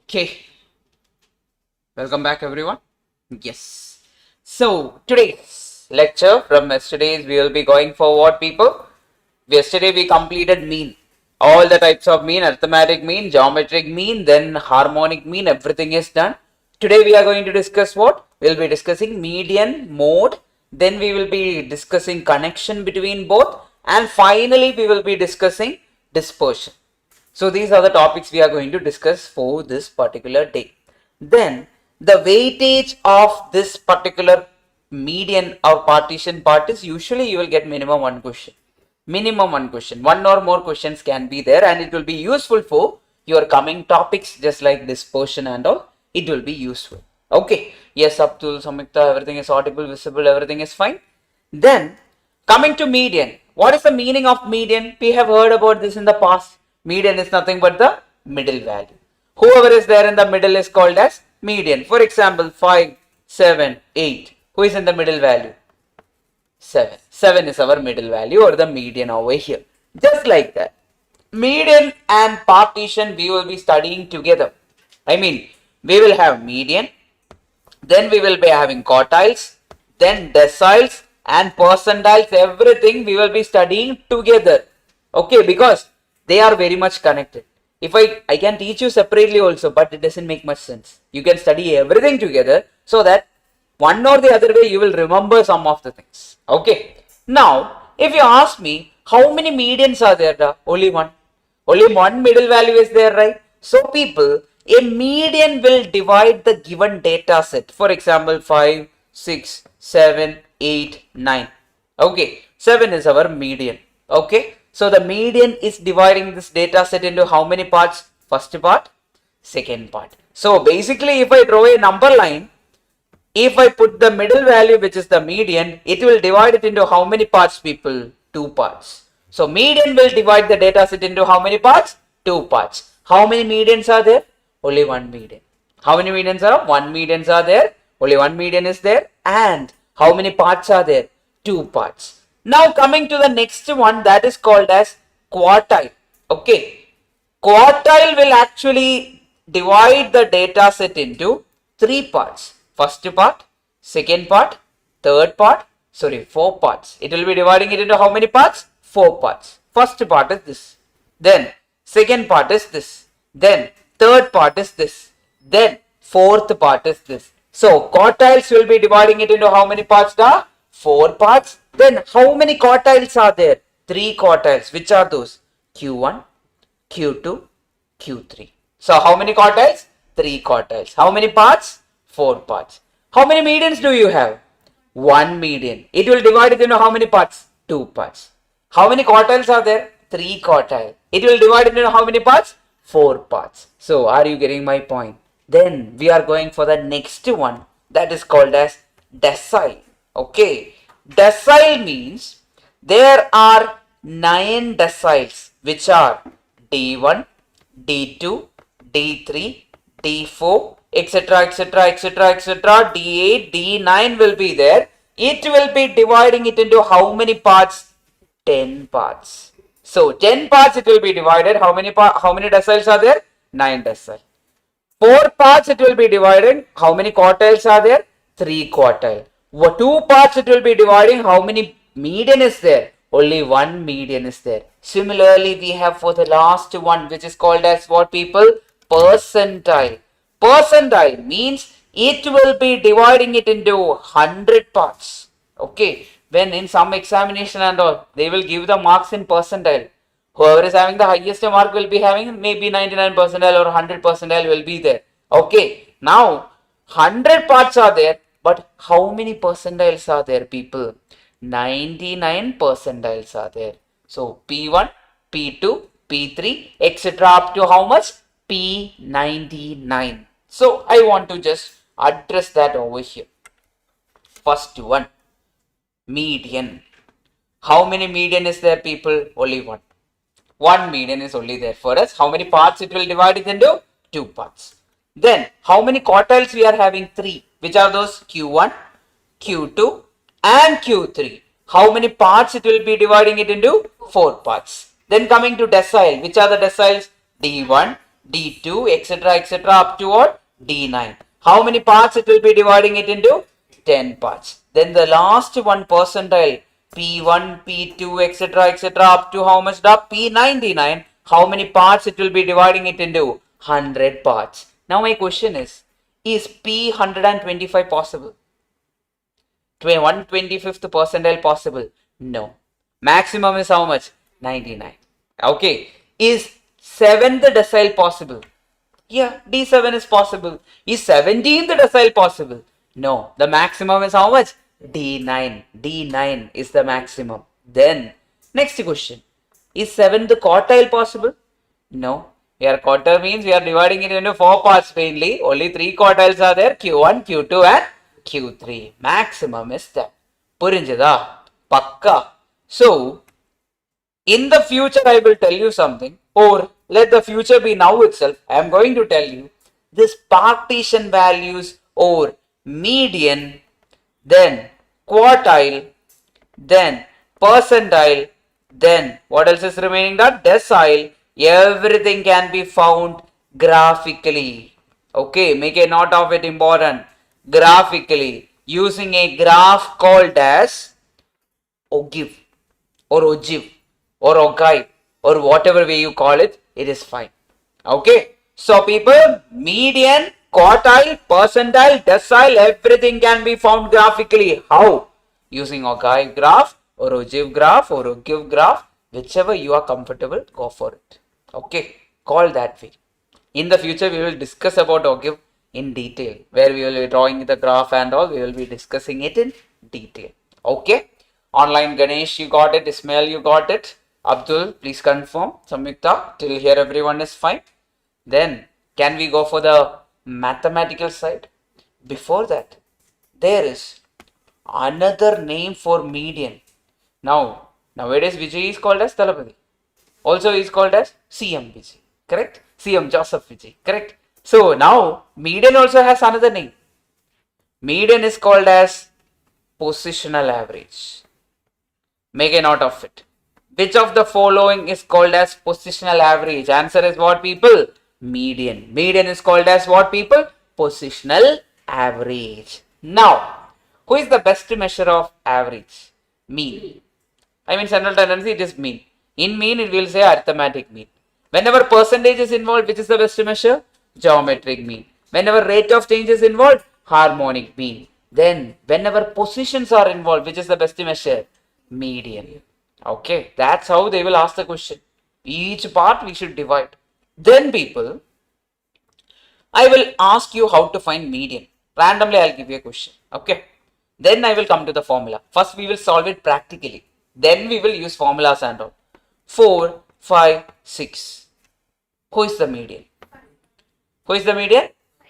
Okay, welcome back everyone. Yes. So today's lecture from yesterday's we will be going for what people? Yesterday we completed mean. All the types of mean, arithmetic mean, geometric mean, then harmonic mean, everything is done. Today we are going to discuss what? We will be discussing median, mode, then we will be discussing connection between both, and finally we will be discussing dispersion. So these are the topics we are going to discuss for this particular day. Then the weightage of this particular median or partition part is usually you will get minimum one question. Minimum one question. One or more questions can be there and it will be useful for your coming topics just like dispersion and all. It will be useful. Okay. Yes, Abdul, Samyukta, everything is audible, visible, everything is fine. Then coming to median. What is the meaning of median? We have heard about this in the past. Median is nothing but the middle value. Whoever is there in the middle is called as median. For example, 5, 7, 8. Who is in the middle value? 7. 7 is our middle value or the median over here. Just like that. Median and partition we will be studying together. I mean, we will have median, then we will be having quartiles, then deciles and percentiles, everything we will be studying together. Okay, because they are very much connected. If I can teach you separately also, but it doesn't make much sense. You can study everything together so that one or the other way you will remember some of the things. Okay. Now, if you ask me, how many medians are there? Only one. Only one middle value is there, right? So people, a median will divide the given data set. For example, 5, 6, 7, 8, 9. Okay. 7 is our median. Okay. So the median is dividing this data set into how many parts? First part, second part. So basically if I draw a number line, if I put the middle value which is the median, it will divide it into how many parts people? 2 parts. So median will divide the data set into how many parts? 2 parts. How many medians are there? Only one median. How many medians are? One medians are there. Only one median is there. And how many parts are there? 2 parts. Now coming to the next one, that is called as quartile. Okay. Quartile will actually divide the data set into 3 parts. First part, second part, third part, 4 parts. It will be dividing it into how many parts? 4 parts. First part is this. Then second part is this. Then third part is this. Then fourth part is this. So quartiles will be dividing it into how many parts? 4 parts. Then how many quartiles are there? 3 quartiles. Which are those? Q1, Q2, Q3. So how many quartiles? 3 quartiles. How many parts? 4 parts. How many medians do you have? 1 median. It will divide it into how many parts? 2 parts. How many quartiles are there? 3 quartiles. It will divide it into how many parts? 4 parts. So are you getting my point? Then we are going for the next one, that is called as decile. Okay. Decile means there are 9 deciles which are D1, D2, D3, D4, etc, etc, etc, etc, D8, D9 will be there. It will be dividing it into how many parts? 10 parts. So 10 parts it will be divided. How many deciles are there? 9 deciles. 4 parts it will be divided. How many quartiles are there? 3 quartiles. 2 parts it will be dividing. How many median is there? Only 1 median is there. Similarly, we have for the last one, which is called as what people? Percentile. Percentile means it will be dividing it into 100 parts. Okay. When in some examination and all, they will give the marks in percentile. Whoever is having the highest mark will be having maybe 99 percentile or 100 percentile will be there. Okay. Now, 100 parts are there. But how many percentiles are there, people? 99 percentiles are there. So P1, P2, P3, etc. up to how much? P99. So I want to just address that over here. First one, median. How many median is there, people? Only one. One median is only there for us. How many parts it will divide it into? 2 parts. Then how many quartiles we are having? 3. Which are those? Q1, Q2 and Q3. How many parts it will be dividing it into? 4 parts. Then coming to decile. Which are the deciles? D1, D2, etc., up to what? D9. How many parts it will be dividing it into? 10 parts. Then the last one percentile, P1, P2, etc., up to how much? P99. How many parts it will be dividing it into? 100 parts. Now my question is P125 possible? 125th percentile possible? No. Maximum is how much? 99. Okay. Is 7th decile possible? Yeah, D7 is possible. Is 17th decile possible? No. The maximum is how much? D9. D9 is the maximum. Then, next question. Is 7th quartile possible? No. Here quartile means we are dividing it into 4 parts mainly. Only 3 quartiles are there. Q1, Q2 and Q3. Maximum is that. Purinjada. Pakka. So, in the future I will tell you something, or let the future be now itself. I am going to tell you this partition values or median, then quartile, then percentile, then what else is remaining? That decile. Everything can be found graphically. Okay, make a note of it, important. Graphically, using a graph called as ogive or ogive or ogive or whatever way you call it, it is fine. Okay, so people, median, quartile, percentile, decile, everything can be found graphically. How? Using ogive graph or ogive graph or ogive graph, whichever you are comfortable, go for it. Okay, call that way. In the future, we will discuss about ogive in detail, where we will be drawing the graph and all. We will be discussing it in detail. Okay. Online Ganesh, you got it. Ismail, you got it. Abdul, please confirm. Samyukta, till here everyone is fine. Then, can we go for the mathematical side? Before that, there is another name for median. Now, nowadays Vijay is called as Talapati. Also is called as CM Vijay. Correct? CM Joseph Vijay. Correct? So, now, median also has another name. Median is called as positional average. Make a note of it. Which of the following is called as positional average? Answer is what, people? Median. Median is called as what, people? Positional average. Now, who is the best measure of average? Mean. I mean central tendency, it is mean. In mean, it will say arithmetic mean. Whenever percentage is involved, which is the best measure? Geometric mean. Whenever rate of change is involved, harmonic mean. Then, whenever positions are involved, which is the best measure? Median. Okay, that's how they will ask the question. Each part we should divide. Then people, I will ask you how to find median. Randomly I'll give you a question. Okay. Then I will come to the formula. First we will solve it practically. Then we will use formulas and all. 4, 5, 6. Who is the median? Who is the median?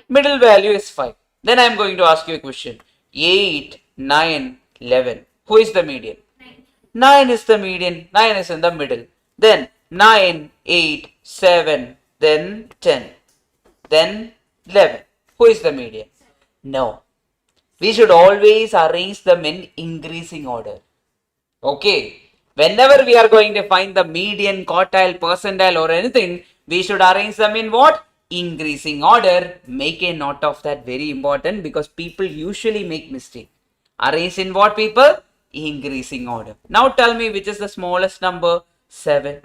Middle value is 5. Then I am going to ask you a question. 8, 9, 11. Who is the median? 9 is the median. 9 is in the middle. Then 9, 8, 7, then 10, then 11. Who is the median? No. We should always arrange them in increasing order. Okay. Whenever we are going to find the median, quartile, percentile or anything, we should arrange them in what? Increasing order. Make a note of that, very important, because people usually make mistake. Arrange in what, people? Increasing order. Now tell me which is the smallest number? 7.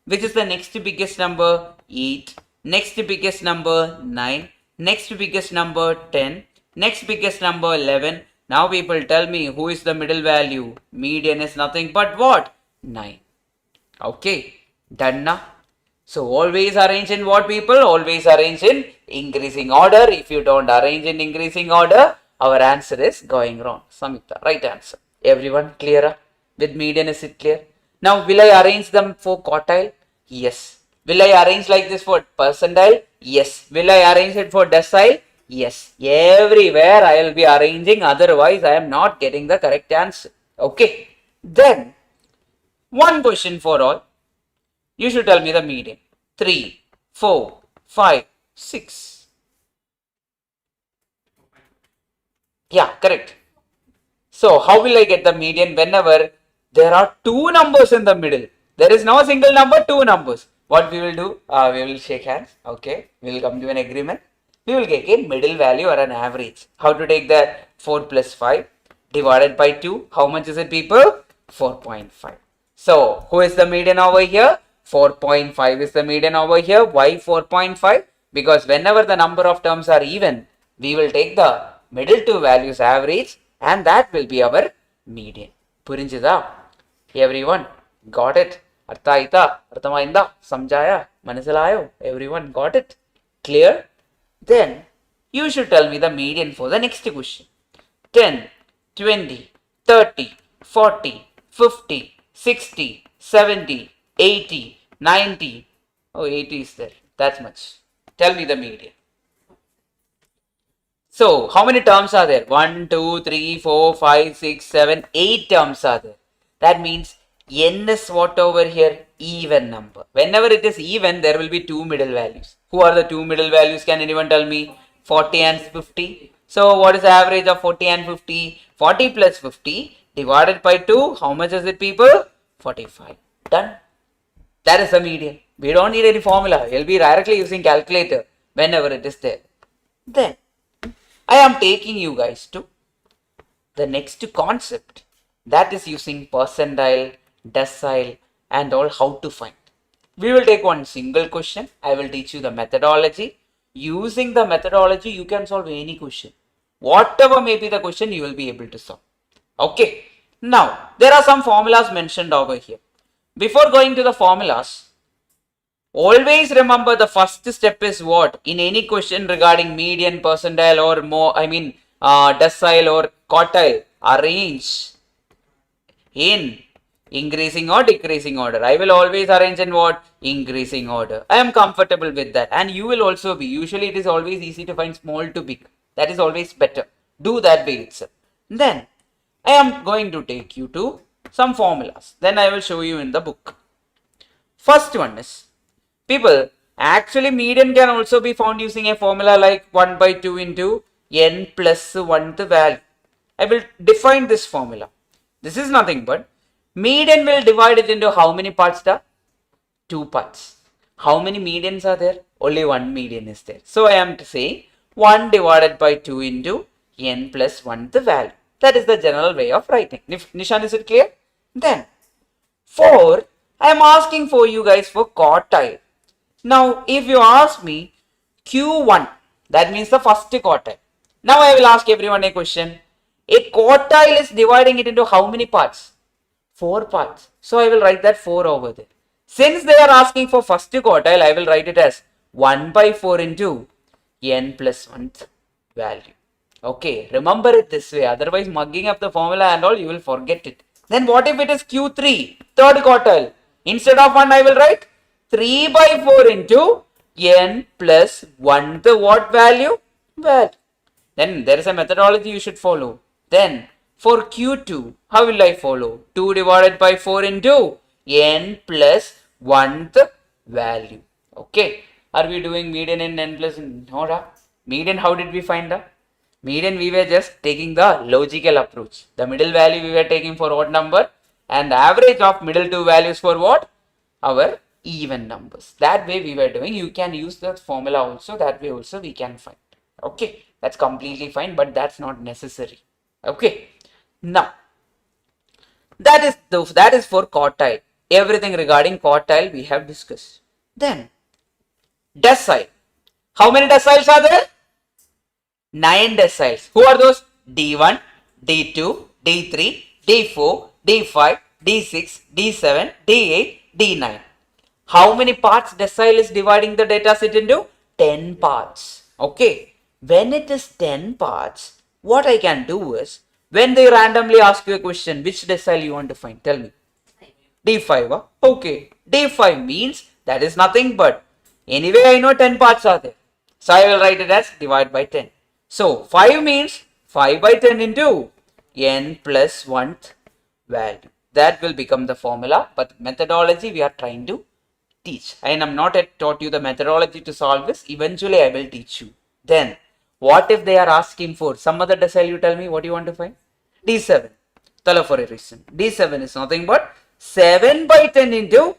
Which is the next biggest number? 8. Next biggest number? 9. Next biggest number? 10. Next biggest number? 11. Now people tell me who is the middle value? Median is nothing but what? 9. Okay. Done now. So always arrange in what, people? Always arrange in increasing order. If you don't arrange in increasing order, our answer is going wrong. Samyukta, right answer. Everyone clear? With median, is it clear? Now, will I arrange them for quartile? Yes. Will I arrange like this for percentile? Yes. Will I arrange it for decile? Yes. Everywhere I will be arranging, otherwise I am not getting the correct answer. Okay. Then, one question for all. You should tell me the median. 3, 4, 5, 6. Yeah, correct. So, how will I get the median? Whenever there are two numbers in the middle. There is no single number, two numbers. what we will do, we will shake hands. Okay, we will come to an agreement. We will take a middle value or an average. How to take that? 4 plus 5 divided by 2. How much is it, people? 4.5. So, who is the median over here? 4.5 is the median over here. Why 4.5? Because whenever the number of terms are even, we will take the middle two values average and that will be our median. Purinjida? Everyone got it? Artha aita? Arthamainda? Samjaya? Manasilayo? Everyone got it? Clear? Then you should tell me the median for the next question. 10, 20, 30, 40, 50, 60, 70, 80, 90. Oh, 80 is there. That's much. Tell me the median. So, how many terms are there? 1, 2, 3, 4, 5, 6, 7, 8 terms are there. That means n is what over here? Even number. Whenever it is even, there will be two middle values. Who are the two middle values? Can anyone tell me? 40 and 50. So, what is the average of 40 and 50? 40 plus 50 divided by 2. How much is it, people? 45. Done. That is the median. We don't need any formula. You'll be directly using calculator whenever it is there. Then, I am taking you guys to the next concept, that is using percentile, decile and all, how to find. We will take one single question. I will teach you the methodology. Using the methodology, you can solve any question. Whatever may be the question, you will be able to solve. Okay. Now, there are some formulas mentioned over here. Before going to the formulas, always remember the first step is what? In any question regarding median, percentile or decile or quartile, arrange in increasing or decreasing order. I will always arrange in what? Increasing order. I am comfortable with that. And you will also be. Usually it is always easy to find small to big. That is always better. Do that way itself. Then I am going to take you to some formulas. Then I will show you in the book. First one is, people, actually median can also be found using a formula like 1 by 2 into n plus 1th value. I will define this formula. This is nothing but median will divide it into how many parts? The 2 parts. How many medians are there? Only one median is there. So I am to say 1 divided by 2 into n plus 1th value. That is the general way of writing. Nishan, is it clear? Then, 4, I am asking for you guys for quartile. Now, if you ask me Q1, that means the first quartile. Now, I will ask everyone a question. A quartile is dividing it into how many parts? 4 parts. So, I will write that 4 over there. Since they are asking for first quartile, I will write it as 1 by 4 into n plus 1th value. Okay, remember it this way. Otherwise, mugging up the formula and all, you will forget it. Then what if it is Q3, third quartile? Instead of 1, I will write 3 by 4 into n plus 1th what value? Value. Then there is a methodology you should follow. Then for Q2, how will I follow? 2 divided by 4 into n plus 1th value. Okay. Are we doing median in n plus? No. Median, how did we find that? Median, we were just taking the logical approach. The middle value we were taking for odd number and the average of middle two values for what? Our even numbers. That way we were doing. You can use that formula also. That way also we can find. Okay. That's completely fine, but that's not necessary. Okay. Now, that is for quartile. Everything regarding quartile we have discussed. Then, decile. How many deciles are there? 9 deciles. Who are those? D1, D2, D3, D4, D5, D6, D7, D8, D9. How many parts decile is dividing the data set into? 10 parts. Okay. When it is 10 parts, what I can do is, when they randomly ask you a question, which decile you want to find? Tell me. D5. Huh? Okay. D5 means that is nothing but, anyway I know 10 parts are there. So I will write it as divide by 10. So 5 means 5 by 10 into n plus 1th value. That will become the formula, but methodology we are trying to teach. I am not yet taught you the methodology to solve this. Eventually I will teach you. Then, what if they are asking for some other decile? You tell me what you want to find. D7. Tell for a reason. D7 is nothing but 7 by 10 into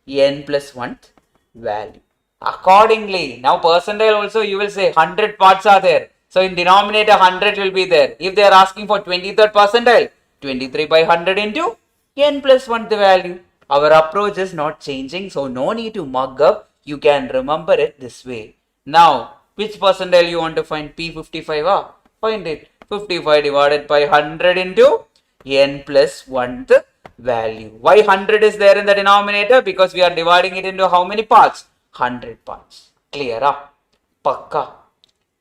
n plus 1th value. Accordingly, now percentile also you will say 100 parts are there. So in denominator 100 will be there. If they are asking for 23rd percentile, 23 by 100 into n plus 1 the value. Our approach is not changing, so no need to mug up. You can remember it this way. Now, which percentile you want to find? P55? Find it. 55 divided by 100 into n plus 1 the value. Why 100 is there in the denominator? Because we are dividing it into how many parts? 100 parts. Clear? Pakka.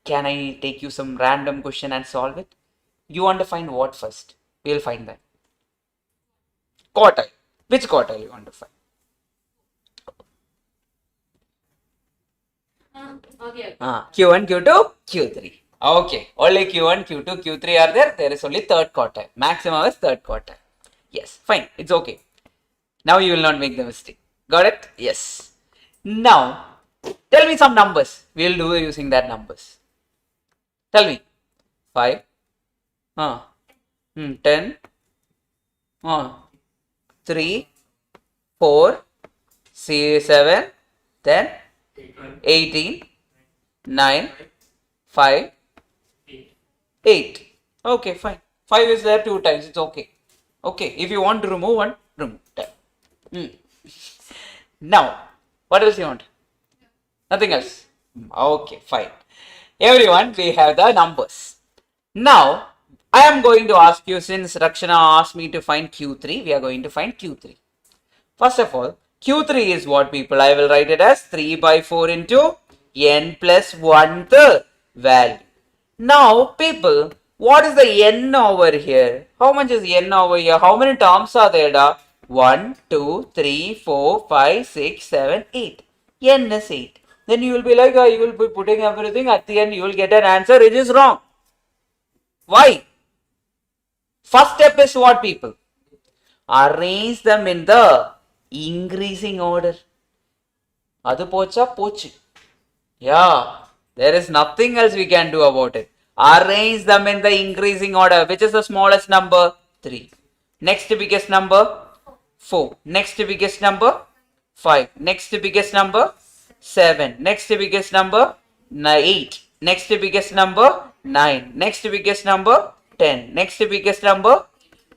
Can I take you some random question and solve it? You want to find what first? We will find that. Quartile. Which quartile you want to find? Okay. Q1, Q2, Q3. Okay. Only Q1, Q2, Q3 are there. There is only third quartile. Maximum is third quartile. Yes. Fine. It's okay. Now you will not make the mistake. Got it? Yes. Now, tell me some numbers. We will do using that numbers. Tell me. 5. 10. 3, 4, 7, then 18, 9, 5, 8. Okay, fine. 5 is there 2 times. It's okay. Okay, if you want to remove one, remove that. Now, what else you want? Nothing else? Okay, fine. Everyone, we have the numbers. Now, I am going to ask you, since Rakshana asked me to find Q3, we are going to find Q3. First of all, Q3 is what, people? I will write it as 3 by 4 into n plus 1th value. Now, people, what is the n over here? How much is n over here? How many terms are there? 1, 2, 3, 4, 5, 6, 7, 8. N is 8. Then you will be like, you will be putting everything. At the end, you will get an answer. It is wrong. Why? First step is what, people? Arrange them in the increasing order. Adu pocha pochu. Yeah, there is nothing else we can do about it. Arrange them in the increasing order. Which is the smallest number? 3. Next biggest number? 4. Next biggest number? 5. Next biggest number? 7. Next biggest number? 8. Next biggest number? 9. Next biggest number? 10. Next biggest number?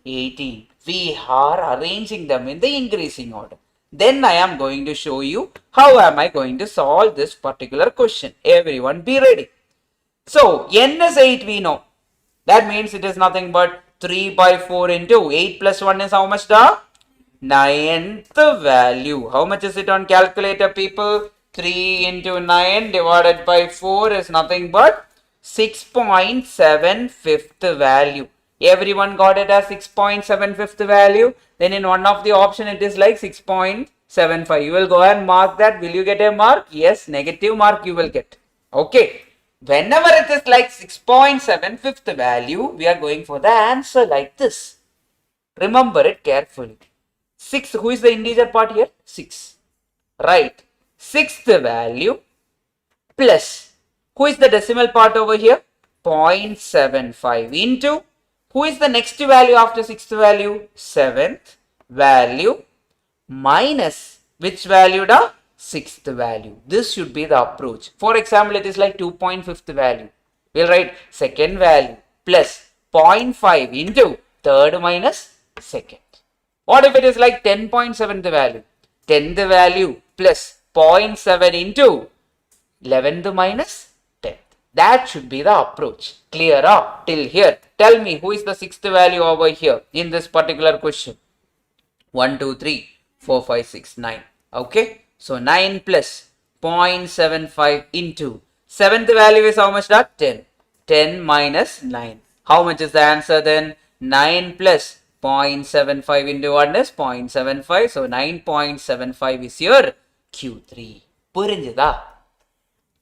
18. We are arranging them in the increasing order. Then I am going to show you how am I going to solve this particular question. Everyone be ready. So, n is 8 we know. That means it is nothing but 3 by 4 into 8 plus 1 is how much? The 9th value. How much is it on calculator, people? 3 into 9 divided by 4 is nothing but 6.75th value. Everyone got it as 6.75th value. Then in one of the option it is like 6.75. You will go and mark that. Will you get a mark? Yes, negative mark you will get. Okay. Whenever it is like 6.75th value, we are going for the answer like this. Remember it carefully. 6, who is the integer part here? 6. Right. 6th value plus, who is the decimal part over here? 0.75 into, who is the next value after 6th value? 7th value minus, which value? The 6th value. This should be the approach. For example, it is like 2.5th value. We'll write second value plus 0.5 into third minus second. What if it is like 10.7th value? 10th value plus 0.7 into 11th minus 10th. That should be the approach. Clear up till here. Tell me who is the 6th value over here in this particular question. 1, 2, 3, 4, 5, 6, 9. Okay. So 9 plus 0.75 into 7th value is how much? That 10. 10 minus 9. How much is the answer then? 9 plus 0.75 into 1 is 0.75. So 9.75 is your Q3. Purinjada.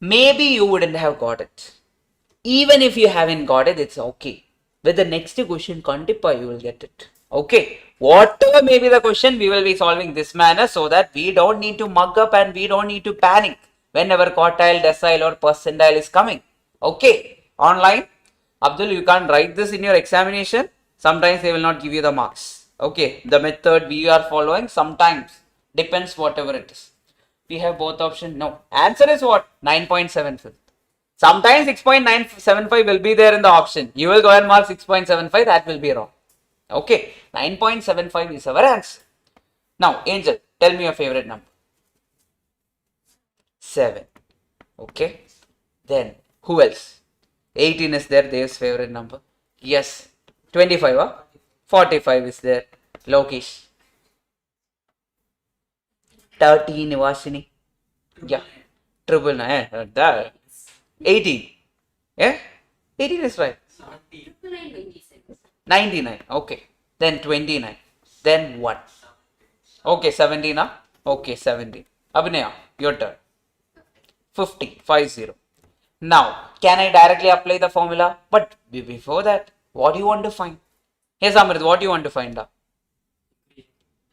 Maybe you wouldn't have got it. Even if you haven't got it, it's okay. With the next question, Kandipa, you will get it. Okay. Whatever may be the question, we will be solving this manner so that we don't need to mug up and we don't need to panic whenever quartile, decile or percentile is coming. Okay. Online. Abdul, you can't write this in your examination. Sometimes they will not give you the marks. Okay. The method we are following sometimes depends whatever it is. We have both options. No. Answer is what? 9.75. Sometimes 6.975 will be there in the option. You will go and mark 6.75. That will be wrong. Okay. 9.75 is our answer. Now, Angel, tell me your favorite number. 7. Okay. Then, who else? 18 is there. Dave's favorite number. Yes. 25. Huh? 45 is there. Lokesh. 13 Vashini. Yeah. Triple 9. 18. Yeah? 18 is right. 99. Okay. Then 29. Then 1. Okay, 17. Huh? Okay, 17. Abhinaya, your turn. 50. 50. Now, can I directly apply the formula? But before that, what do you want to find? Yes, Amrit, what do you want to find out?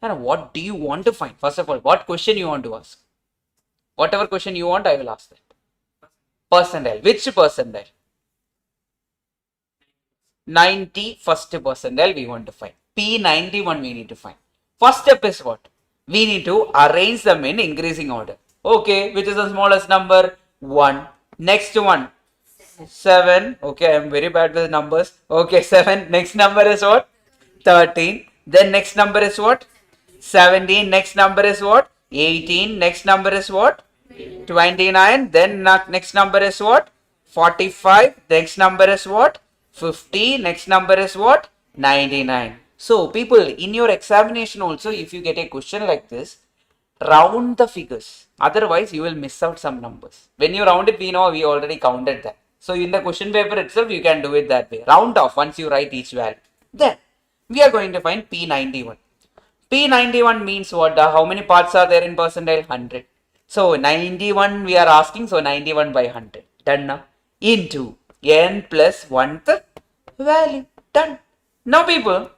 And what do you want to find? First of all, what question you want to ask? Whatever question you want, I will ask that. Percentile. Which percentile? 91st percentile we want to find. P91 we need to find. First step is what? We need to arrange them in increasing order. Okay, which is the smallest number? 1. Next one, 7. Okay, I am very bad with numbers. Okay, 7. Next number is what? 13. Then next number is what? 17. Next number is what? 18. Next number is what? 29. Then next number is what? 45. Next number is what? 50. Next number is what? 99. So people, in your examination also, if you get a question like this, round the figures. Otherwise, you will miss out some numbers. When you round it, we know we already counted that. So in the question paper itself, you can do it that way. Round off once you write each value. Then we are going to find P91. P91 means what? How many parts are there in percentile? 100. So 91 we are asking. So 91 by 100. Done now. Into n plus 1th value. Done. Now people,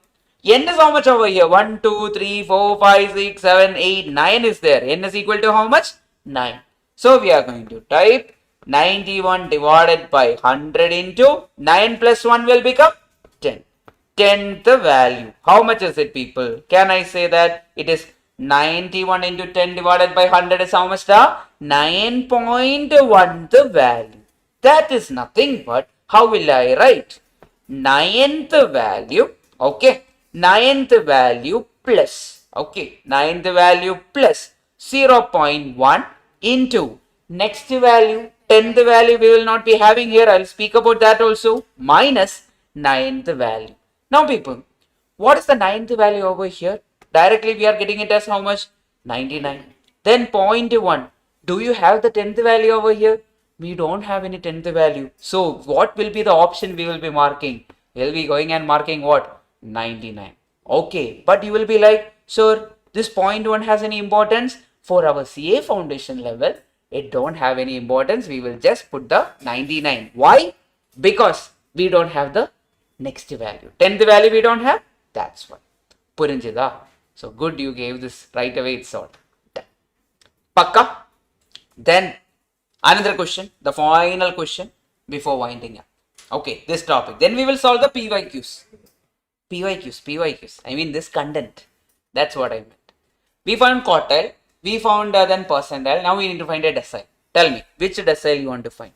n is how much over here? 1, 2, 3, 4, 5, 6, 7, 8, 9 is there. N is equal to how much? 9. So we are going to type 91 divided by 100 into 9 plus 1 will become 10. 10th value. How much is it, people? Can I say that it is 91 into 10 divided by 100 is how much? 9.1th value. That is nothing but, how will I write? 9th value. Okay. 9th value plus. Okay. 9th value plus 0.1 into next value. 10th value we will not be having here. I will speak about that also. Minus 9th value. Now people, what is the 9th value over here? Directly we are getting it as how much? 99. Then 0.1. Do you have the 10th value over here? We don't have any 10th value. So what will be the option we will be marking? We will be going and marking what? 99. Okay. But you will be like, sir, this 0.1 has any importance? For our CA foundation level, it don't have any importance. We will just put the 99. Why? Because we don't have the next value. 10th value we don't have. That's why. Purinjida. So good you gave this right away. It's all done. Pakka. Then another question. The final question before winding up. Okay. This topic. Then we will solve the PYQs. PYQs. I mean this content. That's what I meant. We found quartile. We found then percentile. Now we need to find a decile. Tell me, which decile you want to find?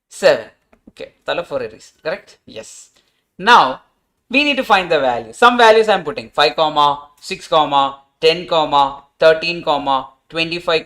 7. Okay, tala for a reason, correct? Yes. Now, we need to find the value. Some values I am putting 5, 6, 10, 13, 25,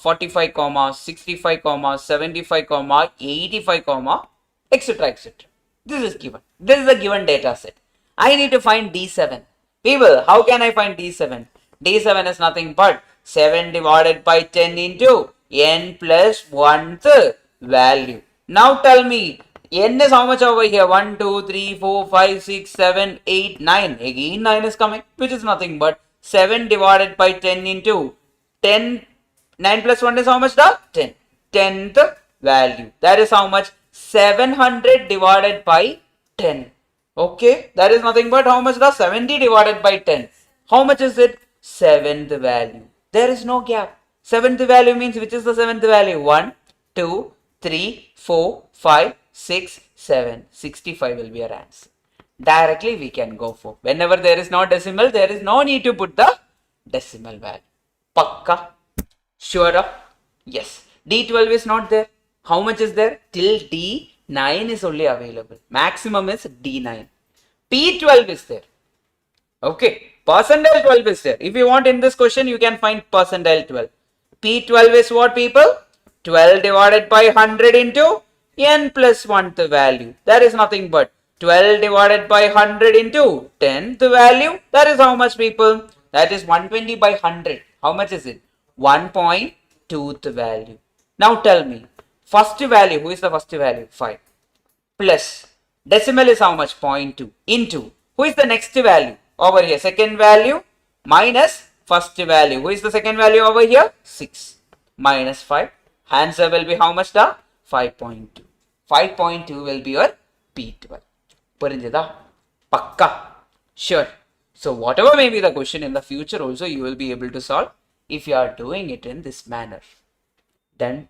45, 65, 75, 85, etc. etc. This is given. This is a given data set. I need to find D7. People, how can I find D7? D7 is nothing but 7 divided by 10 into n plus 1th value. Now tell me, n is how much over here? 1, 2, 3, 4, 5, 6, 7, 8, 9. Again 9 is coming, which is nothing but 7 divided by 10 into 10. 9 plus 1 is how much? 10. 10th value. That is how much? 700 divided by 10. Okay, that is nothing but how much? 70 divided by 10. How much is it? 7th value. There is no gap. 7th value means which is the 7th value? 1, 2, 3, 4, 5, 6, 7. 65 will be our answer. Directly we can go for. Whenever there is no decimal, there is no need to put the decimal value. Pakka. Sure up? Yes. D12 is not there. How much is there? Till D9 is only available. Maximum is D9. P12 is there. Okay. Percentile 12 is there. If you want in this question, you can find percentile 12. P12 is what, people? 12 divided by 100 into n plus 1th value. That is nothing but 12 divided by 100 into 10th value. That is how much, people? That is 120 by 100. How much is it? 1.2th value. Now tell me, first value, who is the first value? 5. Plus, decimal is how much? 0.2 into, who is the next value? Over here, second value minus first value. Who is the second value over here? 6 minus 5. Answer will be how much? The 5.2. 5.2 will be your P12. Purinjada? Pakka? Sure. So whatever may be the question in the future also, you will be able to solve if you are doing it in this manner. Then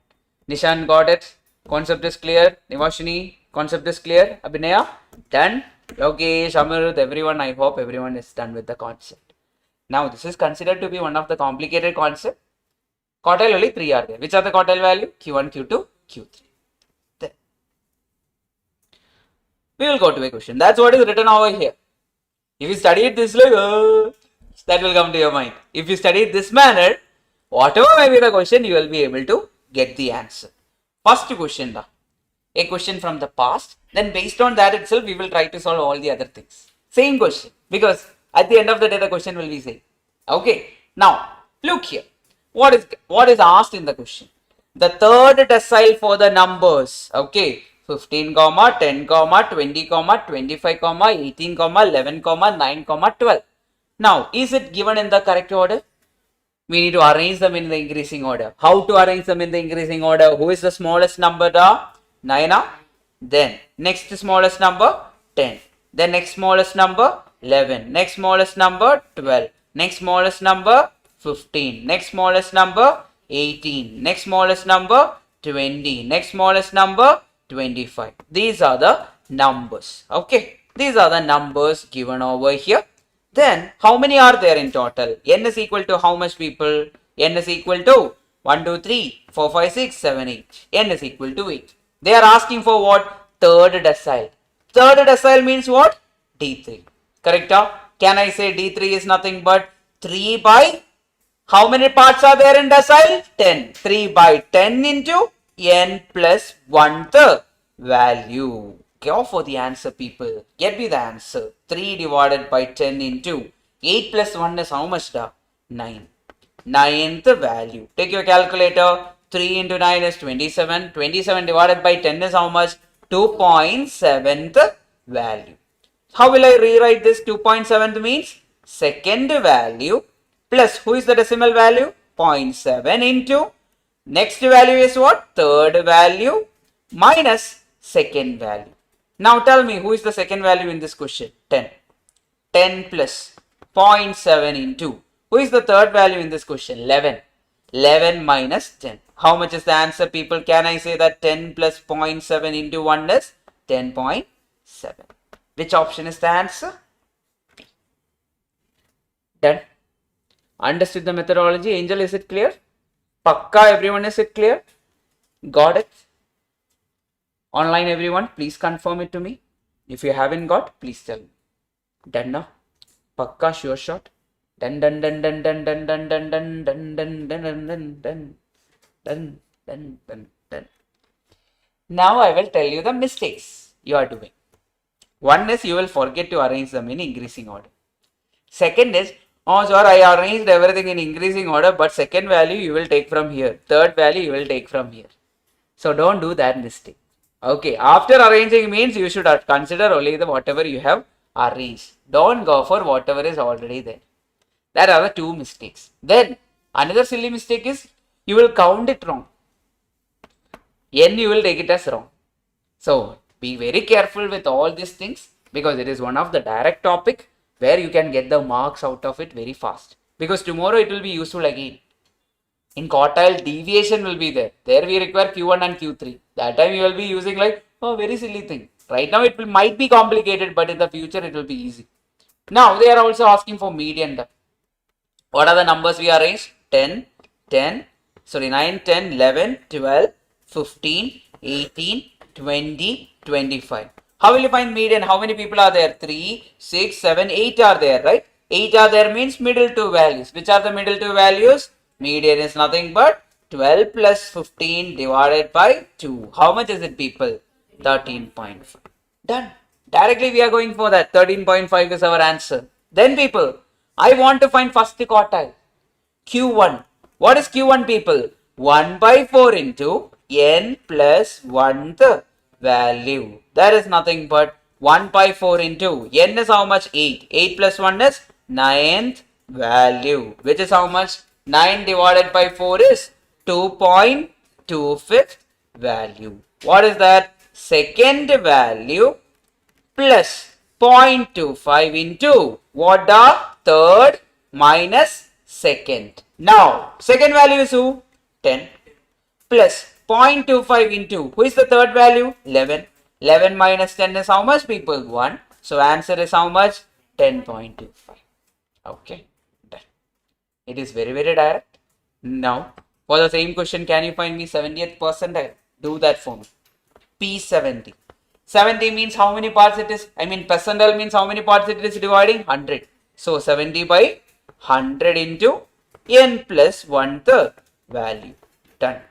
Nishan got it. Concept is clear. Nivashini, concept is clear. Abhinaya, done. Yogesh, Amarut, everyone, I hope everyone is done with the concept. Now this is considered to be one of the complicated concepts. Quartile only 3 are there. Which are the quartile value? Q1, Q2, Q3. Then we will go to a question. That's what is written over here. If you study it this way, that will come to your mind. If you study it this manner, whatever may be the question, you will be able to get the answer. First question, a question from the past. Then based on that itself, we will try to solve all the other things. Same question, because at the end of the day, the question will be same. Okay. Now, look here. What is asked in the question? The third decile for the numbers. Okay. 15, 10, 20, 25, 18, 11, 9, 12. Now, is it given in the correct order? We need to arrange them in the increasing order. How to arrange them in the increasing order? Who is the smallest number? 9. Then next smallest number 10. Then next smallest number 11. Next smallest number 12. Next smallest number 15. Next smallest number 18. Next smallest number 20. Next smallest number 25. These are the numbers. Okay. These are the numbers given over here. Then how many are there in total? N is equal to how much, people? N is equal to 1, 2, 3, 4, 5, 6, 7, 8. N is equal to 8. They are asking for what? Third decile. Third decile means what? D3. Correct? Can I say D3 is nothing but 3 by, how many parts are there in decile? 10. 3 by 10 into n plus 1th value. Go for the answer, people. Get me the answer. 3 divided by 10 into 8 plus 1 is how much? 9. 9th value. Take your calculator. 3 into 9 is 27. 27 divided by 10 is how much? 2.7th value. How will I rewrite this? 2.7th means second value plus, who is the decimal value? 0.7 into, next value is what? Third value minus second value. Now tell me, who is the second value in this question? 10. 10 plus 0.7 into, who is the third value in this question? 11. 11 minus 10. How much is the answer, people? Can I say that 10 plus 0.7 into 1 is 10.7? Which option is the answer? Done. Understood the methodology? Angel, is it clear? Pakka, everyone, is it clear? Got it? Online, everyone, please confirm it to me. If you haven't got, please tell me. Done now? Pakka, sure shot. Done, done, done, done, done, done, done, done, done, done, done, done, done, done, done, done, done, done. Now I will tell you the mistakes you are doing. One is you will forget to arrange them in increasing order. Second is, oh sir, I arranged everything in increasing order, but second value you will take from here. Third value you will take from here. So don't do that mistake. Okay, after arranging means you should consider only the whatever you have arranged. Don't go for whatever is already there. That are the two mistakes. Then another silly mistake is you will count it wrong. N you will take it as wrong. So be very careful with all these things because it is one of the direct topic where you can get the marks out of it very fast. Because tomorrow it will be useful again. In quartile, deviation will be there. There we require Q1 and Q3. That time you will be using like, oh, very silly thing. Right now it might be complicated, but in the future it will be easy. Now they are also asking for median. What are the numbers we arranged? 10, 10, Sorry, 9, 10, 11, 12, 15, 18, 20, 25. How will you find median? How many people are there? 3, 6, 7, 8 are there, right? 8 are there means middle two values. Which are the middle two values? Median is nothing but 12 plus 15 divided by 2. How much is it, people? 13.5. Done. Directly we are going for that. 13.5 is our answer. Then, people, I want to find first quartile. Q1. What is Q1, people? 1 by 4 into n plus 1th value. That is nothing but 1 by 4 into n is how much? 8. 8 plus 1 is 9th value. Which is how much? 9 divided by 4 is 2.25th value. What is that? Second value plus 0.25 into what the third minus second. Now, second value is who? 10 plus 0.25 into who is the third value? 11. 11 minus 10 is how much, people? 1. So, answer is how much? 10.25. Okay, done. It is very, very direct. Now, for the same question, can you find me 70th percentile? Do that for me. P70. 70 means how many parts it is? I mean, percentile means how many parts it is dividing? 100. So, 70 by 100 into n plus 1/3 value. Done.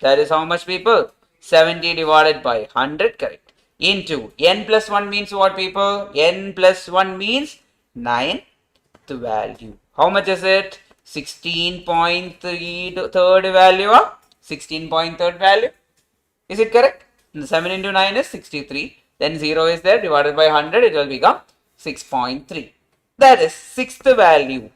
That is how much, people? 70 divided by 100, correct. Into n plus 1 means what, people? N plus 1 means 9th value. How much is it? 16.3 third value or 16.3 value? Is it correct? 7 into 9 is 63. Then 0 is there, divided by 100, it will become 6.3. That is 6th value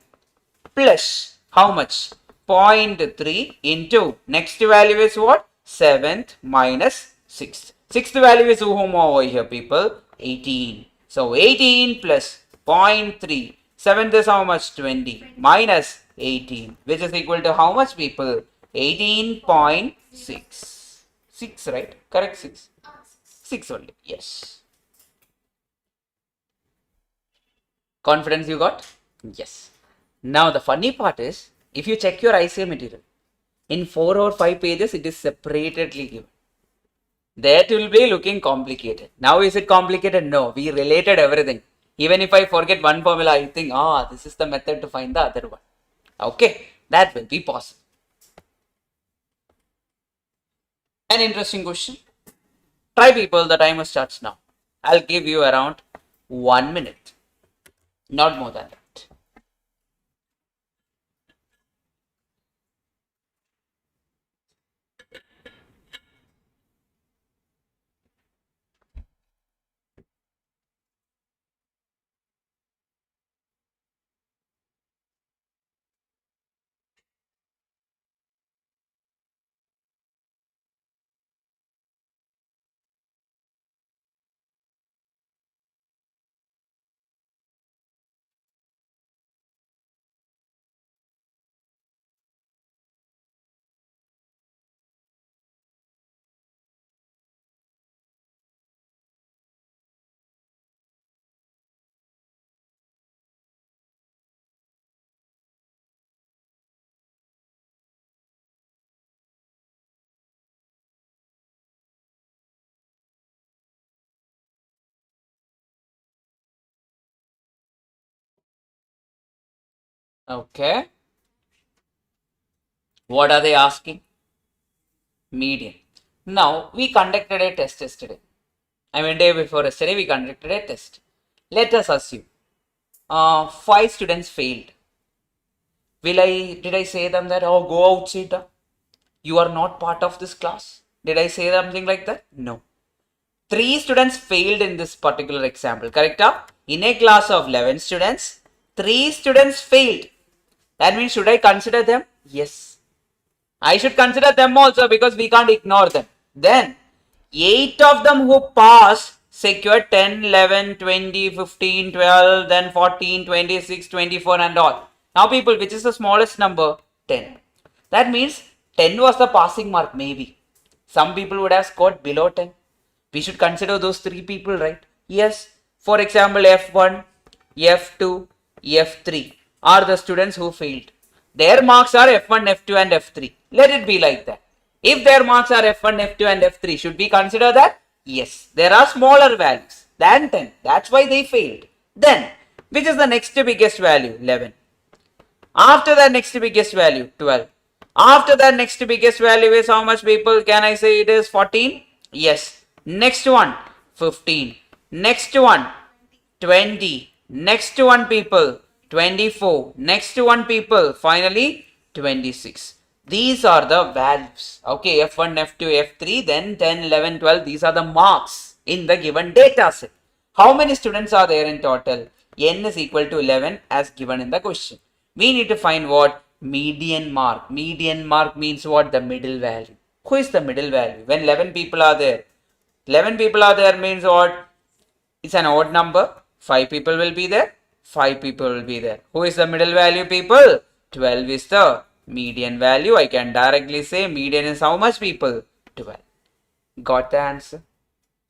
plus how much? 0.3 into next value is what? 7th minus 6th. 6th value is whom over here, people? 18. So 18 plus 0.3. 7th is how much? 20 minus 18, which is equal to how much, people? 18.6. 6, right? Correct, 6. 6 only. Yes. Confidence you got? Yes. Now the funny part is, if you check your ICA material, in 4 or 5 pages, it is separately given. That will be looking complicated. Now is it complicated? No. We related everything. Even if I forget one formula, I think, this is the method to find the other one. Okay. That will be possible. An interesting question. Try, people, the timer starts now. I'll give you around 1 minute. Not more than that. Okay. What are they asking? Median. Now, we conducted a test yesterday. I mean, day before yesterday, we conducted a test. Let us assume 5 students failed. Did I say them that, go outside? You are not part of this class? Did I say something like that? No. 3 students failed in this particular example, correct? In a class of 11 students, 3 students failed. That means, should I consider them? Yes. I should consider them also because we can't ignore them. Then, 8 of them who passed secured 10, 11, 20, 15, 12, then 14, 26, 24 and all. Now, people, which is the smallest number? 10. That means 10 was the passing mark, maybe. Some people would have scored below 10. We should consider those 3 people, right? Yes. For example, F1, F2, F3 are the students who failed. Their marks are F1, F2 and F3. Let it be like that. If their marks are F1, F2 and F3, should we consider that? Yes. There are smaller values than 10. That's why they failed. Then, which is the next biggest value? 11. After that, next biggest value? 12. After that, next biggest value is how much, people? Can I say it is 14? Yes. Next one, 15. Next one, 20. Next one, people, 24. Next one, people, finally 26. These are the values. Okay, F1, F2, F3, then 10, 11, 12. These are the marks in the given data set. How many students are there in total? N is equal to 11 as given in the question. We need to find what? Median mark. Median mark means what? The middle value. Who is the middle value? When 11 people are there. 11 people are there means what? It's an odd number. 5 people will be there. 5 people will be there. Who is the middle value, people? 12 is the median value. I can directly say median is how much, people? 12. Got the answer?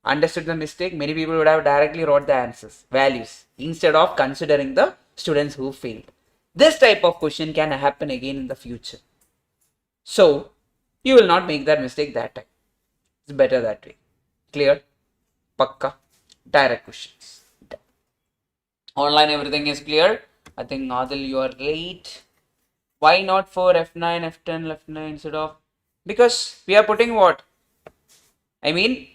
Understood the mistake? Many people would have directly wrote the answers, values, instead of considering the students who failed. This type of question can happen again in the future. So, you will not make that mistake that time. It's better that way. Clear? Pakka. Direct questions. Online everything is clear. I think Adil, you are late. Why not for F9, F10, F9 instead of? Because we are putting what? I mean,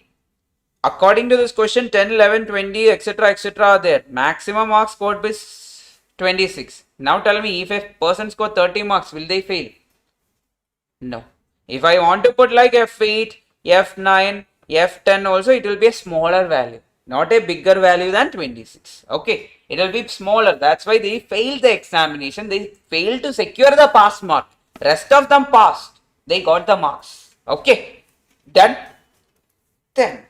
according to this question, 10, 11, 20, etc. are there. Maximum marks scored is 26. Now tell me, if a person score 30 marks, will they fail? No. If I want to put like F8, F9, F10 also, it will be a smaller value. Not a bigger value than 26. Okay. It will be smaller. That's why they failed the examination. They failed to secure the pass mark. Rest of them passed. They got the marks. Okay. Done. Then,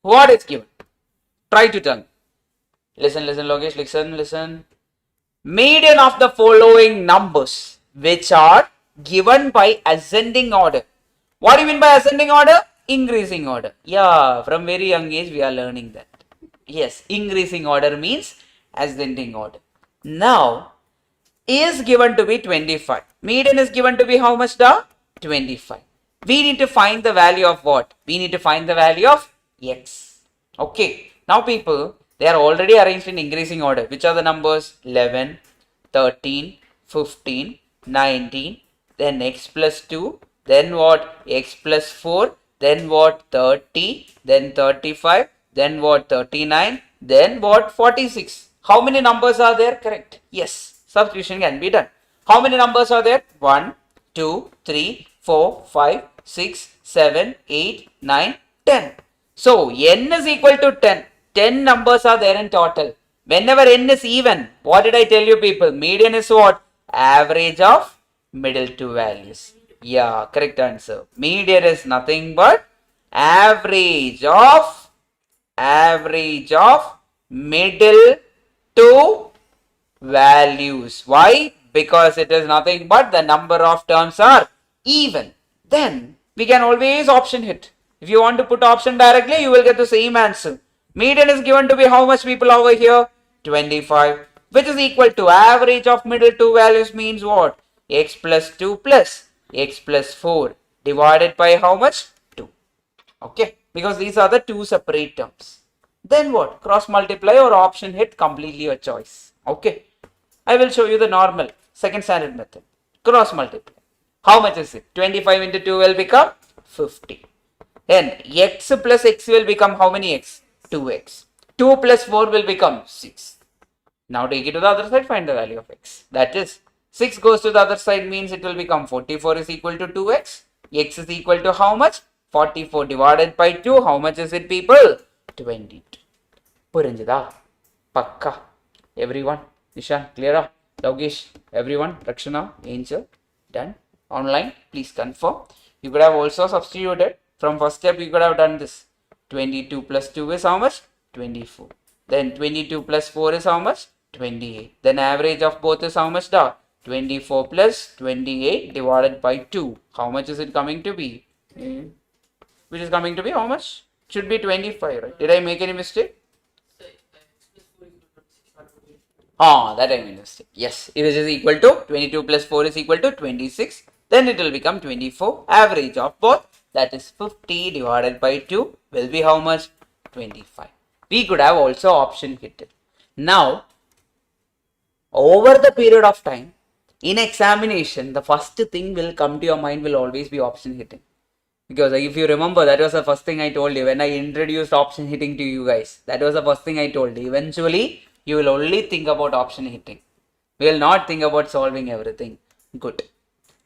what is given? Try to tell me. Listen, Logesh, listen. Median of the following numbers which are given by ascending order. What do you mean by ascending order? Increasing order. Yeah, from very young age we are learning that. Yes, increasing order means ascending order. Now, is given to be 25. Median is given to be how much, da? 25. We need to find the value of what? We need to find the value of x. Okay. Now people, they are already arranged in increasing order. Which are the numbers? 11, 13, 15, 19, then x plus 2, then what? X plus 4, then what? 30, then 35, then what? 39, then what? 46. How many numbers are there? Correct. Yes. Substitution can be done. How many numbers are there? 1, 2, 3, 4, 5, 6, 7, 8, 9, 10. So, n is equal to 10. 10 numbers are there in total. Whenever n is even, what did I tell you, people? Median is what? Average of middle two values. Yeah, correct answer. Median is nothing but average of middle two values. Why? Because it is nothing but the number of terms are even. Then we can always option hit. If you want to put option directly, you will get the same answer. Median is given to be how much, people, over here? 25, which is equal to average of middle two values means what? X plus 2 plus x plus 4 divided by how much? 2. Okay, because these are the two separate terms. Then what? Cross multiply or option hit, completely your choice. Okay, I will show you the normal second standard method. Cross multiply. How much is it? 25 into 2 will become 50. Then x plus x will become how many x? 2x. 2 plus 4 will become 6. Now take it to the other side, find the value of x. That is, 6 goes to the other side means it will become 44 is equal to 2x. X is equal to how much? 44 divided by 2. How much is it, people? 22. Puranjada. Pakka. Everyone. Nishan, clear? Logesh, everyone. Rakshana, Angel. Done. Online, please confirm. You could have also substituted. From first step, you could have done this. 22 plus 2 is how much? 24. Then 22 plus 4 is how much? 28. Then average of both is how much, da? 24 plus 28 divided by 2. How much is it coming to be? Which is coming to be how much? Should be 25, right? Did I make any mistake? That I missed. Yes, it is equal to 22 plus 4 is equal to 26. Then it will become 24. Average of both, that is 50 divided by 2 will be how much? 25. We could have also option hit. Now, over the period of time, in examination, the first thing will come to your mind will always be option hitting. Because if you remember, that was the first thing I told you when I introduced option hitting to you guys. That was the first thing I told you. Eventually, you will only think about option hitting. We will not think about solving everything. Good.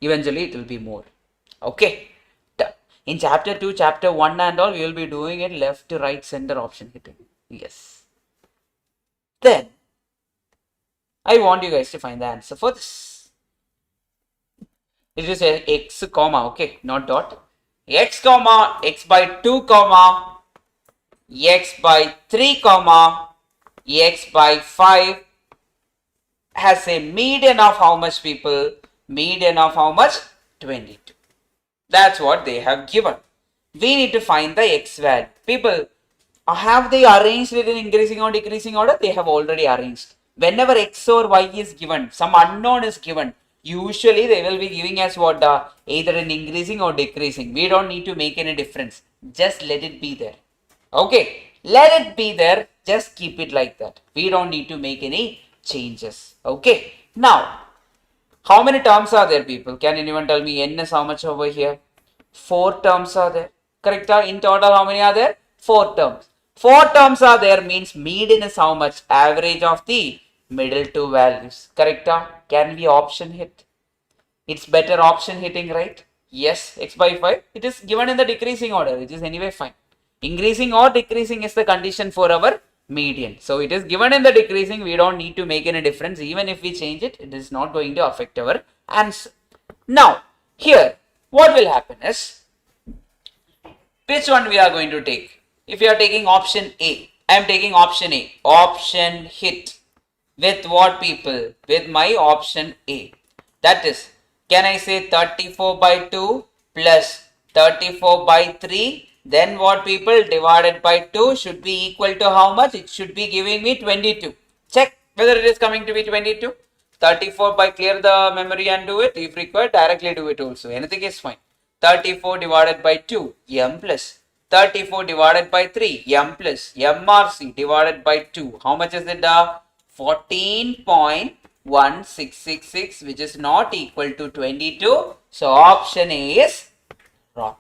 Eventually, it will be more. Okay. In chapter 2, chapter 1 and all, we will be doing it left, right, center option hitting. Yes. Then, I want you guys to find the answer for this. It is a x comma, okay, not dot. X comma, x by 2 comma, x by 3 comma, x by 5 has a median of how much people? Median of how much? 22. That's what they have given. We need to find the x value. People, have they arranged it in increasing or decreasing order? They have already arranged. Whenever x or y is given, some unknown is given, usually they will be giving us what? Either in increasing or decreasing. We don't need to make any difference. Just let it be there. Okay. Let it be there. Just keep it like that. We don't need to make any changes. Okay. Now, how many terms are there, people? Can anyone tell me n is how much over here? 4 terms are there. Correct? In total, how many are there? 4 terms. 4 terms are there means median is how much? Average of the middle two values. Correct? Can we option hit? It's better option hitting, right? Yes, x by 5. It is given in the decreasing order, which is anyway fine. Increasing or decreasing is the condition for our median. So it is given in the decreasing. We don't need to make any difference. Even if we change it, it is not going to affect our answer. Now, here, what will happen is, which one we are going to take? If you are taking option A, I am taking option A. Option hit. With what, people? With my option A. That is, can I say 34 by 2 plus 34 by 3? Then what, people? Divided by 2 should be equal to how much? It should be giving me 22. Check whether it is coming to be 22. 34 by, clear the memory and do it. If required, directly do it also. Anything is fine. 34 divided by 2, m plus 34 divided by 3, m plus mrc divided by 2. How much is it? 14.1666, which is not equal to 22. So option A is wrong.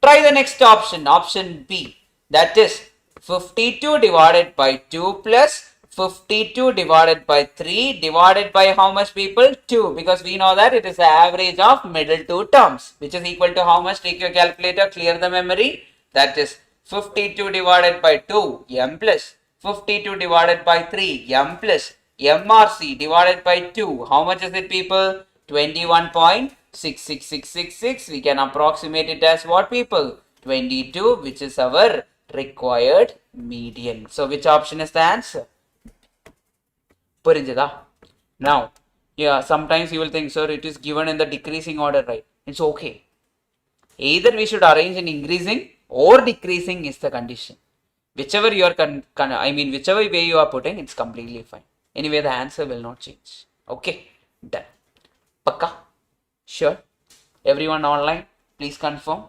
Try the next option, option B. That is 52 divided by 2 plus 52 divided by 3 divided by how much, people? 2, because we know that it is the average of middle two terms, which is equal to how much? Take your calculator, clear the memory. That is 52 divided by 2, m plus 52 divided by 3, m plus mrc divided by 2. How much is it, people? 21.66666. We can approximate it as what, people? 22, which is our required median. So which option is the answer? Now, yeah, sometimes you will think, sir, it is given in the decreasing order, right? It's okay. Either we should arrange in increasing or decreasing is the condition. Whichever you are, whichever way you are putting, it's completely fine. Anyway, the answer will not change. Okay, done. Pakka? Sure. Everyone online, please confirm.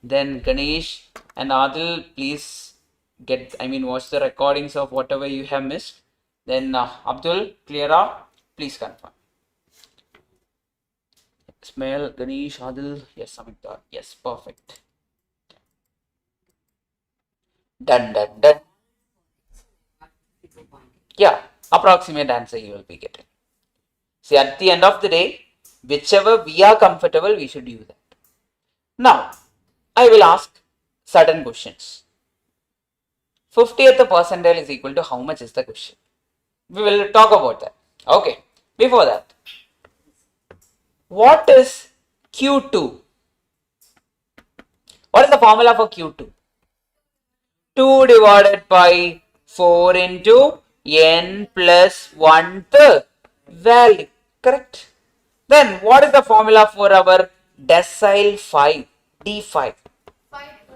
Then Ganesh and Adil, please watch the recordings of whatever you have missed. Then Abdul, clear up, please confirm. Ismail, Ganesh, Adil, yes, Samita, yes, perfect. Done. Yeah, approximate answer you will be getting. See, at the end of the day, whichever we are comfortable, we should use that. Now, I will ask certain questions. 50th percentile is equal to how much is the question? We will talk about that. Okay. Before that, what is Q2? What is the formula for Q2? 2 divided by 4 into n plus 1th value. Correct? Then what is the formula for our decile 5? D5.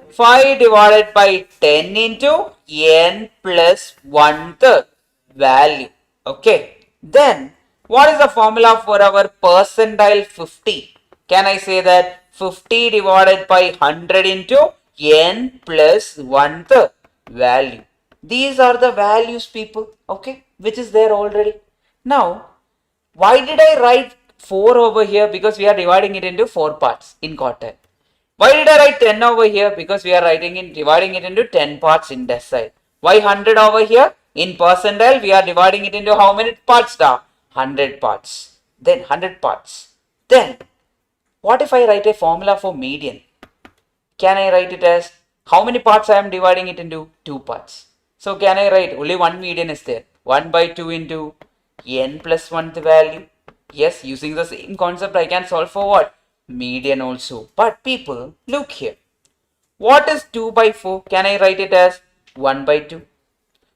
5 divided by 10 into n plus 1th value. Okay. Then what is the formula for our percentile 50? Can I say that 50 divided by 100 into n plus 1th value? These are the values, people, okay, which is there already. Now, why did I write 4 over here? Because we are dividing it into 4 parts in quartile. Why did I write 10 over here? Because we are dividing it into 10 parts in decile. Why 100 over here? In percentile, we are dividing it into how many parts now? 100 parts. Then 100 parts. Then, what if I write a formula for median? Can I write it as how many parts I am dividing it into? 2 parts. So can I write only one median is there? 1 by 2 into n plus 1th value. Yes, using the same concept I can solve for what? Median also. But people, look here. What is 2 by 4? Can I write it as 1 by 2?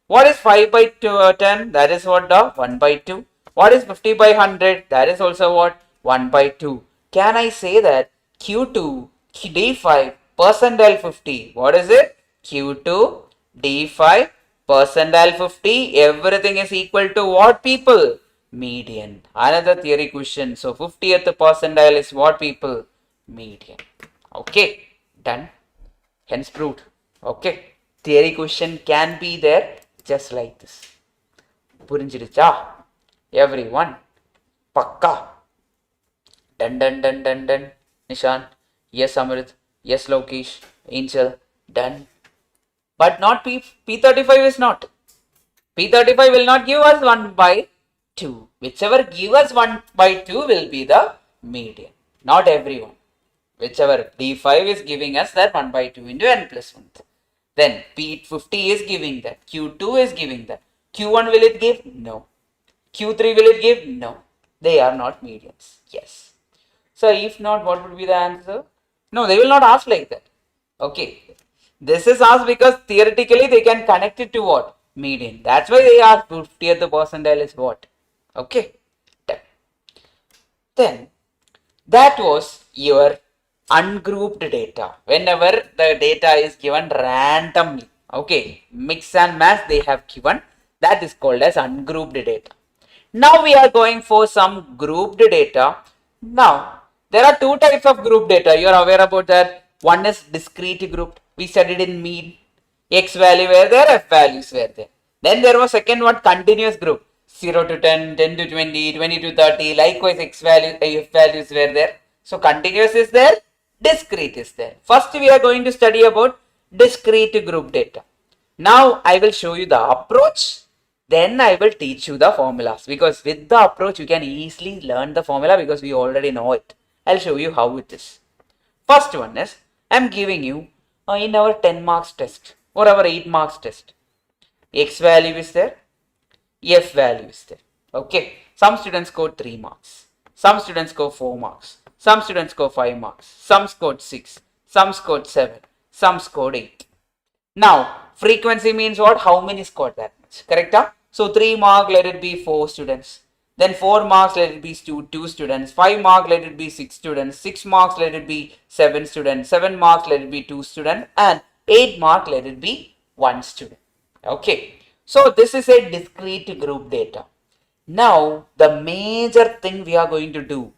What is 5 by 10? That is what the 1 by 2. What is 50 by 100? That is also what? 1 by 2. Can I say that Q2 D5 percentile 50? What is it? Q2 D5 percentile 50. Everything is equal to what, people? Median. Another theory question. So 50th percentile is what, people? Median. Okay. Done. Hence proved. Okay. Theory question can be there just like this. புரிஞ்சிடுச்சா everyone? பக்கா. Done, done, done, done, done. Nishan, yes Amrit, yes Lokesh, Angel, done. But not P35 is not. P35 will not give us 1 by 2. Whichever give us 1 by 2 will be the median. Not everyone. Whichever D5 is giving us that 1 by 2 into n plus 1. Then P50 is giving that. Q2 is giving that. Q1 will it give? No. Q3 will it give? No. They are not medians. Yes. So if not, what would be the answer? No, they will not ask like that. Okay. This is asked because theoretically they can connect it to what? Median. That's why they ask 50th percentile is what? Okay. Then that was your ungrouped data. Whenever the data is given randomly, okay, mix and match they have given, that is called as ungrouped data. Now we are going for some grouped data. Now there are two types of group data. You are aware about that. One is discrete grouped. We studied in mean. X value were there, F values were there. Then there was second one, continuous group. 0 to 10, 10 to 20, 20 to 30. Likewise, X value, F values were there. So continuous is there, discrete is there. First we are going to study about discrete group data. Now I will show you the approach. Then I will teach you the formulas, because with the approach you can easily learn the formula because we already know it. I'll show you how it is. First one is, I'm giving you in our 10 marks test or our 8 marks test. X value is there, F value is there. Okay. Some students scored 3 marks. Some students scored 4 marks. Some students scored 5 marks. Some scored 6. Some scored 7. Some scored 8. Now, frequency means what? How many scored that much? Correct? Huh? So 3 marks, let it be 4 students. Then 4 marks, let it be 2 students. 5 marks, let it be 6 students. 6 marks, let it be 7 students. 7 marks, let it be 2 students. And 8 marks, let it be 1 student. Okay. So this is a discrete group data. Now, the major thing we are going to do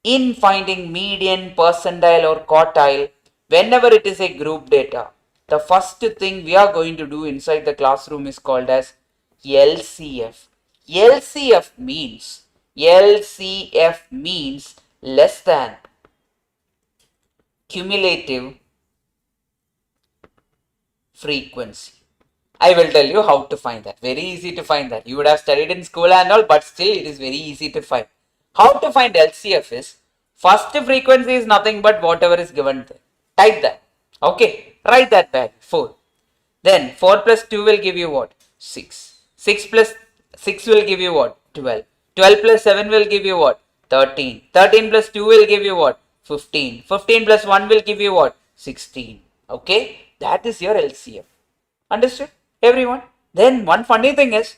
in finding median, percentile or quartile, whenever it is a group data, the first thing we are going to do inside the classroom is called as LCF. LCF means less than cumulative frequency. I will tell you how to find that. Very easy to find that. You would have studied in school and all, but still it is very easy to find. How to find LCF is, first frequency is nothing but whatever is given there. Type that. Okay. Write that back. 4. Then 4 plus 2 will give you what? 6. 6 plus 6 will give you what? 12. 12 plus 7 will give you what? 13. 13 plus 2 will give you what? 15. 15 plus 1 will give you what? 16. Okay. That is your LCF. Understood? Everyone? Then one funny thing is,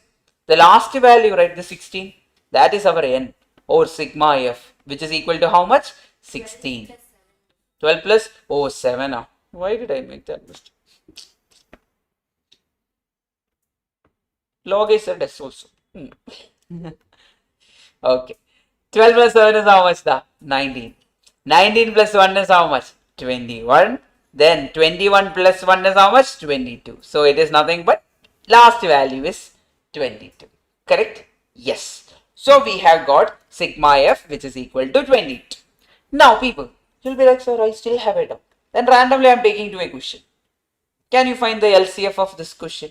the last value, right, the 16, that is our n or sigma f, which is equal to how much? 16. 12 plus, oh 7. Why did I make that mistake? Log is a S also. Okay. 12 plus 7 is how much? The 19. 19 plus 1 is how much? 21. Then 21 plus 1 is how much? 22. So it is nothing but last value is 22. Correct? Yes. So we have got sigma f which is equal to 22. Now people, you'll be like, sir, I still have a doubt. Then randomly I'm taking to a question. Can you find the LCF of this question?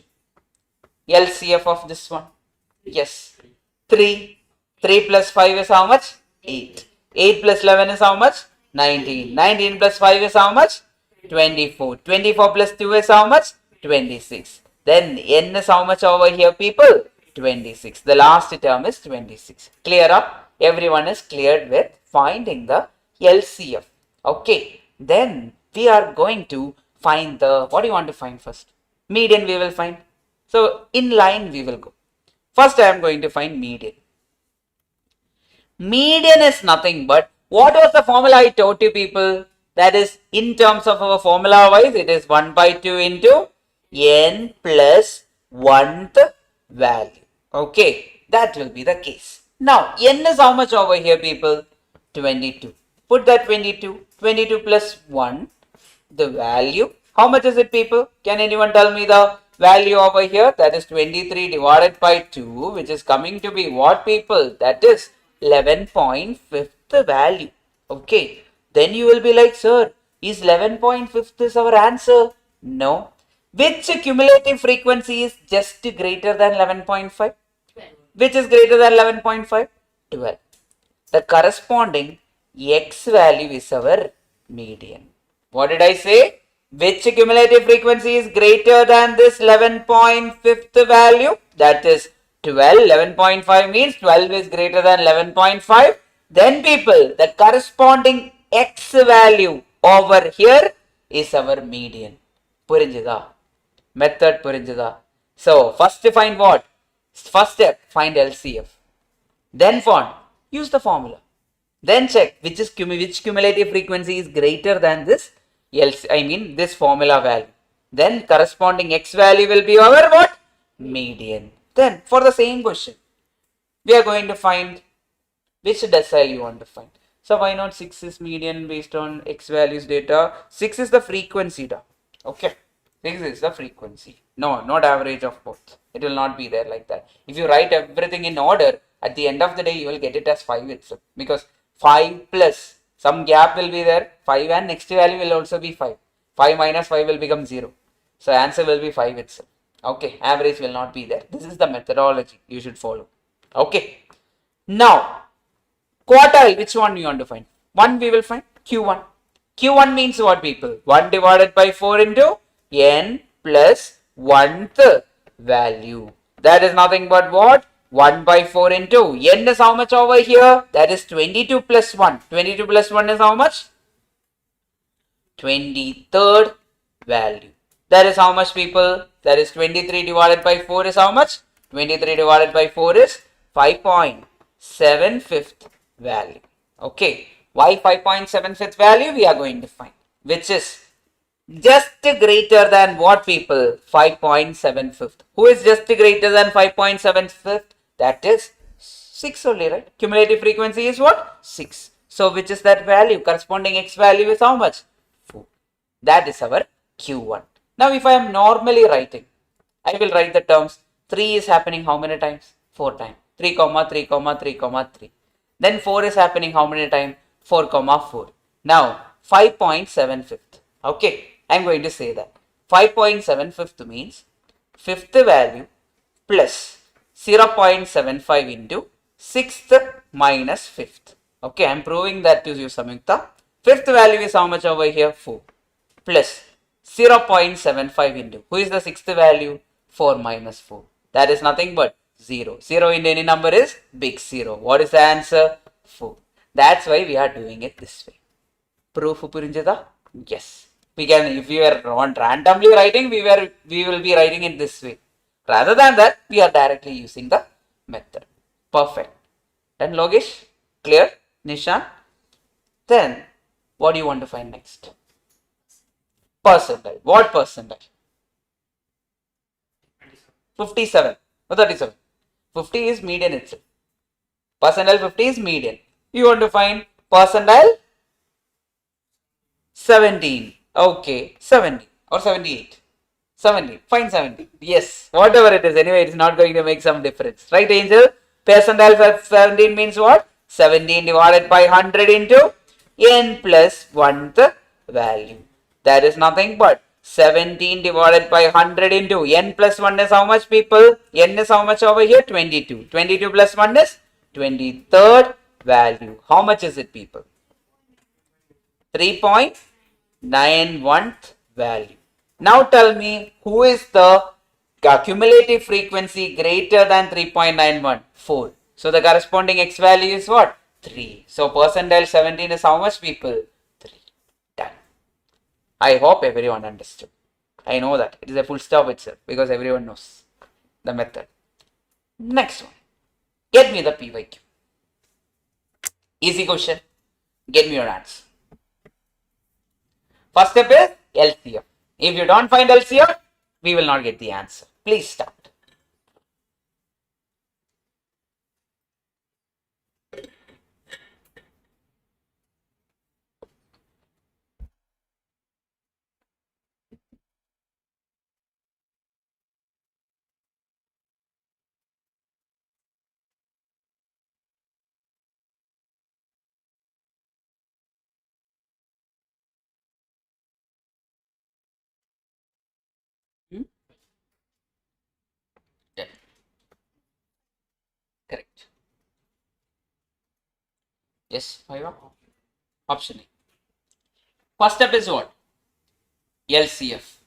LCF of this one? Yes. 3. 3 plus 5 is how much? 8. 8 plus 11 is how much? 19. 19 plus 5 is how much? 24. 24 plus 2 is how much? 26. Then n is how much over here, people? 26. The last term is 26. Clear up? Everyone is cleared with finding the LCF. Okay. Then we are going to find the, what do you want to find first? Median we will find. So in line we will go. First I am going to find median. Median is nothing but, what was the formula I taught you people? That is, in terms of our formula wise, it is 1 by 2 into n plus 1th value. Okay, that will be the case. Now, n is how much over here, people? 22. Put that 22. 22 plus 1, the value. How much is it, people? Can anyone tell me the value over here? That is 23 divided by 2, which is coming to be what, people? That is 11.5th value. Okay. Then you will be like, sir, is 11.5th is our answer? No. Which cumulative frequency is just greater than 11.5? Which is greater than 11.5? 12. The corresponding x value is our median. What did I say? Which cumulative frequency is greater than this 11.5th value? That is 12. 11.5 means 12 is greater than 11.5. Then people, the corresponding x value over here is our median. Purinjada. Method purinjada. So first find what? First step, find LCF. Then find, use the formula. Then check which cumulative frequency is greater than this this formula value. Then corresponding x value will be our what? Median. Then for the same question, we are going to find which decile you want to find. So why not 6 is median based on x values data? 6 is the frequency data. Okay. 6 is the frequency. No, not average of both. It will not be there like that. If you write everything in order, at the end of the day, you will get it as 5 itself. Because 5 plus some gap will be there. 5 and next value will also be 5. 5 minus 5 will become 0. So answer will be 5 itself. Okay. Average will not be there. This is the methodology you should follow. Okay. Now, quartile, which one you want to find? 1 we will find Q1. Q1 means what, people? 1 divided by 4 into n plus 1th value. That is nothing but what? 1 by 4 into n is how much over here? That is 22 plus 1. 22 plus 1 is how much? 23rd value. That is how much, people? That is 23 divided by 4 is how much? 23 divided by 4 is 5.75th value. Okay. Why 5.75th value? We are going to find. Which is just greater than what, people? 5.75th. Who is just greater than 5.75th? That is 6 only, right? Cumulative frequency is what? 6. So which is that value? Corresponding x value is how much? 4. That is our Q1. Now if I am normally writing, I will write the terms. 3 is happening how many times? 4 times. 3, 3, 3, 3. Then 4 is happening how many times? 4, 4. Now 5.75th. Okay. I am going to say that 5.75th means 5th value plus 0.75 into 6th minus 5th. Okay, I am proving that to you, Samyukta. 5th value is how much over here? 4 plus 0.75 into, who is the 6th value? 4 minus 4. That is nothing but 0. 0 in any number is big 0. What is the answer? 4. That's why we are doing it this way. Proof purinjada? Yes. We can, if we were randomly writing, we will be writing it this way. Rather than that, we are directly using the method. Perfect. Then Logesh, clear? Nishan? Then, what do you want to find next? Percentile. What percentile? 57 or 37? 50 is median itself. Percentile 50 is median. You want to find percentile 17. Okay, 70 or 78. 70. Find 70. Yes, whatever it is. Anyway, it's not going to make some difference. Right, Angel? Percentile 17 means what? 17 divided by 100 into n plus 1th value. That is nothing but 17 divided by 100 into n plus 1 is how much, people? N is how much over here? 22. 22 plus 1 is 23rd value. How much is it, people? 3.91th value. Now tell me, who is the cumulative frequency greater than 3.91? 4. So the corresponding x value is what? 3. So percentile 17 is how much, people? 3. Done. I hope everyone understood. I know that it is a full stop itself because everyone knows the method. Next one. Get me the PYQ. Easy question. Get me your answer. First step is LCM. If you don't find LCM, we will not get the answer. Please start. Yeah. Correct. Yes, option A. First step is what? LCF.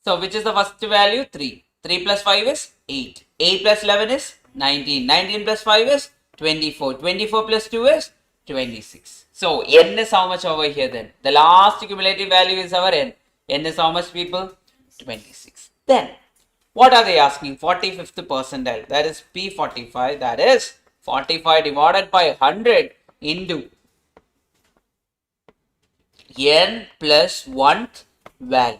So which is the first value? 3. 3 plus 5 is 8. 8 plus 11 is 19. 19 plus 5 is 24. 24 plus 2 is 26. So n is how much over here then? The last cumulative value is our n. N is how much, people? 26. Then what are they asking? 45th percentile. That is P45. That is 45 divided by 100 into n plus 1th value.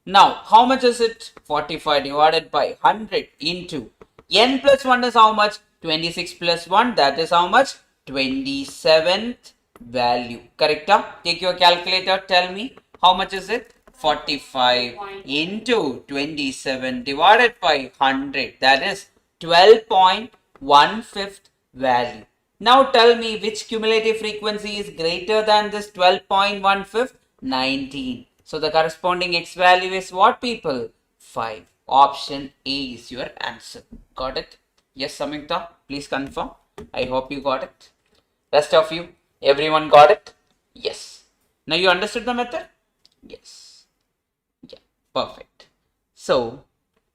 Now, how much is it? 45 divided by 100 into n plus 1 is how much? 26 plus 1. That is how much? 27th value. Correct? Take your calculator. Tell me how much is it? 45 into 27 divided by 100. That is 12.15th value. Now tell me which cumulative frequency is greater than this 12.15th? 19. So the corresponding x value is what, people? 5. Option A is your answer. Got it? Yes, Samyukta, please confirm. I hope you got it. Rest of you, everyone got it? Yes. Now you understood the method? Yes. Yeah, perfect. So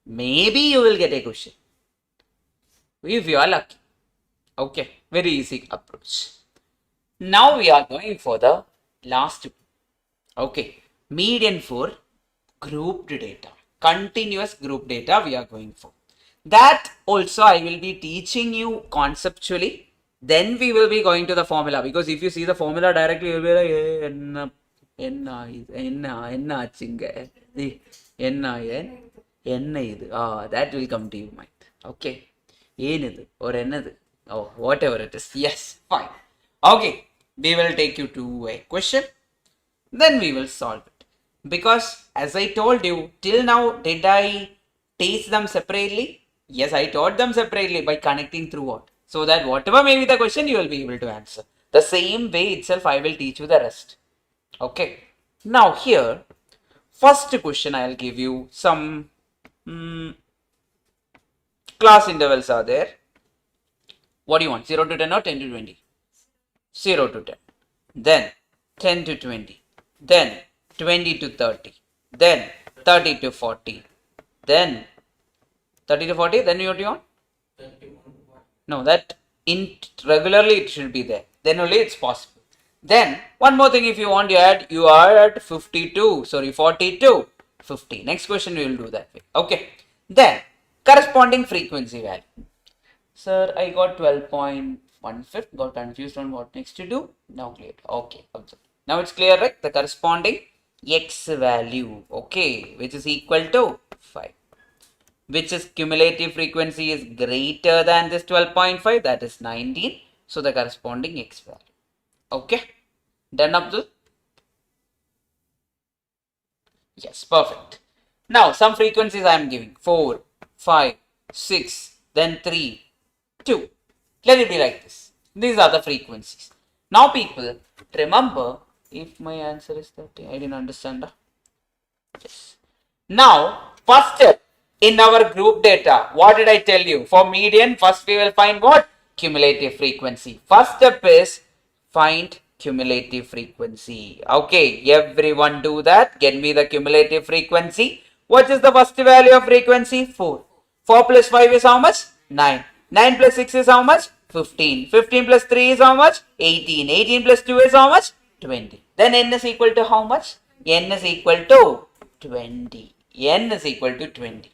maybe you will get a question if you are lucky. Okay, very easy approach. Now we are going for the last. Okay, median for grouped data, continuous group data we are going for. That also I will be teaching you conceptually. Then we will be going to the formula, because if you see the formula directly, you will be like, that will come to your mind. Okay, or another, oh, whatever it is. Yes, fine. Okay, we will take you to a question. Then we will solve it. Because as I told you, till now, did I teach them separately? Yes, I taught them separately by connecting through what? So that whatever may be the question, you will be able to answer. The same way itself, I will teach you the rest. Okay. Now here, first question I will give you some class intervals are there. What do you want? 0 to 10 or 10 to 20? 0 to 10. Then 10 to 20. Then 20 to 30. Then 30 to 40. Then 30 to 40. Then what do you want? No, that regularly it should be there. Then only it's possible. Then one more thing, if you want, you are at 42. Sorry, 42. 50. Next question we will do that way. Okay. Then corresponding frequency value. Sir, I got 12.15. Got confused on what next to do. Now clear. Okay. Now it's clear, right? The corresponding x value. Okay. Which is equal to 5. which is cumulative frequency is greater than this 12.5, that is 19. So the corresponding x value. Okay, done, Abdul? Yes, perfect. Now some frequencies I am giving 4, 5, 6, then 3, 2. Let it be like this. These are the frequencies. Now people, remember, if my answer is 30, I didn't understand. Yes. Now, first step in our group data, what did I tell you? For median, first we will find what? Cumulative frequency. First step is find cumulative frequency. Okay, everyone do that. Get me the cumulative frequency. What is the first value of frequency? 4. 4 plus 5 is how much? 9. 9 plus 6 is how much? 15. 15 plus 3 is how much? 18. 18 plus 2 is how much? 20. Then n is equal to how much? N is equal to 20. N is equal to 20.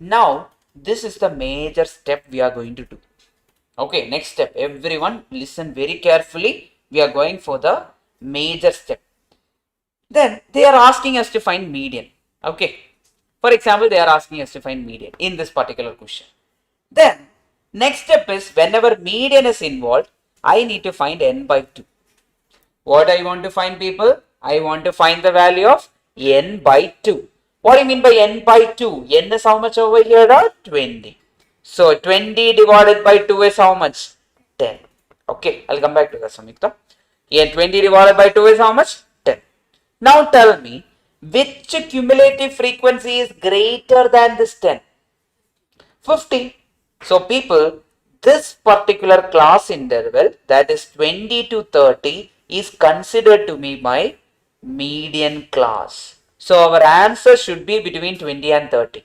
Now, this is the major step we are going to do. Okay, next step. Everyone listen very carefully. We are going for the major step. Then they are asking us to find median. Okay. For example, they are asking us to find median in this particular question. Then, next step is whenever median is involved, I need to find n by 2. What I want to find, people? I want to find the value of n by 2. What do you mean by n by 2? N is how much over here? 20. So 20 divided by 2 is how much? 10. Okay, I'll come back to that, Samyukta. Yeah, 20 divided by 2 is how much? 10. Now tell me, which cumulative frequency is greater than this 10? 50. So people, this particular class interval, that is 20 to 30, is considered to be my median class. So our answer should be between 20 and 30.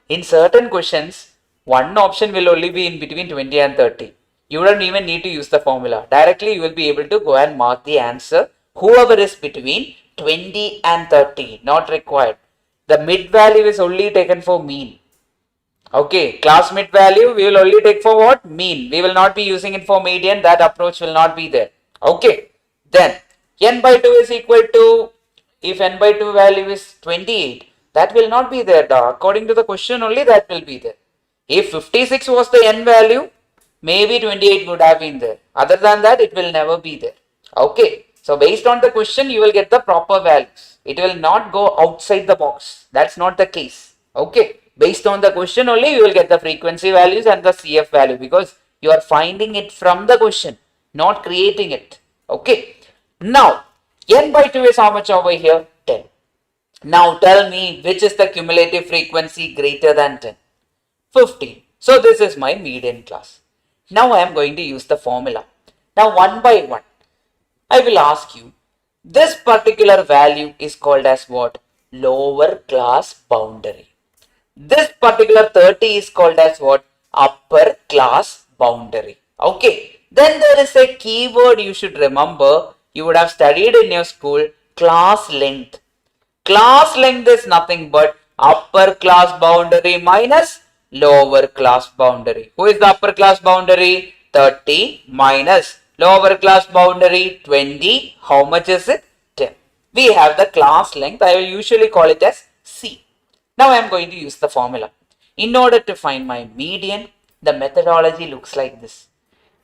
In certain questions, one option will only be in between 20 and 30. You don't even need to use the formula. Directly you will be able to go and mark the answer. Whoever is between 20 and 30, not required. The mid value is only taken for mean. Okay, class mid value we will only take for what? Mean. We will not be using it for median. That approach will not be there. Okay, then n by 2 is equal to, if n by 2 value is 28, that will not be there. According to the question only that will be there. If 56 was the n value, maybe 28 would have been there. Other than that, it will never be there. Okay, so based on the question, you will get the proper values. It will not go outside the box. That's not the case. Okay, based on the question only, you will get the frequency values and the CF value because you are finding it from the question, not creating it. Okay, now n by 2 is how much over here? 10. Now tell me which is the cumulative frequency greater than 10? 15. So this is my median class. Now I am going to use the formula. Now one by one, I will ask you, this particular value is called as what? Lower class boundary. This particular 30 is called as what? Upper class boundary. Okay. Then there is a keyword you should remember. You would have studied in your school, class length. Class length is nothing but upper class boundary minus lower class boundary. Who is the upper class boundary? 30 minus lower class boundary 20. How much is it? 10. We have the class length. I will usually call it as C. Now I am going to use the formula. In order to find my median, the methodology looks like this.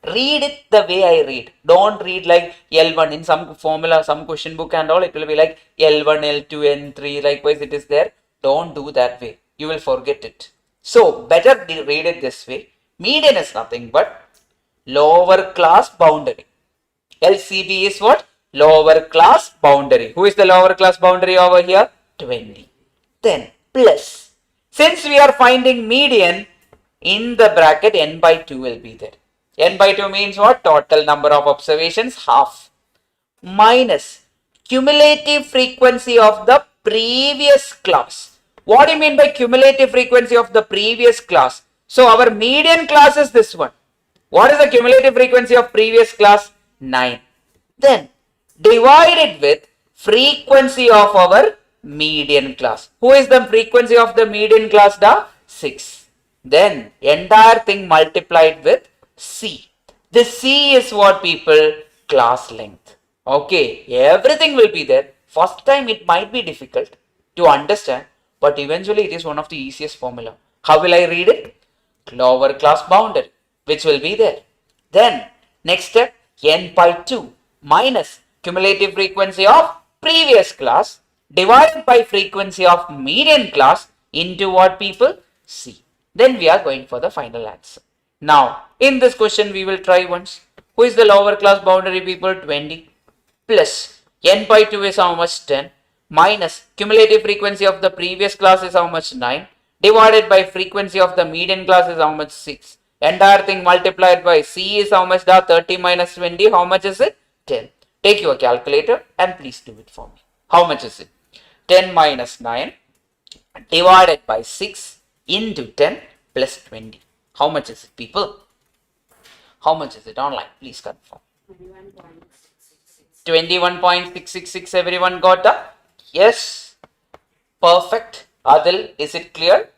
Read it the way I read. Don't read like L1 in some formula, some question book and all. It will be like L1, L2, N3. Likewise, it is there. Don't do that way. You will forget it. So, better read it this way. Median is nothing but lower class boundary. LCB is what? Lower class boundary. Who is the lower class boundary over here? 20. Then plus. Since we are finding median, in the bracket n by 2 will be there. N by 2 means what? Total number of observations, half. Minus cumulative frequency of the previous class. What do you mean by cumulative frequency of the previous class? So our median class is this one. What is the cumulative frequency of previous class? 9. Then divide it with frequency of our median class. Who is the frequency of the median class? 6. Then entire thing multiplied with C. This C is what, people? Class length. Okay, everything will be there. First time it might be difficult to understand, but eventually it is one of the easiest formula. How will I read it? Lower class boundary, which will be there. Then, next step, n by 2 minus cumulative frequency of previous class divided by frequency of median class into what people? C. Then we are going for the final answer. Now, in this question, we will try once. Who is the lower class boundary people? 20 plus n by 2 is how much? 10 minus cumulative frequency of the previous class is how much? 9 divided by frequency of the median class is how much? 6. Entire thing multiplied by C is how much? 30 minus 20. How much is it? 10. Take your calculator and please do it for me. How much is it? 10 minus 9 divided by 6 into 10 plus 20. How much is it, people? How much is it online? Please confirm. 21.666. Everyone got that? Yes. Perfect. Adil, is it clear?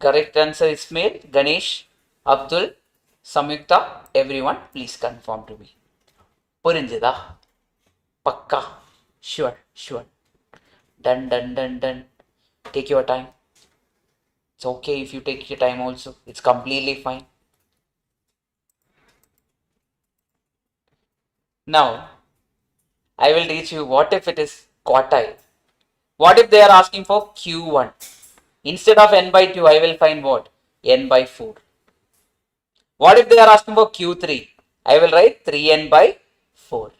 Correct answer is made. Ganesh, Abdul, Samyukta, everyone, please confirm to me. Purinjida. Pakka. Sure. Done. Take your time. It's okay if you take your time also. It's completely fine. Now, I will teach you what if it is quartile. What if they are asking for Q1? Instead of n by 2, I will find what? N by 4. What if they are asking for Q3? I will write 3n by 4.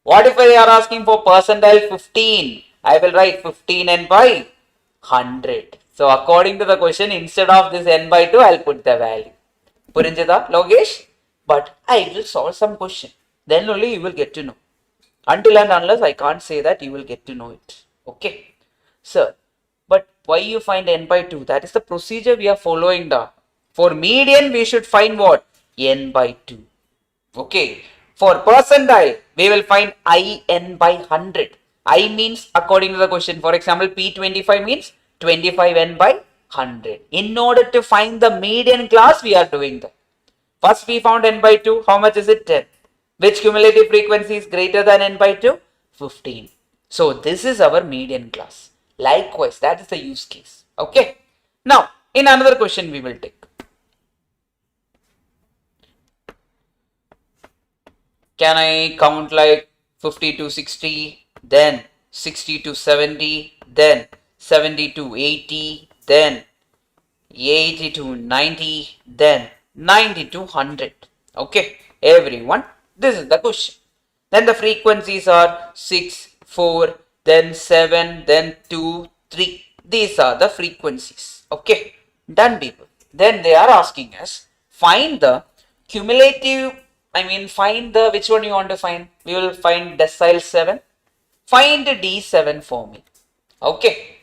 What if they are asking for percentile 15? I will write 15n by 100. So according to the question, instead of this n by 2, I will put the value. Purinjita, Logesh? But I will solve some question. Then only you will get to know. Until and unless I can't say that, you will get to know it. Okay. Sir, but why you find n by 2? That is the procedure we are following now. For median, we should find what? N by 2. Okay. For percentile, we will find in by 100. I means according to the question. For example, P25 means 25n by 100. In order to find the median class, we are doing that. First, we found n by 2. How much is it? 10. Which cumulative frequency is greater than n by 2? 15. So, this is our median class. Likewise, that is the use case. Okay. Now, in another question we will take. Can I count like 50 to 60, then 60 to 70, then 70 to 80, then 80 to 90, then 90 to 100. Okay, everyone, this is the question. Then the frequencies are 6, 4, then 7, then 2, 3. These are the frequencies. Okay, done people. Then they are asking us, find the cumulative, find the, which one you want to find? We will find decile 7. Find D7 for me. Okay.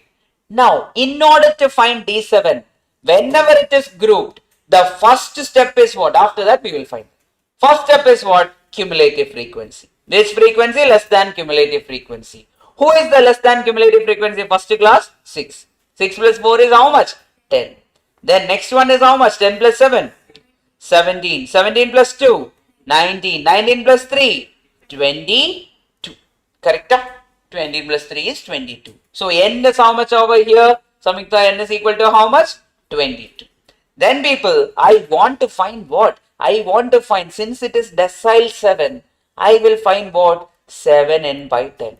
Now, in order to find D7, whenever it is grouped, the first step is what? After that, we will find. First step is what? Cumulative frequency. Which frequency? Less than cumulative frequency. Who is the less than cumulative frequency? First class? 6. 6 plus 4 is how much? 10. Then next one is how much? 10 plus 7? 17. 17 plus 2? 19. 19 plus 3? 22. Correct? 20 plus 3 is 22. So n is how much over here? Samyukta, n is equal to how much? 22. Then people, I want to find what? I want to find, since it is decile 7, I will find what? 7n by 10.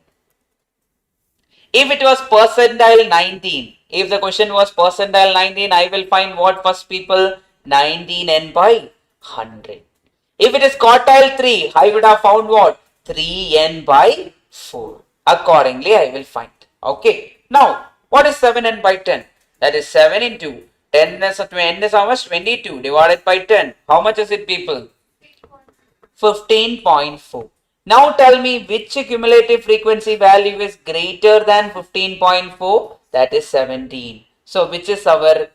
If it was percentile 19, if the question was percentile 19, I will find what first people? 19n by 100. If it is quartile 3, I would have found what? 3n by 4. Accordingly, I will find. Okay. Now, what is 7n by 10? That is 7 into 10 is, n is how much? 22 divided by 10. How much is it, people? 15.4. Now tell me which cumulative frequency value is greater than 15.4? That is 17. So, which is our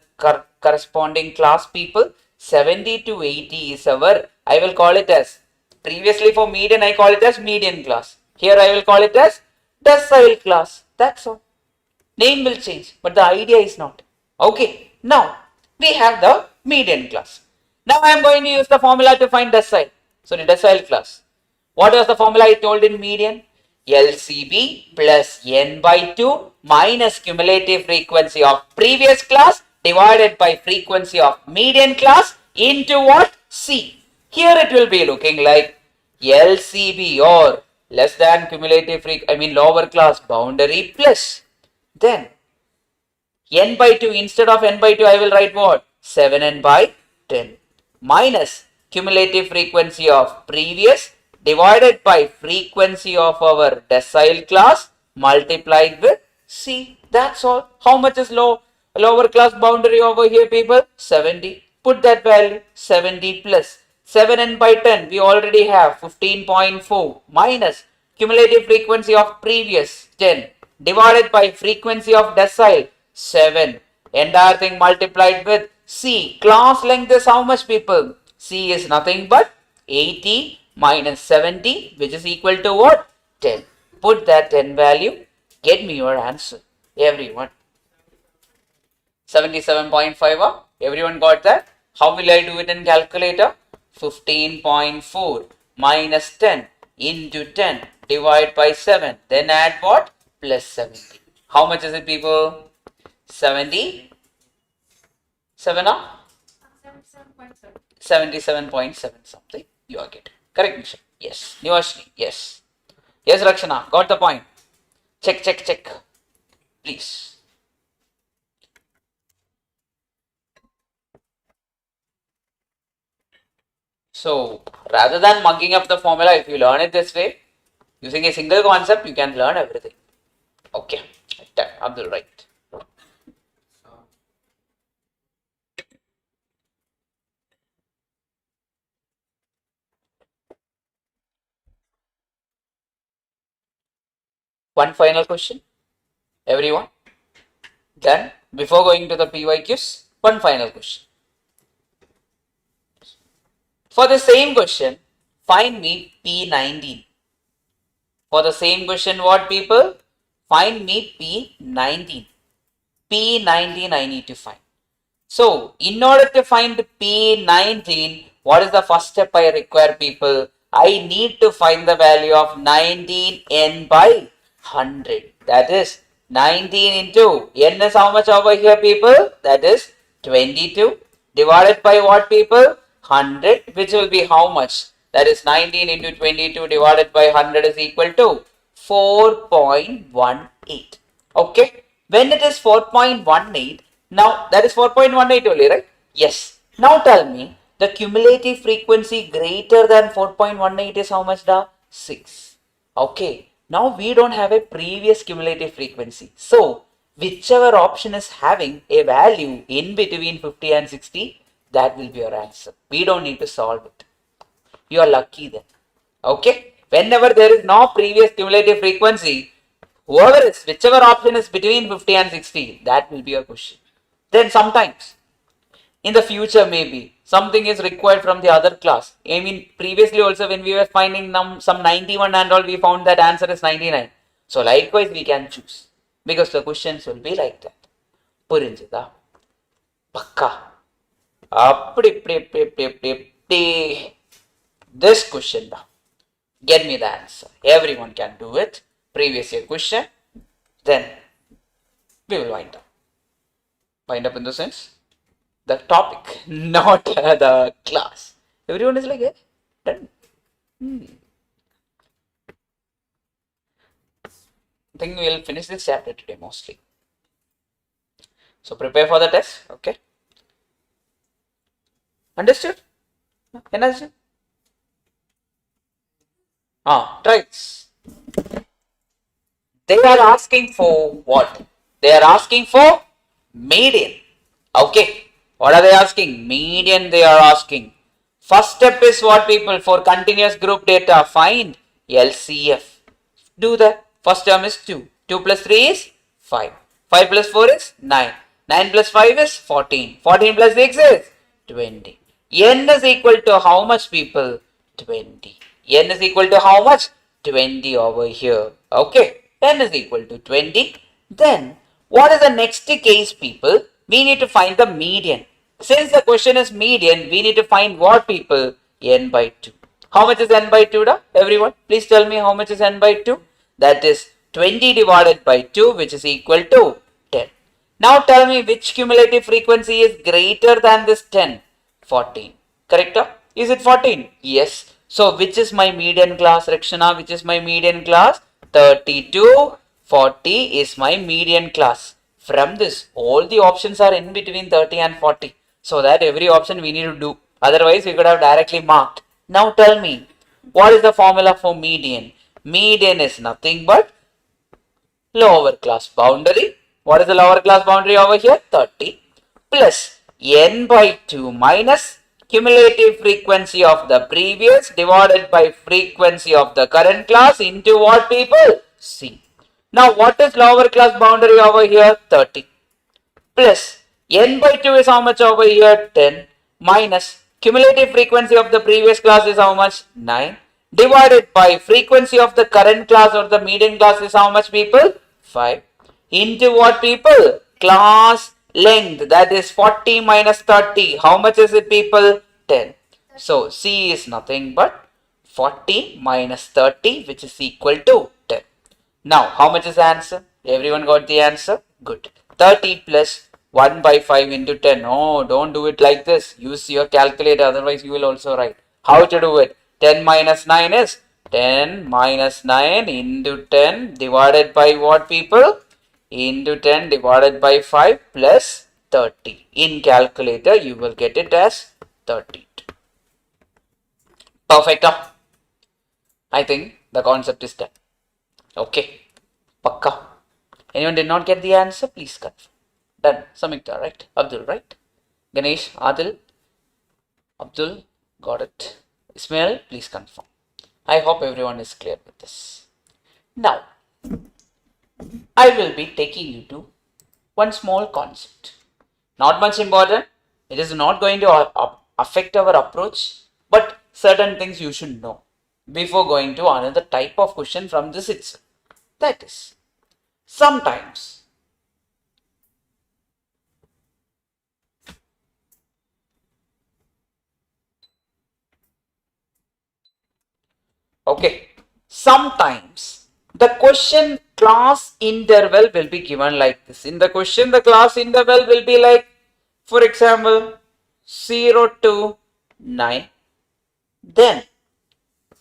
corresponding class, people? 70 to 80 is our, I will call it as, previously for median, I call it as median class. Here I will call it as decile class. That's all. Name will change, but the idea is not. Okay. Now, we have the median class. Now, I am going to use the formula to find decile. So, the decile class. What was the formula I told in median? LCB plus n by 2 minus cumulative frequency of previous class divided by frequency of median class into what? C. Here it will be looking like LCB or less than cumulative lower class boundary plus. Then n by 2 instead of n by 2 I will write what? 7n by 10 minus cumulative frequency of previous divided by frequency of our decile class multiplied with C. That's all. How much is lower class boundary over here, people? 70. Put that value 70 plus 7n by 10. We already have 15.4 minus cumulative frequency of previous 10 divided by frequency of decile 7. Entire thing multiplied with C. Class length is how much, people? C is nothing but 80 minus 70, which is equal to what? 10. Put that 10 value. Get me your answer. Everyone. 77.5. Everyone got that? How will I do it in calculator? 15.4 minus 10 into 10 divide by 7. Then add what? Plus 70. How much is it, people? 70? 7 or? 77.7 something. You are getting. Correct, Nisha? Yes. Nivashni? Yes. Yes, Rakshana. Got the point. Check, check, check. Please. So, rather than mugging up the formula, if you learn it this way, using a single concept, you can learn everything. Okay. Abdul, right. One final question. Everyone? Then, before going to the PYQs, one final question. For the same question, find me P19. For the same question, what, people? Find me P19. P19 I need to find. So, in order to find P19, what is the first step I require, people? I need to find the value of 19n by 100. That is 19 into n is how much over here, people? That is 22 divided by what, people? 100, which will be how much? That is 19 into 22 divided by 100 is equal to 4.18. Okay. When it is 4.18, now that is 4.18 only, right? Yes. Now tell me, the cumulative frequency greater than 4.18 is how much, da? 6. Okay. Now we don't have a previous cumulative frequency. So, whichever option is having a value in between 50 and 60, that will be your answer. We don't need to solve it. You are lucky then. Okay. Whenever there is no previous cumulative frequency, whichever option is between 50 and 60, that will be your question. Then sometimes, in the future maybe, something is required from the other class. I mean, previously also when we were finding some 91 and all, we found that answer is 99. So likewise we can choose. Because the questions will be like that. Purinjada. Pakka. This question now. Get me the answer. Everyone can do it. Previous year question. Then we will wind up. Wind up in the sense, the topic, not the class. Everyone is like, eh? Done. I think we will finish this chapter today mostly. So prepare for the test. Okay. Understood? Understood? Right. They are asking for what? They are asking for median. Okay. What are they asking? Median they are asking. First step is what, people? For continuous group data, find LCF. Do that. First term is 2. 2 plus 3 is 5. 5 plus 4 is 9. 9 plus 5 is 14. 14 plus 6 is 20. N is equal to how much, people? 20. N is equal to how much? 20 over here. Okay. N is equal to 20. Then, what is the next case, people? We need to find the median. Since the question is median, we need to find what, people? N by 2. How much is N by 2, da? Everyone, please tell me how much is N by 2. That is 20 divided by 2, which is equal to 10. Now tell me which cumulative frequency is greater than this 10? 14. Correct? Is it 14? Yes. So which is my median class, Rakshana? Which is my median class? 32, 40 is my median class. From this, all the options are in between 30 and 40. So that every option we need to do. Otherwise, we could have directly marked. Now tell me, what is the formula for median? Median is nothing but lower class boundary. What is the lower class boundary over here? 30 plus n by 2 minus cumulative frequency of the previous divided by frequency of the current class into what, people? C. Now what is lower class boundary over here? 30 plus n by 2 is how much over here? 10 minus cumulative frequency of the previous class is how much? 9 divided by frequency of the current class or the median class is how much, people? 5 into what, people? Class length, that is 40 minus 30. How much is it, people? 10. So C is nothing but 40 minus 30, which is equal to 10. Now how much is the answer? Everyone got the answer? Good. 30 plus 1 by 5 into 10. Oh, don't do it like this. Use your calculator, otherwise you will also write. How to do it? 10 minus 9 is 10 minus 9 into 10 divided by what, people? Into 10 divided by 5 plus 30. In calculator, you will get it as 30. Perfect. I think the concept is done. Okay. Pakka. Anyone did not get the answer? Please confirm. Done. Samyukta, right? Abdul, right? Ganesh, Adil, Abdul, got it. Ismail, please confirm. I hope everyone is clear with this. Now, I will be taking you to one small concept. Not much important. It is not going to affect our approach, but certain things you should know before going to another type of question from this itself. That is, sometimes sometimes the question class interval will be given like this. In the question, the class interval will be like, for example, 0 to 9, then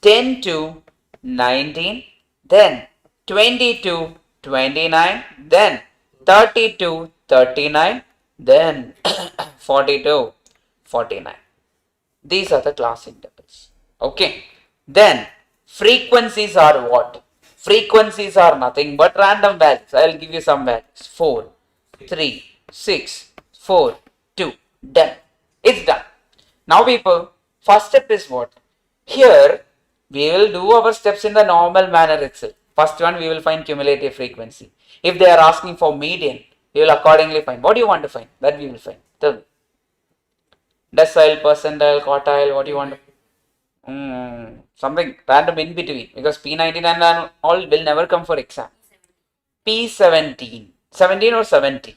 10 to 19, then 20 to 29, then 30 to 39, then 40 to 49. These are the class intervals. Okay. Then frequencies are what? Frequencies are nothing but random values. I will give you some values. 4, 3, 6, 4, 2. Done. It's done. Now, people, first step is what? Here, we will do our steps in the normal manner itself. First one, we will find cumulative frequency. If they are asking for median, we will accordingly find. What do you want to find? That we will find. Tell me. Decile, percentile, quartile, what do you want to something random in between, because P99 and all will never come for exam. P17. 17 or 70?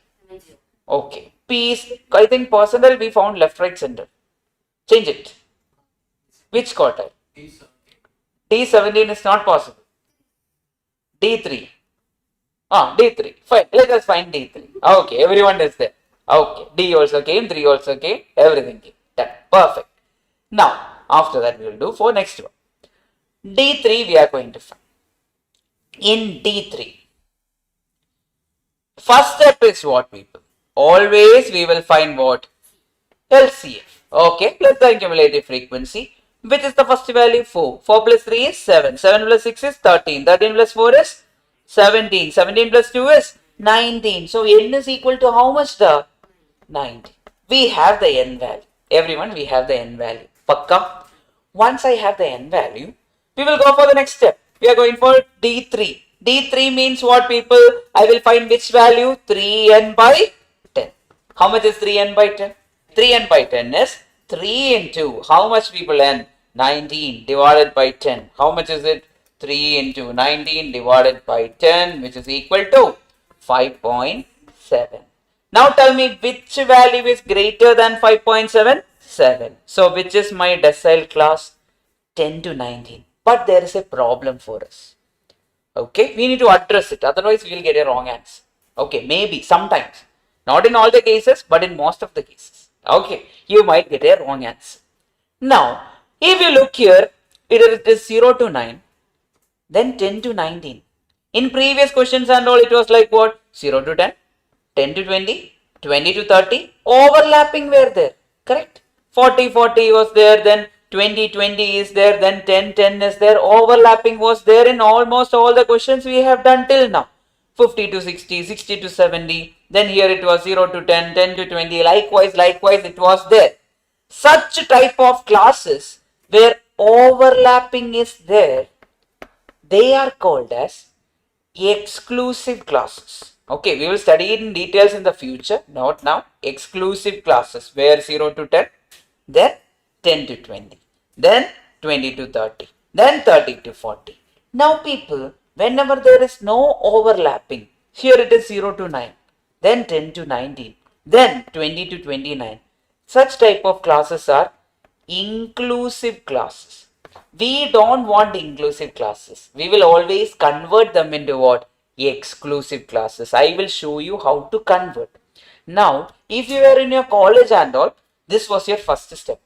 Okay. P is, I think percentile we found left, right, center. Change it. Which quartile? D17 is not possible. D3. D3. Fine. Let us find D3. Okay. Everyone is there. Okay. D also came. 3 also came. Everything came. Done. Perfect. Now, after that we will do for next one. D3 we are going to find. In D3, first step is what, people? Always we will find what? LCF. Okay, plus the cumulative frequency, which is the first value 4. 4 plus 3 is 7. 7 plus 6 is 13. 13 plus 4 is 17. 17 plus 2 is 19. So n is equal to how much? The 19. We have the n value. Everyone, we have the n value. Pakka. Once I have the n value, we will go for the next step. We are going for D3. D3 means what, people? I will find which value? 3n by 10. How much is 3n by 10? 3n by 10 is 3 into how much, people? N? 19 divided by 10. How much is it? 3 into 19 divided by 10, which is equal to 5.7. Now tell me which value is greater than 5.7? 7. So which is my decile class? 10 to 19. But there is a problem for us. Okay, we need to address it. Otherwise, we will get a wrong answer. Okay, maybe sometimes Not in all the cases, but in most of the cases. Okay, you might get a wrong answer. Now, if you look here, it is 0 to 9, then 10 to 19. In previous questions and all, it was like what? 0 to 10, 10 to 20, 20 to 30, overlapping were there, correct? 40, 40 was there, then 20, 20 is there, then 10, 10 is there, overlapping was there in almost all the questions we have done till now. 50 to 60, 60 to 70, then here it was 0 to 10, 10 to 20, likewise it was there. Such type of classes where overlapping is there, they are called as exclusive classes. Okay, we will study it in details in the future, not now. Exclusive classes where 0 to 10, then 10 to 20, then 20 to 30, then 30 to 40. Now people, whenever there is no overlapping, here it is 0 to 9, then 10 to 19, then 20 to 29. Such type of classes are inclusive classes. We don't want inclusive classes. We will always convert them into what? Exclusive classes. I will show you how to convert. Now, if you are in your college and all, this was your first step.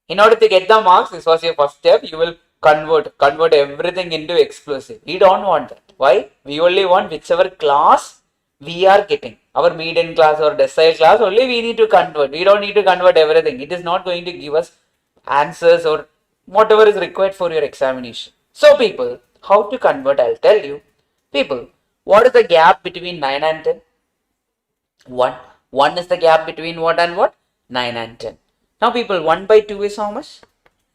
In order to get the marks, this was your first step. You will convert everything into exclusive. We don't want that. Why? We only want whichever class we are getting. Our median class or decile class, only we need to convert. We don't need to convert everything. It is not going to give us answers or whatever is required for your examination. So people, how to convert, I'll tell you. People, what is the gap between 9 and 10? 1. 1 is the gap between what and what? 9 and 10. Now people, 1 by 2 is how much?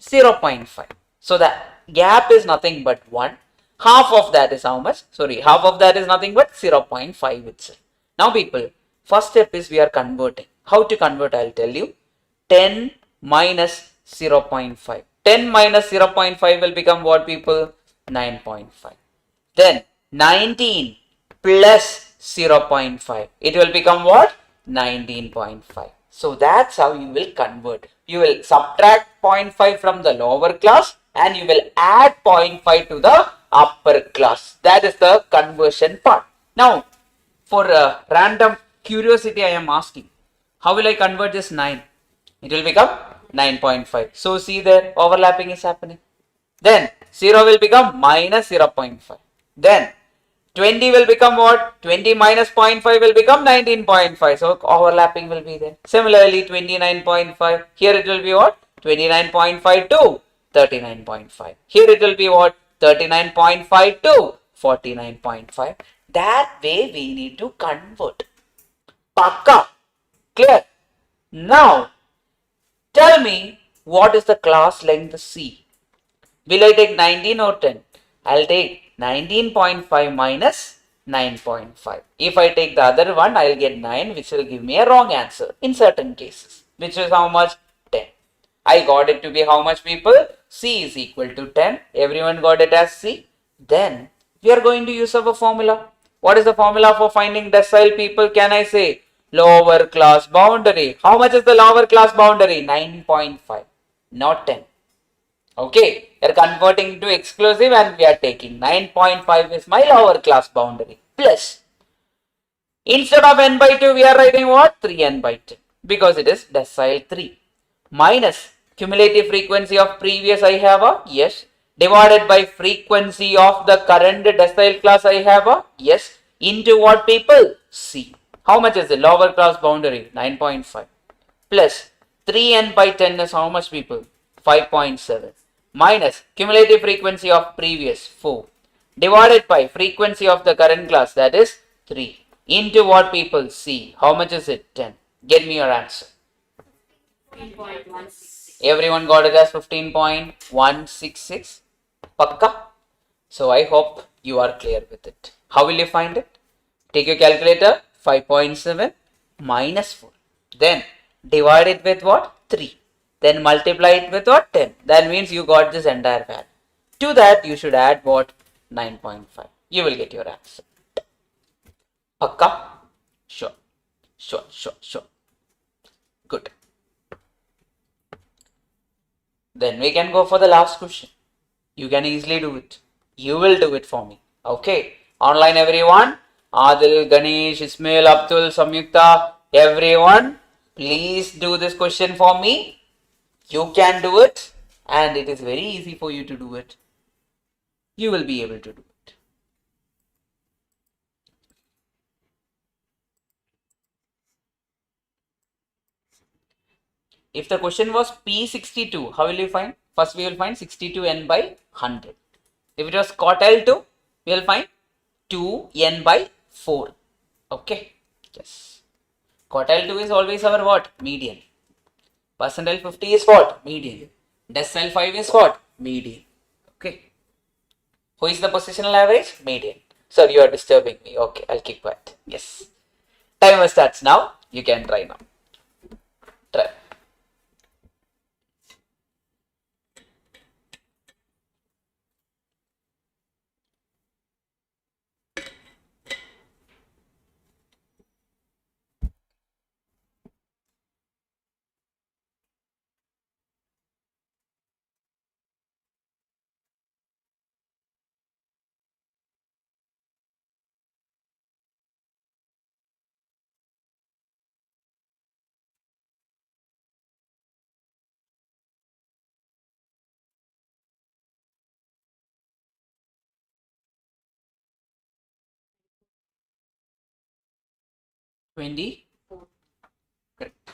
0.5. So the gap is nothing but 1. Half of that is how much? Half of that is nothing but 0.5 itself. Now people, first step is we are converting. How to convert, I'll tell you. 10 minus 0.5. 10 minus 0.5 will become what people? 9.5. Then 19 plus 0.5. It will become what? 19.5. So that's how you will convert. You will subtract 0.5 from the lower class and you will add 0.5 to the upper class. That is the conversion part. Now, for random curiosity, I am asking, how will I convert this 9? It will become 9.5. So see there, overlapping is happening. Then 0 will become minus 0.5. Then 20 will become what? 20 minus 0.5 will become 19.5. So overlapping will be there. Similarly, 29.5. Here it will be what? 29.5 to 39.5. Here it will be what? 39.5 to 49.5. That way we need to convert. Pakka. Clear? Now, tell me what is the class length C? Will I take 19 or 10? I'll take 19.5 minus 9.5. If I take the other one, I'll get 9, which will give me a wrong answer in certain cases. Which is how much? 10. I got it to be how much, people? C is equal to 10. Everyone got it as C. Then we are going to use our formula. What is the formula for finding decile, people? Can I say? Lower class boundary. How much is the lower class boundary? 9.5, not 10. Okay, we are converting to exclusive and we are taking 9.5 is my lower class boundary. Plus, instead of n by 2, we are writing what? 3n by 10 because it is decile 3. Minus cumulative frequency of previous I have a yes. Divided by frequency of the current decile class I have a yes. Into what, people? C. How much is the lower class boundary? 9.5. Plus 3n by 10 is how much, people? 5.7. Minus cumulative frequency of previous 4. Divided by frequency of the current class, that is 3. Into what, people? C. How much is it? 10. Get me your answer. 15.166. Everyone got it as 15.166. Pakka? So I hope you are clear with it. How will you find it? Take your calculator. 5.7 minus 4. Then divide it with what? 3. Then multiply it with what? 10. That means you got this entire value. To that you should add what? 9.5. You will get your answer. Pakka? Sure. Good. Then we can go for the last question. You can easily do it. You will do it for me. Okay. Online, everyone. Adil, Ganesh, Ismail, Abdul, Samyukta, everyone, please do this question for me. You can do it, and it is very easy for you to do it. You will be able to do it. If the question was P62, how will you find? First we will find 62n by 100. If it was quartile 2, we will find 2n by 4. Okay. Yes. Quartile 2 is always our what? Median. Percentile 50 is what? Median. Decile 5 is what? Median. Okay. Who is the positional average? Median. Sir, you are disturbing me. Okay, I'll keep quiet. Yes. Timer starts now. You can try now. Try. Twenty. Correct.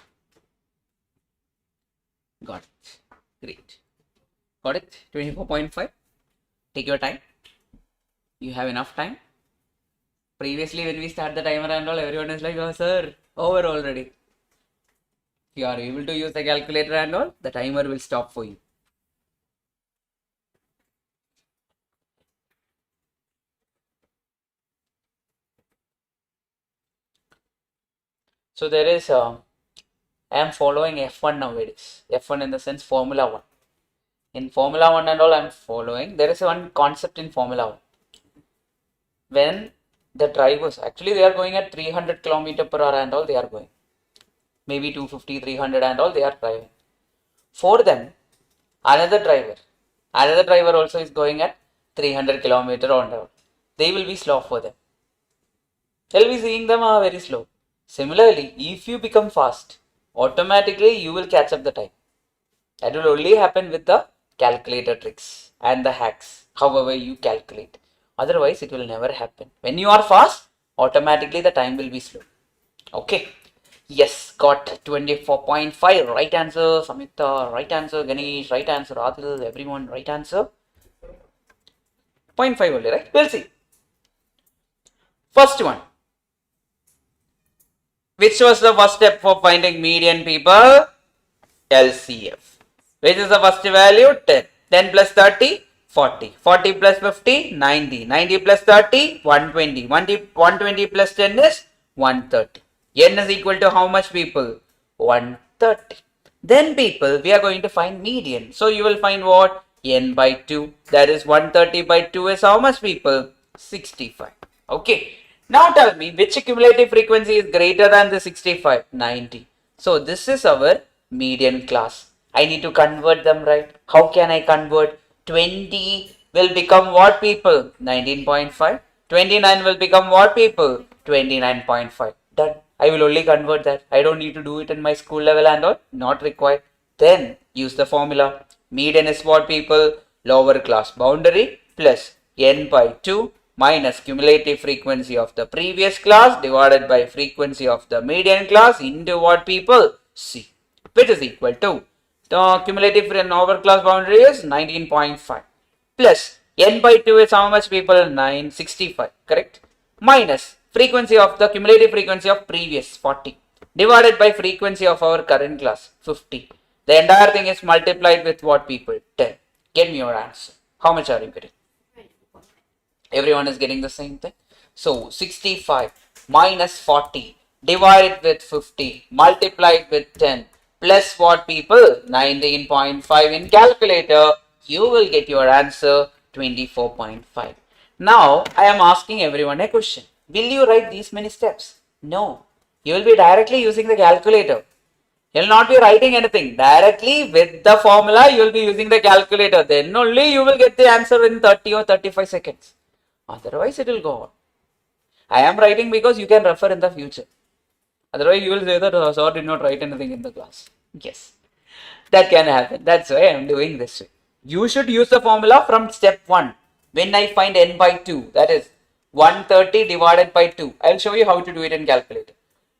Got it. Great. Got it? 24.5. Take your time. You have enough time. Previously, when we start the timer and all, everyone is like, oh, sir, over already. If you are able to use the calculator and all, the timer will stop for you. So there is, I am following F1 nowadays. F1 in the sense Formula 1. In Formula 1 and all, I am following. There is one concept in Formula 1. When the drivers, actually they are going at 300 km per hour and all, they are going. Maybe 250, 300 and all, they are driving. For them, another driver also is going at 300 km an hour. They will be slow for them. They'll be seeing them very slow. Similarly, if you become fast, automatically you will catch up the time. That will only happen with the calculator tricks and the hacks, however you calculate. Otherwise, it will never happen. When you are fast, automatically the time will be slow. Okay. Yes, got 24.5. Right answer, Samyukta. Right answer, Ganesh. Right answer, Adil. Everyone, right answer. 0.5 only, right? We'll see. First one. Which was the first step for finding median people? LCF. Which is the first value? 10. 10 plus 30, 40. 40 plus 50, 90. 90 plus 30, 120. 120 plus 10 is 130. N is equal to how much people? 130. Then people, we are going to find median. So you will find what? N by 2. That is 130 by 2 is how much people? 65. Okay. Now tell me which cumulative frequency is greater than the 65? 90. So this is our median class. I need to convert them, right? How can I convert? 20 will become what people? 19.5. 29 will become what people? 29.5. Done. I will only convert that. I don't need to do it in my school level and all. Not required. Then use the formula. Median is what people? Lower class boundary plus n by 2 minus cumulative frequency of the previous class divided by frequency of the median class into what people? C, which is equal to the cumulative and over class boundary is 19.5 plus n by 2 is how much people? 965, correct? Minus frequency of the cumulative frequency of previous 40 divided by frequency of our current class 50. The entire thing is multiplied with what people? 10. Get me your answer. How much are you getting? Everyone is getting the same thing. So 65 minus 40 divided with 50 multiplied with 10 plus what people? 19.5 in calculator. You will get your answer 24.5. Now I am asking everyone a question. Will you write these many steps? No. You will be directly using the calculator. You will not be writing anything. Directly with the formula you will be using the calculator. Then only you will get the answer in 30 or 35 seconds. Otherwise, it will go on. I am writing because you can refer in the future. Otherwise, you will say that sir did not write anything in the class. Yes, that can happen. That's why I am doing this way. You should use the formula from step 1. When I find n by 2, that is 130 divided by 2. I will show you how to do it in calculator.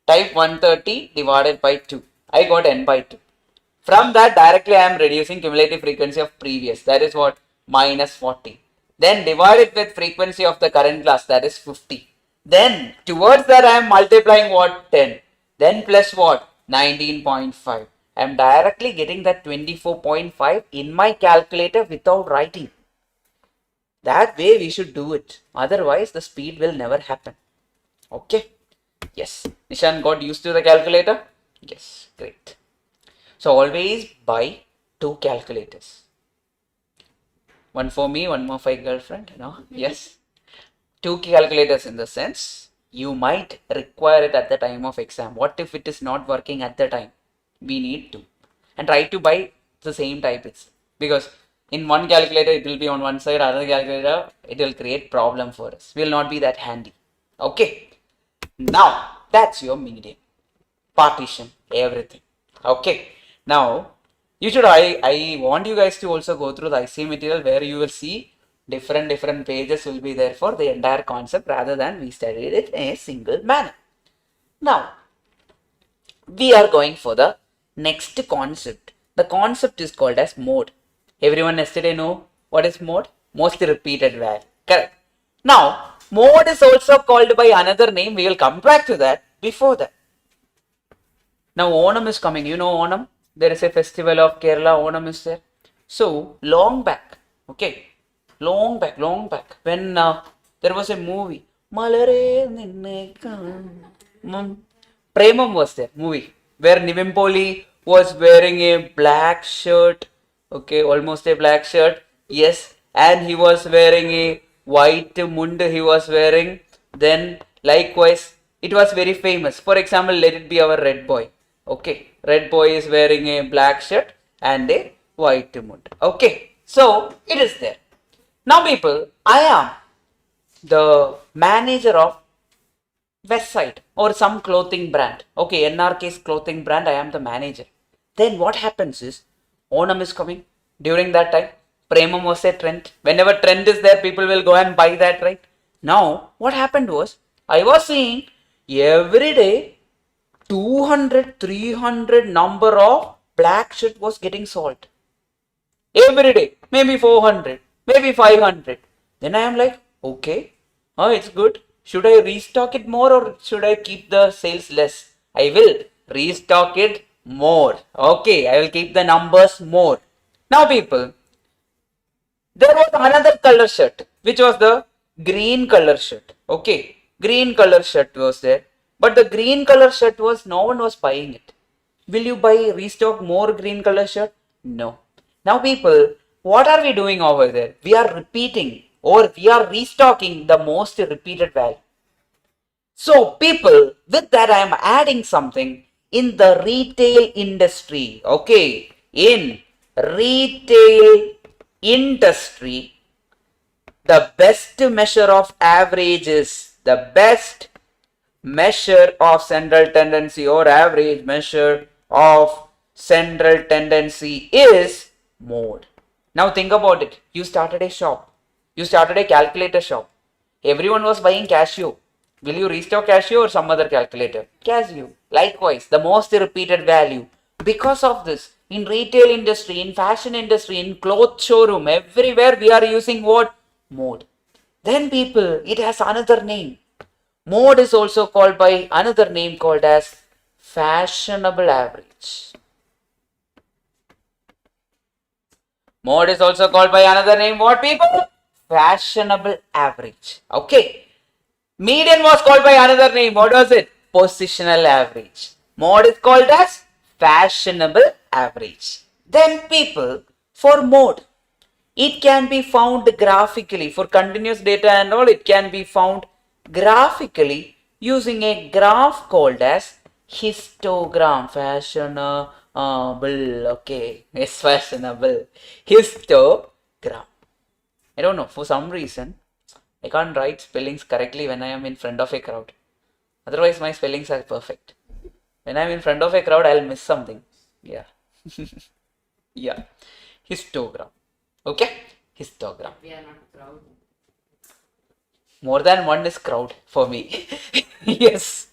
Type 130 divided by 2. I got n by 2. From that, directly I am reducing cumulative frequency of previous. That is what? Minus 40. Then divide it with frequency of the current class. That is 50. Then towards that I am multiplying what? 10. Then plus what? 19.5. I am directly getting that 24.5 in my calculator without writing. That way we should do it. Otherwise the speed will never happen. Okay. Yes. Nishan got used to the calculator? Yes. Great. So always buy 2 calculators. One for me, one more for my girlfriend. No? Yes. 2 calculators in the sense you might require it at the time of exam. What if it is not working at the time? We need to. And try to buy the same type. Because in one calculator it will be on one side, other calculator it will create problem for us. We will not be that handy. Okay. Now that's your medium. Partition, everything. Okay. Now you should, I want you guys to also go through the IC material where you will see different pages will be there for the entire concept rather than we studied it in a single manner. Now we are going for the next concept. The concept is called as mode. Everyone yesterday know what is mode? Most repeated value. Correct. Now mode is also called by another name. We will come back to that. Before that, now Onam is coming. You know Onam? There is a festival of Kerala. Onam is there. So long back, okay, long back, when there was a movie, Premam was there, movie, where Nivimpoli was wearing a black shirt, okay, almost a black shirt, yes, and he was wearing a white mund he was wearing. Then likewise, it was very famous. For example, let it be our red boy. Okay, red boy is wearing a black shirt and a white mund. Okay, so it is there. Now people, I am the manager of Westside or some clothing brand. Okay, NRK's clothing brand, I am the manager. Then what happens is, Onam is coming. During that time, Premam was a trend. Whenever trend is there, people will go and buy that, right? Now, what happened was, I was seeing every day 200, 300 number of black shirt was getting sold. Every day, maybe 400, maybe 500. Then I am like, okay, oh, it's good. Should I restock it more or should I keep the sales less? I will restock it more. Okay, I will keep the numbers more. Now people, there was another color shirt, which was the green color shirt. Okay, green color shirt was there. But the green color shirt was, no one was buying it. Will you restock more green color shirt? No. Now people, what are we doing over there? We are repeating or we are restocking the most repeated value. So people, with that I am adding something in the retail industry. Okay, in retail industry, the best measure of average is the best measure of central tendency or average measure of central tendency is mode. Now think about it. You started a shop. You started a calculator shop. Everyone was buying Casio. Will you restock Casio or some other calculator? Casio. Likewise, the most repeated value. Because of this, in retail industry, in fashion industry, in cloth showroom, everywhere we are using what? Mode. Then people, it has another name. Mode is also called by another name called as fashionable average. Mode is also called by another name, what people? Fashionable average. Okay. Median was called by another name. What was it? Positional average. Mode is called as fashionable average. Then people, for mode, it can be found graphically. For continuous data and all, it can be found graphically using a graph called as histogram. Fashionable. Okay. It's fashionable. Histogram. I don't know. For some reason, I can't write spellings correctly when I am in front of a crowd. Otherwise, my spellings are perfect. When I'm in front of a crowd, I'll miss something. Yeah. Yeah. Histogram. Okay? Histogram. We are not proud. More than one is crowd for me. Yes.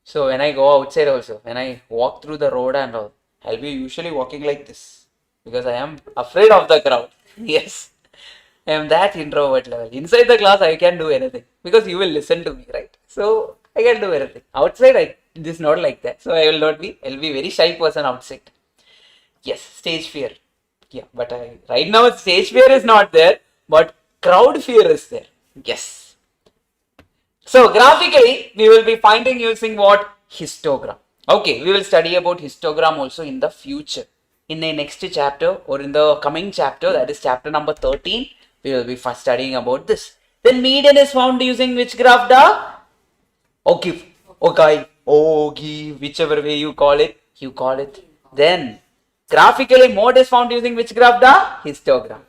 So when I go outside also, when I walk through the road and all, I'll be usually walking like this because I am afraid of the crowd. Yes. I am that introvert level. Inside the class, I can do anything because you will listen to me, right? So I can do anything. Outside, it is not like that. So I will not be. I'll be very shy person outside. Yes, stage fear. Yeah, but right now stage fear is not there, but crowd fear is there. Yes. So graphically, we will be finding using what? Histogram. Okay, we will study about histogram also in the future. In the next chapter or in the coming chapter, that is chapter number 13, we will be first studying about this. Then median is found using which graph? The okay, whichever way you call it. Then graphically, mode is found using which graph? The histogram.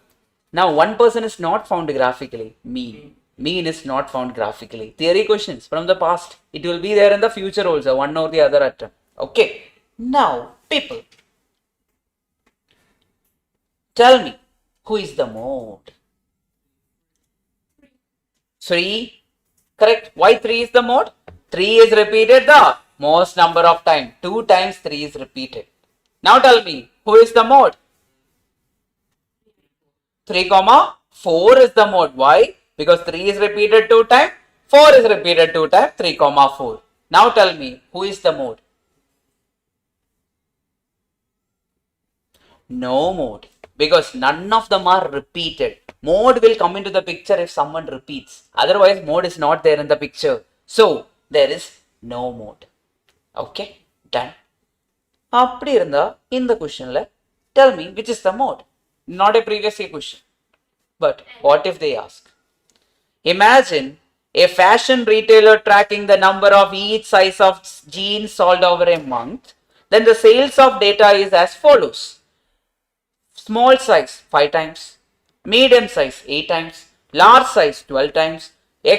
Now, one person is not found graphically, mean. Mean is not found graphically. Theory questions from the past. It will be there in the future also, one or the other attempt. Okay. Now, people, tell me, who is the mode? 3. Correct. Why 3 is the mode? 3 is repeated the most number of time. 2 times 3 is repeated. Now tell me, who is the mode? 3, 4 is the mode. Why? Because 3 is repeated 2 times, 4 is repeated 2 times, 3, 4. Now tell me, who is the mode? No mode. Because none of them are repeated. Mode will come into the picture if someone repeats. Otherwise, mode is not there in the picture. So, there is no mode. Okay? Done. அப்படி இருந்தா இந்த questionல tell me which is the mode. Not a previous year question. But what if they ask? Imagine a fashion retailer tracking the number of each size of jeans sold over a month. Then the sales of data is as follows. Small size 5 times, medium size 8 times, large size 12 times,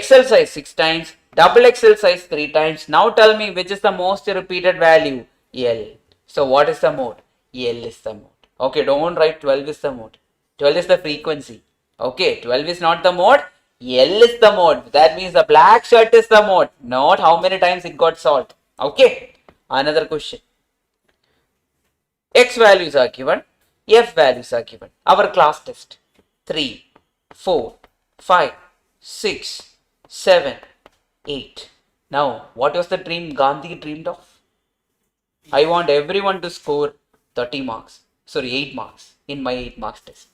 XL size 6 times, double XL size 3 times. Now tell me which is the most repeated value? L. So what is the mode? L is the mode. Okay, don't write 12 is the mode. 12 is the frequency. Okay, 12 is not the mode. L is the mode. That means the black shirt is the mode, not how many times it got sold. Okay, another question. X values are given. F values are given. Our class test 3, 4, 5, 6, 7, 8. Now, what was the dream Gandhi dreamed of? I want everyone to score 30 marks. Sorry, 8 marks in my 8 marks test.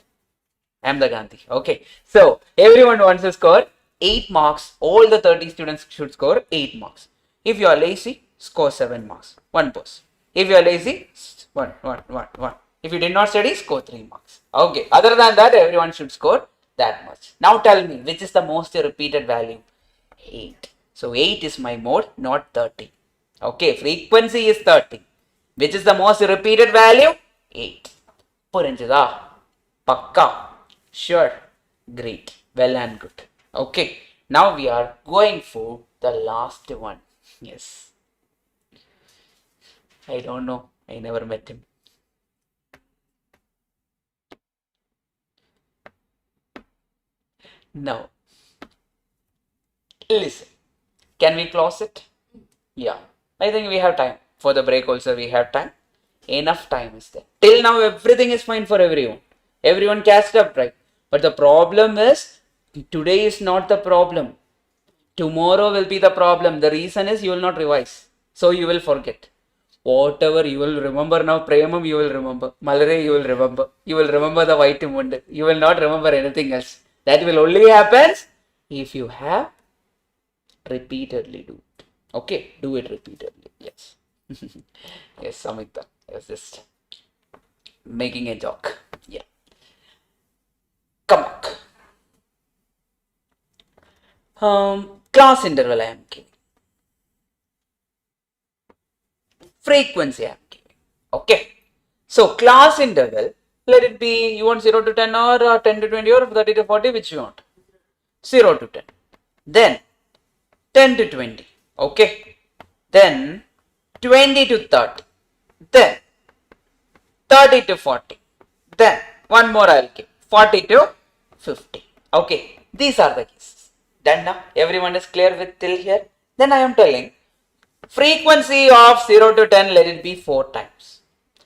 I am the Gandhi. Okay. So, everyone wants to score 8 marks. All the 30 students should score 8 marks. If you are lazy, score 7 marks. 1 person. If you are lazy, 1. If you did not study, score 3 marks. Okay. Other than that, everyone should score that much. Now tell me, which is the most repeated value? 8. So 8 is my mode, not 30. Okay. Frequency is 30. Which is the most repeated value? 8. புரிஞ்சுதா? Pakka. Sure. Great. Well and good. Okay. Now we are going for the last one. Yes. I don't know. I never met him. Now, listen. Can we close it? Yeah. I think we have time. For the break also we have time. Enough time is there. Till now everything is fine for everyone. Everyone catched up, right? But the problem is, today is not the problem. Tomorrow will be the problem. The reason is you will not revise. So you will forget. Whatever you will remember now, Premam you will remember. Malare you will remember. You will remember the white mund. You will not remember anything else. That will only happen if you have repeatedly do it. Okay, do it repeatedly. Yes. Yes, Samita. I was just making a joke. Yeah. Come back. Class interval I am giving. Frequency I am giving. Okay. So class interval Let it be, you want 0 to 10 or 10 to 20 or 30 to 40, which you want? 0 to 10. Then 10 to 20. Okay. Then 20 to 30. Then 30 to 40. Then one more I'll give. 40 to 50. Okay. These are the cases. Done now? Everyone is clear with till here? Then I am telling frequency of 0 to 10, let it be 4 times.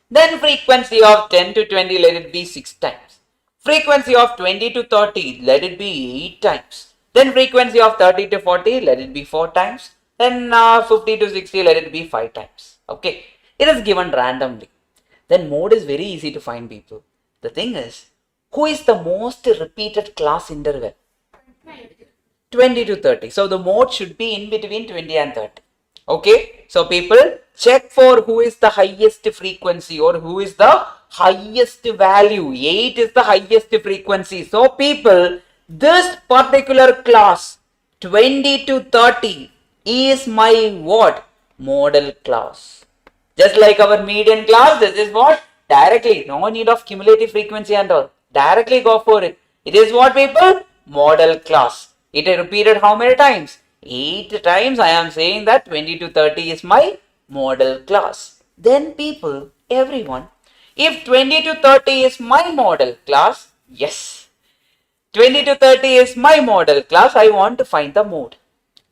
Then frequency of 10 to 20, let it be 6 times. Frequency of 20 to 30, let it be 8 times. Then frequency of 30 to 40, let it be 4 times. Then 50 to 60, let it be 5 times. Okay. It is given randomly. Then mode is very easy to find, people. The thing is, who is the most repeated class interval? 20 to 30. So the mode should be in between 20 and 30. Okay. So people, check for who is the highest frequency or who is the highest value. 8 is the highest frequency. So people, this particular class 20 to 30 is my what? Model class. Just like our median class, this is what? Directly. No need of cumulative frequency and all. Directly go for it. It is what, people? Model class. It is repeated how many times? 8 times. I am saying that 20 to 30 is my model class. Then people, everyone, if 20 to 30 is my model class, yes, 20 to 30 is my model class, I want to find the mode.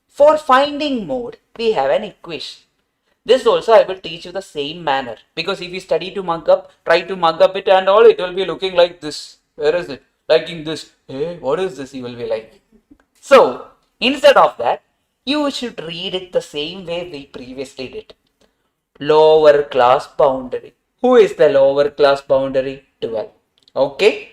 For finding mode, we have an equation. This also I will teach you the same manner, because if you study to mug up, try to mug up it and all, it will be looking like this. Where is it? Liking this. Hey, what is this? You will be like. So, instead of that, you should read it the same way we previously did. Lower class boundary. Who is the lower class boundary? 12. Okay.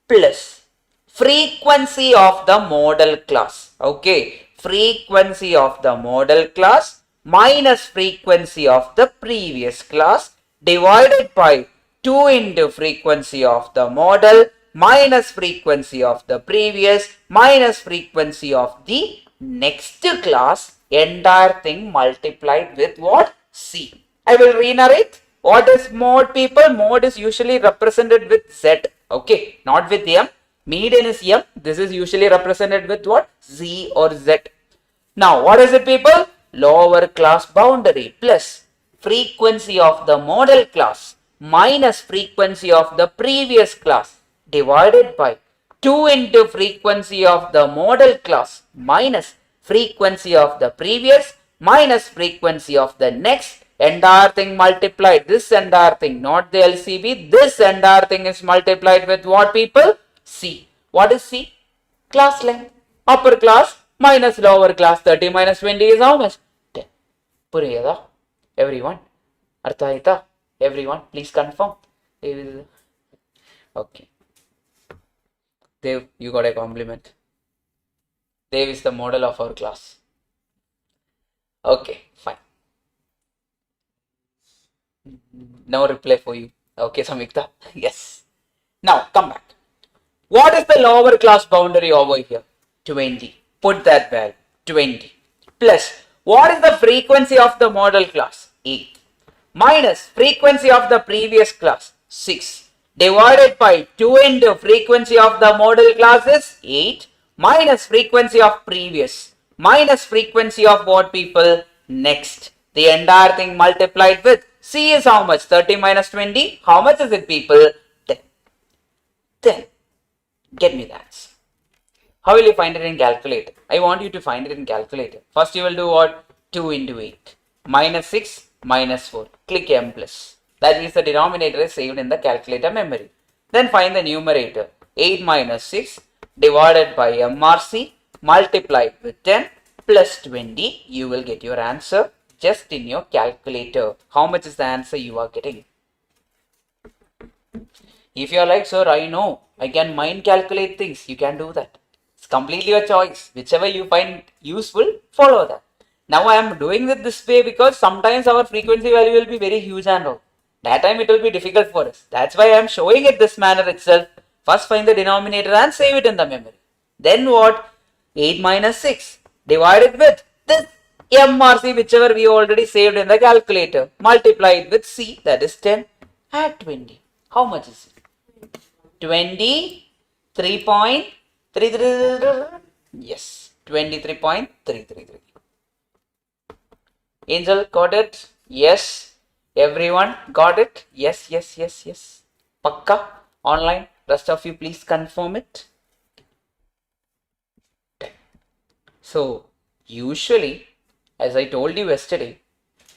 Plus frequency of the model class. Okay. Frequency of the model class minus frequency of the previous class divided by 2 into frequency of the model minus frequency of the previous minus frequency of the next class, entire thing multiplied with what? C. I will re-narrate. What is mode, people? Mode is usually represented with Z. Okay, not with M. Median is M. This is usually represented with what? Z or Z. Now, what is it, people? Lower class boundary plus frequency of the model class minus frequency of the previous class divided by 2 into frequency of the model class minus frequency of the previous minus frequency of the next, entire thing multiplied. This entire thing, not the LCB, this entire thing is multiplied with what, people? C. What is C? Class length. Upper class minus lower class. 30 minus 20 is how much? 10. Puriyada? Everyone? Artha aita? Everyone, please confirm. Okay. Dev, you got a compliment. Dev is the model of our class. Okay, fine. No reply for you. Okay, Samyukta. Yes. Now, come back. What is the lower class boundary over here? 20. Put that value. 20. Plus, what is the frequency of the model class? 8. Minus frequency of the previous class? 6. Divided by 2 into frequency of the model class is 8. Minus frequency of previous. Minus frequency of what, people? Next. The entire thing multiplied with C is how much? 30 minus 20. How much is it, people? 10. 10. Get me that. How will you find it in calculator? I want you to find it in calculator. First you will do what? 2 into 8. Minus 6 minus 4. Click M plus. That means the denominator is saved in the calculator memory. Then find the numerator. 8 minus 6 divided by MRC multiplied with 10 plus 20. You will get your answer just in your calculator. How much is the answer you are getting? If you are like, sir, I know, I can mind calculate things, you can do that. It's completely your choice. Whichever you find useful, follow that. Now I am doing it this way because sometimes our frequency value will be very huge and all. That time it will be difficult for us. That's why I am showing it this manner itself. First find the denominator and save it in the memory. Then what? 8 minus 6 divided with this MRC, whichever we already saved in the calculator, multiplied with C, that is 10, add 20. How much is it? 23.333. Yes, 23.333. Angel got it? Yes. Everyone got it? Yes, yes, yes, yes. Pakka? Online? Rest of you please confirm it. So, usually, as I told you yesterday,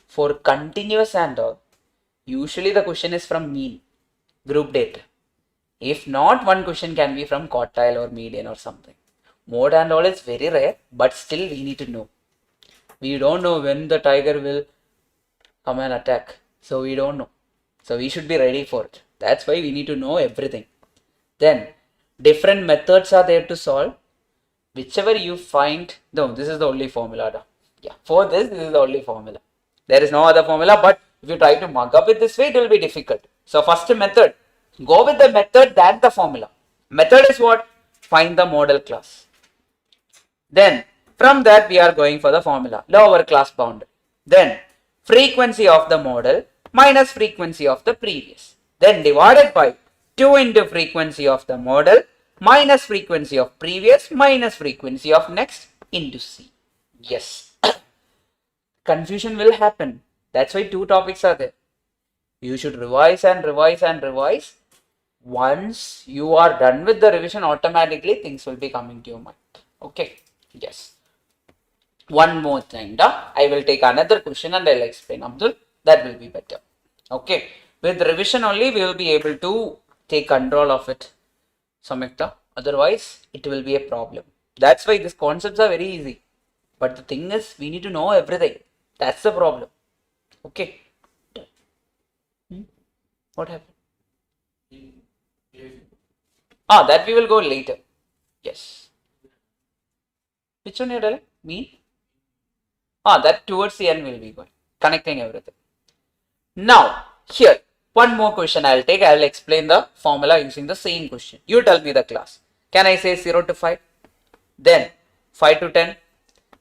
for continuous and all, usually the question is from mean, group data. If not, one question can be from quartile or median or something. Mode and all is very rare, but still we need to know. We don't know when the tiger will come and attack. So we don't know. So we should be ready for it. That's why we need to know everything. Then different methods are there to solve. Whichever you find, no, this is the only formula. Yeah, for this is the only formula. There is no other formula, but if you try to mug up it this way, it will be difficult. So first method, go with the method than the formula. Method is what? Find the model class. Then from that we are going for the formula, lower class boundary. Then frequency of the model minus frequency of the previous. Then divided by 2 into frequency of the model minus frequency of previous minus frequency of next into C. Yes. Confusion will happen. That's why 2 topics are there. You should revise and revise and revise. Once you are done with the revision, automatically things will be coming to your mind. Okay. Yes. One more thing. I will take another question and I'll explain, Abdul. That will be better. Okay. With revision only, we will be able to take control of it. Samyukta. Otherwise, it will be a problem. That's why these concepts are very easy. But the thing is, we need to know everything. That's the problem. Okay. What happened? That we will go later. Yes. Which one you are telling? Me? That towards the end will be going. Connecting everything. Now, here, one more question I will take. I will explain the formula using the same question. You tell me the class. Can I say 0 to 5? Then 5 to 10?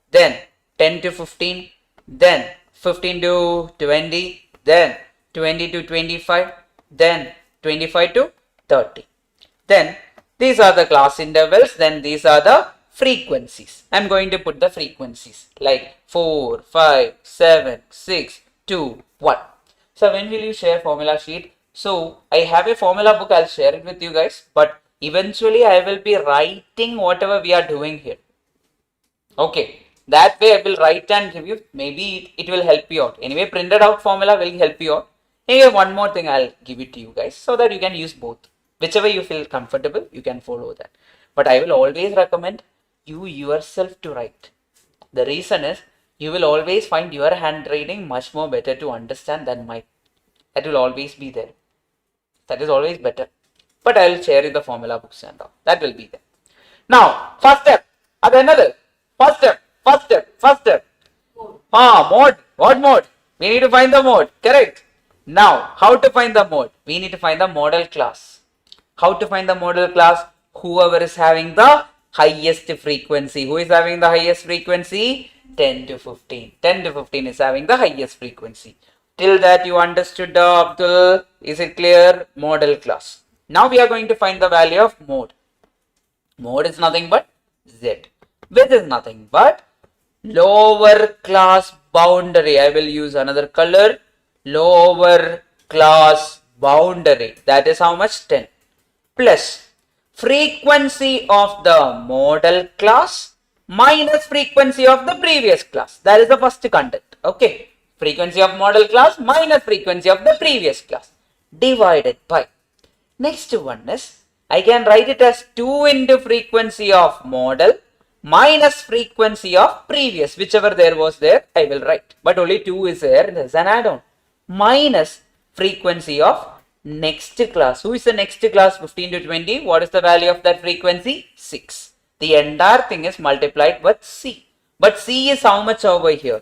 Then 10 to 15? Then 15 to 20? Then 20 to 25? Then 25 to 30. Then these are the class intervals. Then these are the frequencies. I am going to put the frequencies like 4, 5, 7, 6, 2, 1. So when will you share formula sheet? So I have a formula book. I'll share it with you guys. But eventually I will be writing whatever we are doing here. Okay. That way I will write and give you. Maybe it will help you out. Anyway, printed out formula will help you out. Anyway, one more thing I'll give it to you guys so that you can use both. Whichever you feel comfortable, you can follow that. But I will always recommend you yourself to write. The reason is you will always find your handwriting much more better to understand than mine. That will always be there. That is always better. But I will share you the formula books and all. That will be there. Now, first step. Another. First step. Mode. What mode? We need to find the mode. Correct. Now, how to find the mode? We need to find the model class. How to find the model class? Whoever is having the highest frequency. Who is having the highest frequency? 10 to 15. 10 to 15 is having the highest frequency. Till that you understood, Abdul? Is it clear? Model class. Now we are going to find the value of mode. Mode is nothing but Z. Width is nothing but lower class boundary. I will use another color. Lower class boundary. That is how much? 10. Plus frequency of the model class minus frequency of the previous class. That is the first content. Okay. Frequency of model class minus frequency of the previous class divided by. Next one is, I can write it as 2 into frequency of model minus frequency of previous. Whichever there was there, I will write. But only 2 is there. There's an add-on. Minus frequency of next class. Who is the next class? 15 to 20. What is the value of that frequency? 6. The entire thing is multiplied with C. But C is how much over here?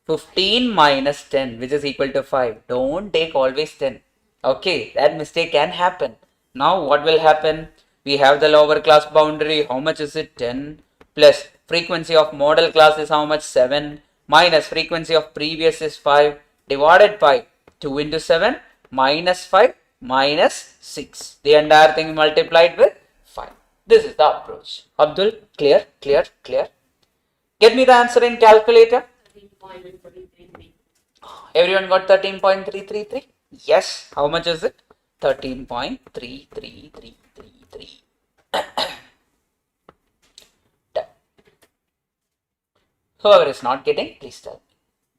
15 minus 10, which is equal to 5. Don't take always 10. Okay, that mistake can happen. Now what will happen? We have the lower class boundary. How much is it? 10 plus frequency of model class is how much? 7 minus frequency of previous is 5 divided by 2 into 7 minus 5 minus 6. The entire thing multiplied with 5. This is the approach. Abdul, clear, clear, clear. Get me the answer in calculator. 13.333. Everyone got 13.333? Yes. How much is it? 13.33333. Done. Whoever is not getting, please tell me.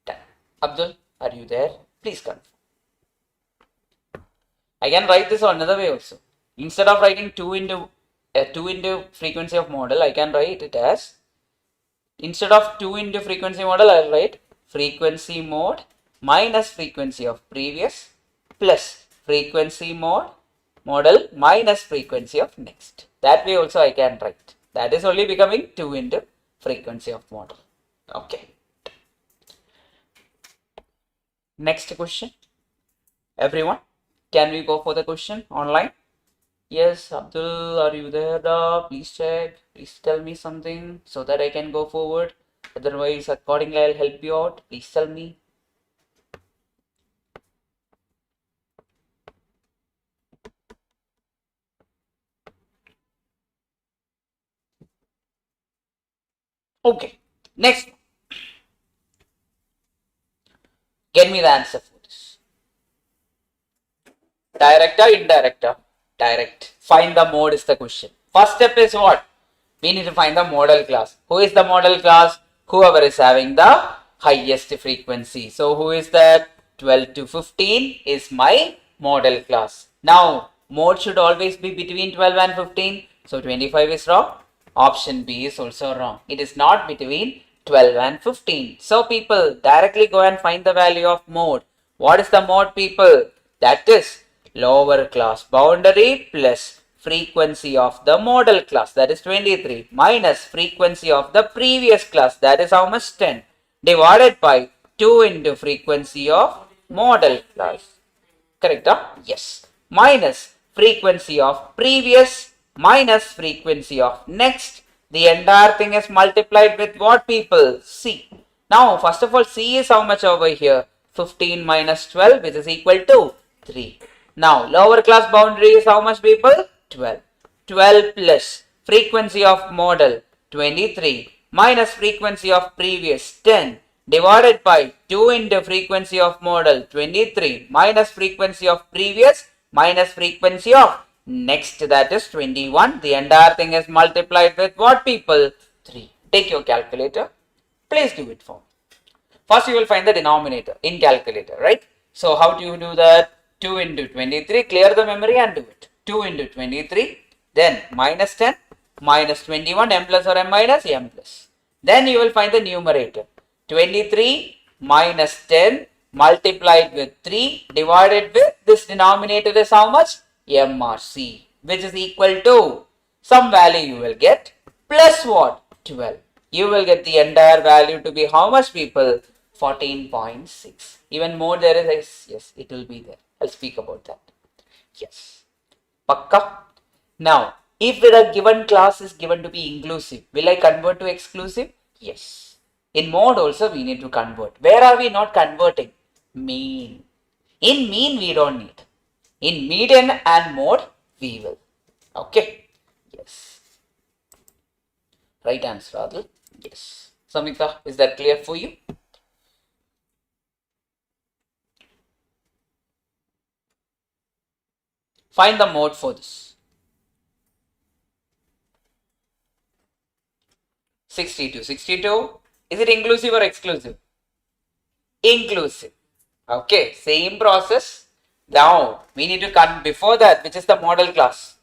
Done. Abdul, are you there? Please confirm. I can write this another way also. Instead of writing 2 into frequency of model, I can write it as, instead of 2 into frequency model, I'll write frequency mode minus frequency of previous plus frequency model minus frequency of next. That way also I can write. That is only becoming 2 into frequency of model. Okay. Next question. Everyone, can we go for the question online? Yes, Abdul, are you there? Please check. Please tell me something so that I can go forward. Otherwise, accordingly, I'll help you out. Please tell me. Okay. Next. Get me the answer for this. Direct or indirect? Direct. Find the mode is the question. First step is what? We need to find the model class. Who is the model class? Whoever is having the highest frequency. So who is that? 12 to 15 is my model class. Now, mode should always be between 12 and 15. So 25 is wrong. Option B is also wrong. It is not between 12 and 15. So people, directly go and find the value of mode. What is the mode, people? That is lower class boundary plus frequency of the model class, that is 23, minus frequency of the previous class, that is how much? 10, divided by 2 into frequency of model class. Correct? Yes. Minus frequency of previous minus frequency of next. The entire thing is multiplied with what, people? C. Now, first of all, C is how much over here? 15 minus 12, which is equal to 3. Now, lower class boundary is how much, people? 12. 12 plus frequency of model 23 minus frequency of previous 10 divided by 2 into frequency of model 23 minus frequency of previous minus frequency of next, that is 21. The entire thing is multiplied with what, people? 3. Take your calculator. Please do it for me. First you will find the denominator in calculator, right? So how do you do that? 2 into 23, clear the memory and do it. 2 into 23, then minus 10, minus 21, m plus or m minus, m plus. Then you will find the numerator. 23 minus 10 multiplied with 3 divided with this denominator is how much? M or C, which is equal to some value you will get plus what? 12. You will get the entire value to be how much, people? 14.6. Even more there is, yes, it will be there. I'll speak about that. Yes. Pakka. Now, if the given class is given to be inclusive, will I convert to exclusive? Yes. In mode also we need to convert. Where are we not converting? Mean. In mean we don't need. In median and mode we will. Okay. Yes. Right answer, Adil. Yes. Samita, is that clear for you? Find the mode for this. 62. 62. Is it inclusive or exclusive? Inclusive. Okay. Same process. Now, we need to come before that, which is the model class.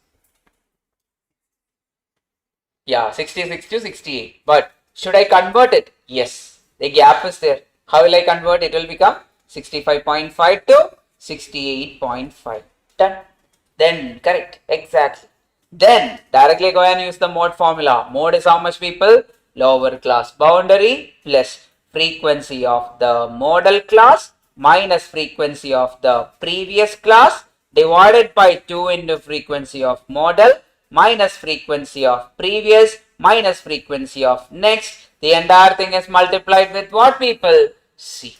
Yeah, 66 to 68. But should I convert it? Yes. The gap is there. How will I convert? It will become 65.5 to 68.5. Done. Then correct. Exactly. Then directly go and use the mode formula. Mode is how much, people? Lower class boundary plus frequency of the model class minus frequency of the previous class divided by 2 into frequency of model minus frequency of previous minus frequency of next. The entire thing is multiplied with what, people? C.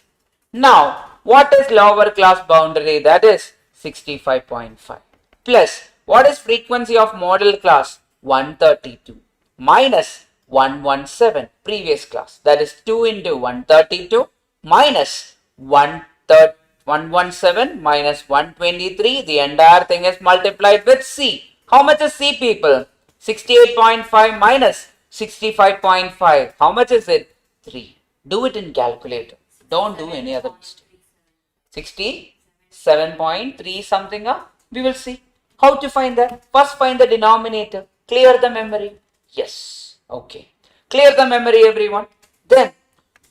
Now, what is lower class boundary? That is 65.5 plus what is frequency of model class? 132 minus 117 previous class, that is 2 into 132 minus 117 minus 123. The entire thing is multiplied with C. How much is C, people? 68.5 minus 65.5. How much is it? 3. Do it in calculator. Don't do any other mistake. 67.3 something. We will see. How to find that? First find the denominator. Clear the memory. Yes. Okay. Clear the memory, everyone. Then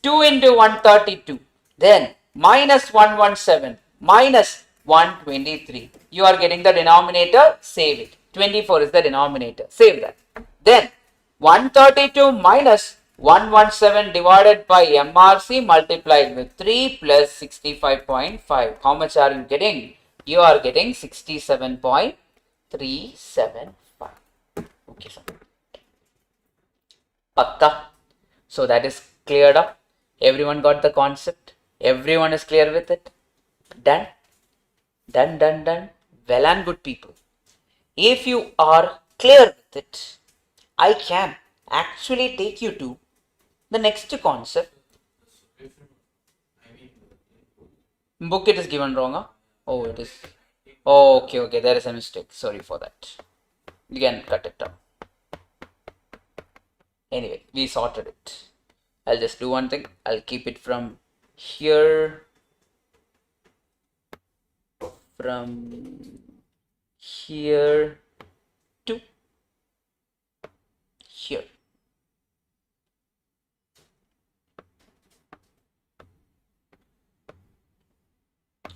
2 into 132. Then minus 117 minus 123. You are getting the denominator. Save it. 24 is the denominator. Save that. Then 132 minus 117 divided by MRC multiplied with 3 plus 65.5. How much are you getting? You are getting 67.375. Okay, sir. Pakka. So that is cleared up. Everyone got the concept. Everyone is clear with it. Done. Done, done, done. Well and good, people. If you are clear with it, I can actually take you to the next concept. Book it is given wrong. Huh? Oh, it is. Oh, okay. There is a mistake. Sorry for that. You can cut it down. Anyway, we sorted it. I'll just do one thing. I'll keep it from here. From here to here.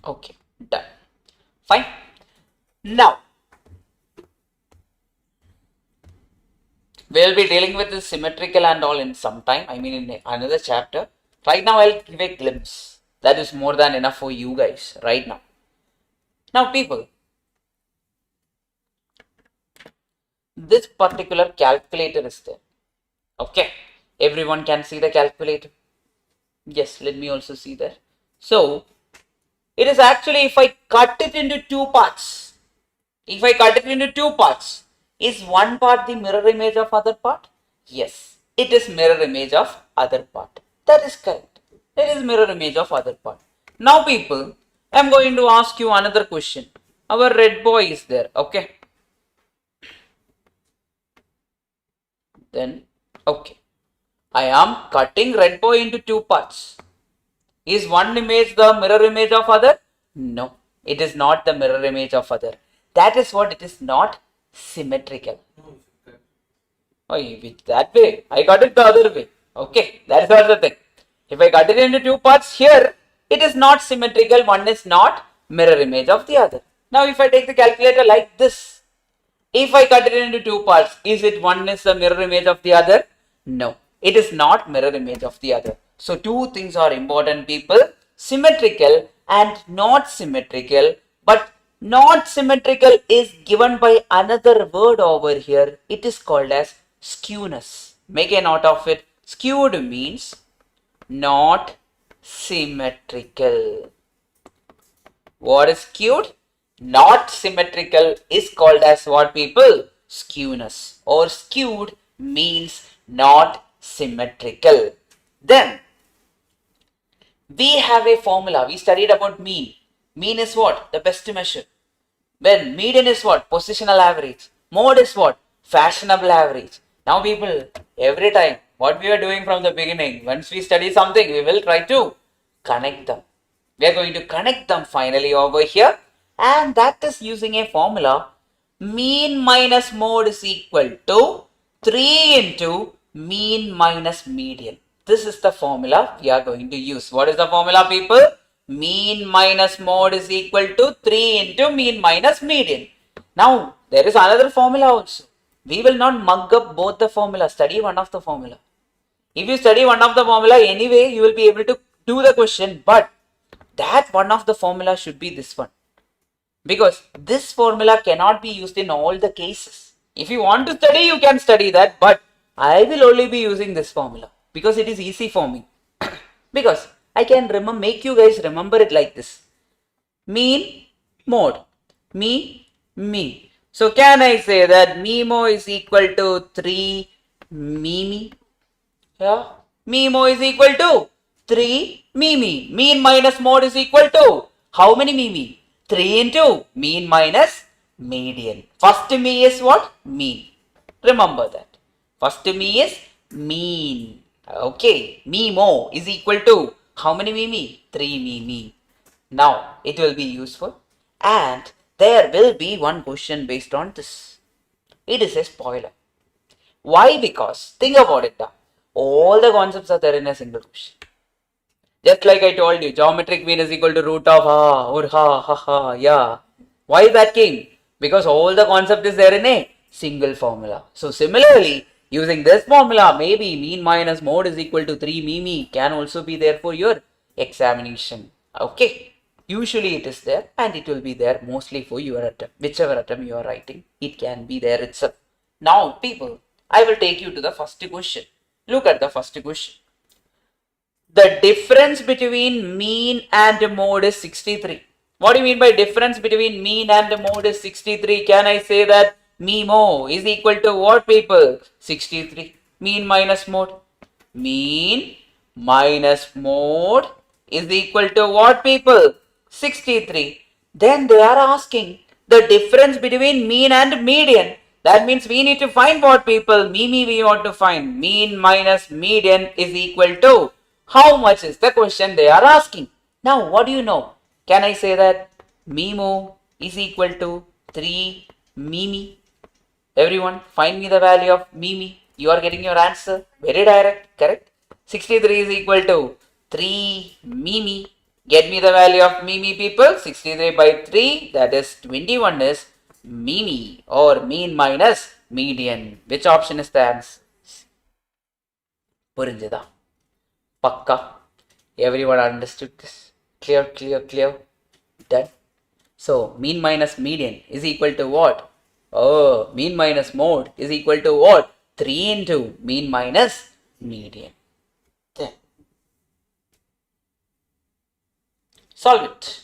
Okay, done. Fine. Now, we'll be dealing with this symmetrical and all in some time. I mean, in another chapter. Right now, I'll give a glimpse. That is more than enough for you guys right now. Now, people, this particular calculator is there. Okay, everyone can see the calculator. Yes, let me also see that. So, it is actually, if I cut it into two parts, is one part the mirror image of other part? Yes, it is mirror image of other part. That is correct. It is mirror image of other part. Now, people, I am going to ask you another question. Our red boy is there, okay? Then, okay. I am cutting red boy into two parts. Is one image the mirror image of other? No, it is not the mirror image of other. That is what it is not symmetrical. Oh, that way. I got it the other way. Okay, that is not the thing. If I cut it into two parts here, it is not symmetrical. One is not mirror image of the other. Now, if I take the calculator like this, if I cut it into two parts, is it one is the mirror image of the other? No, it is not mirror image of the other. So, two things are important, people. Symmetrical and not symmetrical. But not symmetrical is given by another word over here. It is called as skewness. Make a note of it. Skewed means not symmetrical. What is skewed? Not symmetrical is called as what, people? Skewness. Or skewed means not symmetrical. Then we have a formula. We studied about mean. Mean is what? The best measure. Then median is what? Positional average. Mode is what? Fashionable average. Now, people, every time what we are doing from the beginning, once we study something, we will try to connect them. We are going to connect them finally over here, and that is using a formula. Mean minus mode is equal to 3 into mean minus median. This is the formula we are going to use. What is the formula, people? Mean minus mode is equal to 3 into mean minus median. Now, there is another formula also. We will not mug up both the formula. Study one of the formula. If you study one of the formula, anyway, you will be able to do the question. But that one of the formula should be this one. Because this formula cannot be used in all the cases. If you want to study, you can study that. But I will only be using this formula. Because it is easy for me. Because I can make you guys remember it like this. Mean, mode. me. So can I say that Mimo is equal to 3 Mimi? Yeah. Mimo is equal to 3 Mimi. Mean minus mode is equal to how many Mimi? 3 into mean minus median. First me is what? Mean. Remember that. First me is mean. Okay. Mimo is equal to how many Mimi? 3 Mimi. Now it will be useful and there will be one question based on this. It is a spoiler. Why? Because think about it now. All the concepts are there in a single question. Just like I told you, geometric mean is equal to root of ha or ha, yeah. Why that came? Because all the concept is there in a single formula. So similarly, using this formula, maybe mean minus mode is equal to 3 Mimi can also be there for your examination. Okay. Usually it is there and it will be there mostly for your attempt. Whichever attempt you are writing, it can be there itself. Now, people, I will take you to the first question. Look at the first question. The difference between mean and mode is 63. What do you mean by difference between mean and mode is 63? Can I say that MIMO is equal to what, people? 63. Mean minus mode. Mean minus mode is equal to what, people? 63. Then they are asking the difference between mean and median. That means we need to find what, people? We want to find. Mean minus median is equal to how much is the question they are asking. Now what do you know? Can I say that Mimo is equal to 3 Mimi? Everyone find me the value of Mimi. You are getting your answer. Very direct, correct? 63 is equal to 3 Mimi. Get me the value of Mimi, people. 63 by 3, that is 21 is Mimi or mean minus median. Which option is the answer? Purinjada. Pakka. Everyone understood this? Clear. Done. So, mean minus median is equal to what? Oh, mean minus mode is equal to what? 3 into mean minus median. Then, solve it.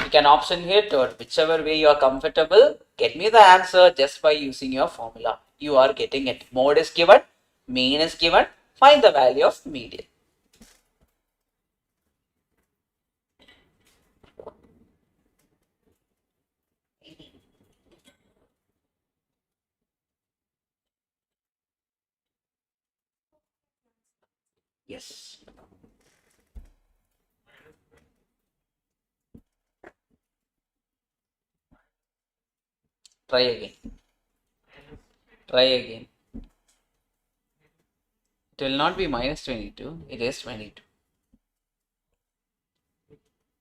You can option hit or whichever way you are comfortable. Get me the answer just by using your formula. You are getting it. Mode is given, mean is given. Find the value of median. Yes. Try again. It will not be minus 22. It is 22.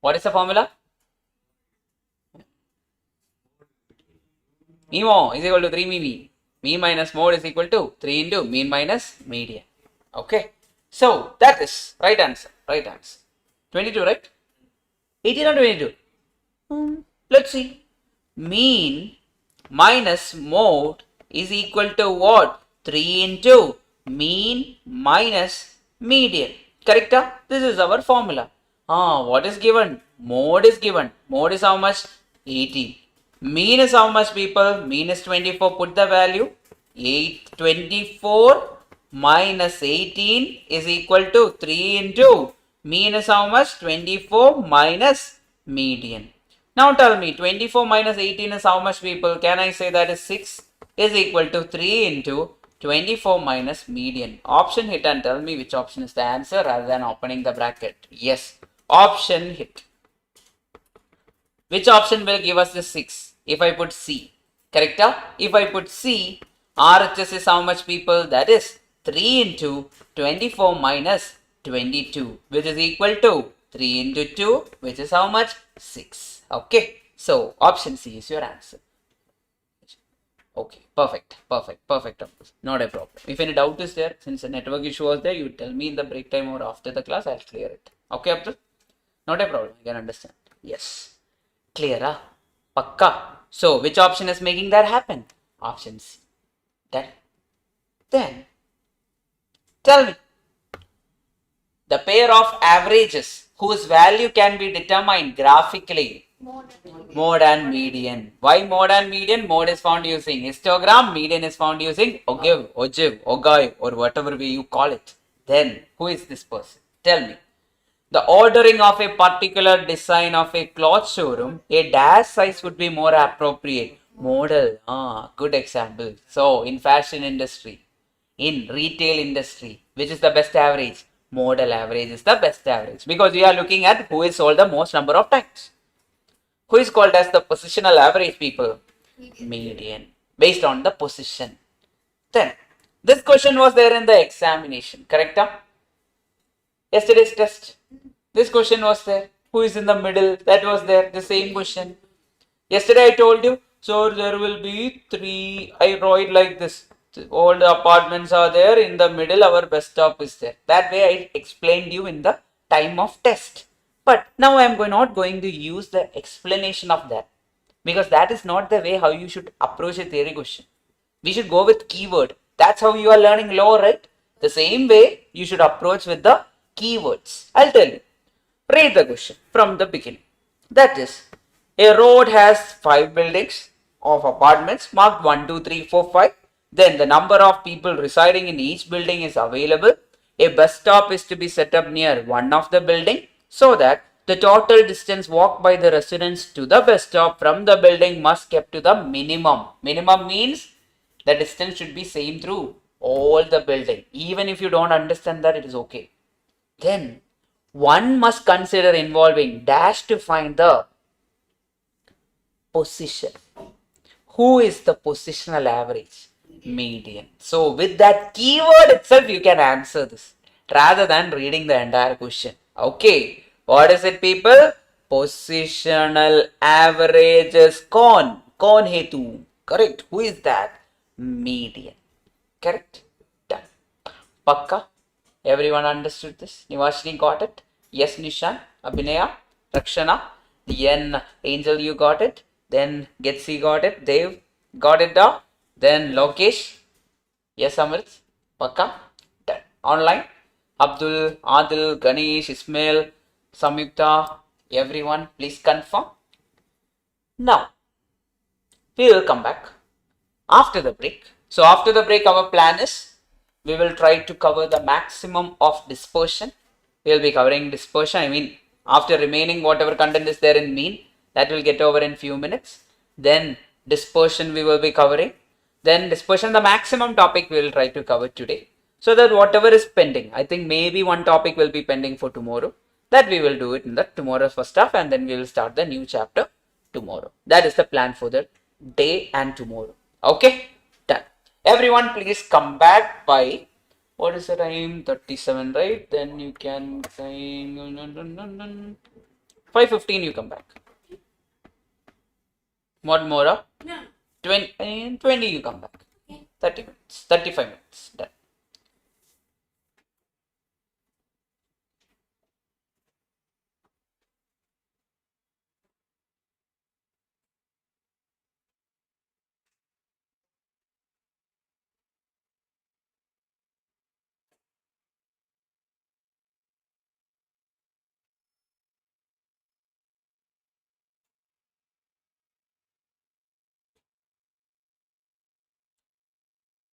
What is the formula? Mimo is equal to 3 Mimi. Mean minus mode is equal to 3 into mean minus median. Okay. So, that is right answer. 22, right? 18 or 22? Let's see. Mean minus mode is equal to what? 3 into mean minus median. Correct? This is our formula. What is given? Mode is given. Mode is how much? 18. Mean is how much, people? Mean is 24. Put the value. 24 minus 18 is equal to 3 into mean is how much? 24 minus median. Now tell me, 24 minus 18 is how much, people? Can I say that is 6 is equal to 3 into 24 minus median? Option hit and tell me which option is the answer rather than opening the bracket. Yes, option hit. Which option will give us the 6? If I put C, correct? If I put C, RHS is how much, people? That is 3 into 24 minus 22, which is equal to 3 into 2, which is how much? 6. Okay, so option C is your answer. Okay, perfect. Not a problem. If any doubt is there, since the network issue was there, you tell me in the break time or after the class, I'll clear it. Okay, Abdul? Not a problem. You can understand. Yes. Clear, Pakka. So, which option is making that happen? Option C. Then, tell me. The pair of averages whose value can be determined graphically Mode and median. Why mode and median? Mode is found using histogram, median is found using ogive, ogive, ogai, or whatever way you call it. Then, who is this person? Tell me. The ordering of a particular design of a cloth showroom, a dash size would be more appropriate. Model, good example. So, in fashion industry, in retail industry, which is the best average? Model average is the best average because we are looking at who is sold the most number of times. Who is called as the positional average people? Median. Based on the position. Then, this question was there in the examination, correct? Yesterday's test. This question was there. Who is in the middle? That was there. The same question. Yesterday I told you, so there will be three. I wrote like this. All the apartments are there. In the middle, our bus stop is there. That way I explained you in the time of test. But now I am not going to use the explanation of that because that is not the way how you should approach a theory question. We should go with keyword. That's how you are learning law, right? The same way you should approach with the keywords. I'll tell you. Read the question from the beginning. That is, a road has 5 buildings of apartments marked 1, 2, 3, 4, 5. Then the number of people residing in each building is available. A bus stop is to be set up near one of the building so that the total distance walked by the residents to the bus stop from the building must kept to the minimum. Minimum means the distance should be same through all the building. Even if you don't understand that, it is okay. Then one must consider involving dash to find the position. Who is the positional average? Median. So with that keyword itself, you can answer this rather than reading the entire question. Okay. What is it, people? Positional average is con. Con hetu. Correct. Who is that? Median. Correct. Done. Pakka? Everyone understood this? Nivashini got it? Yes, Nishan, Abhinaya, Rakshana, then Angel, you got it. Then Getsi got it. Dev got it down. Then Lokesh. Yes, Amrit. Pakka? Done. Online. Abdul, Adil, Ganesh, Ismail, Samyukta, everyone, please confirm. Now, we will come back after the break. So after the break, our plan is we will try to cover the maximum of dispersion. We will be covering dispersion. I mean, after remaining whatever content is there in mean, that will get over in few minutes. Then dispersion we will be covering. Then dispersion, the maximum topic we will try to cover today. So that whatever is pending, I think maybe one topic will be pending for tomorrow. That we will do it in the tomorrow's first half, and then we will start the new chapter tomorrow. That is the plan for the day and tomorrow. Okay, done. Everyone, please come back by what is the time? 37, right? Then you can time 5:15. You come back. What more? No. 20, you come back. 30 minutes, 35 minutes. Done.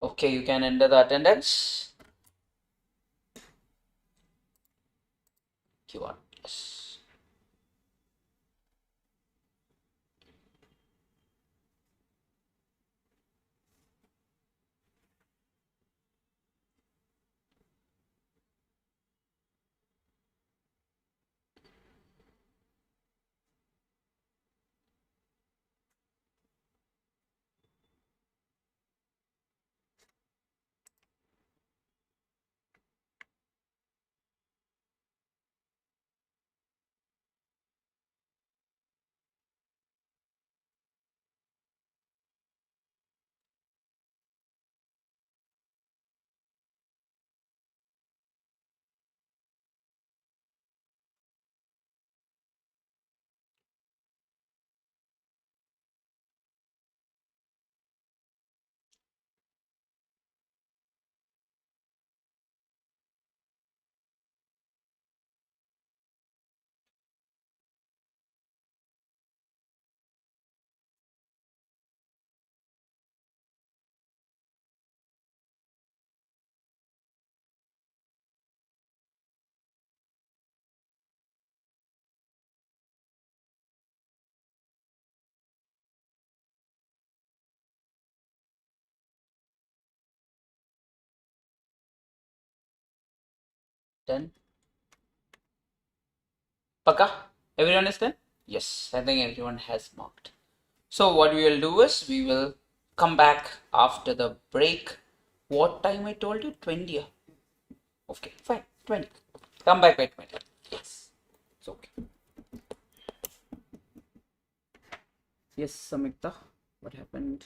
Okay, you can enter the attendance. QR. Yes. done. Paka? Everyone is done? Yes, I think everyone has marked. So what we will do is we will come back after the break. What time I told you? 20. Okay, fine. 20. Come back by 20. Yes. It's okay. Yes, Samyukta. What happened?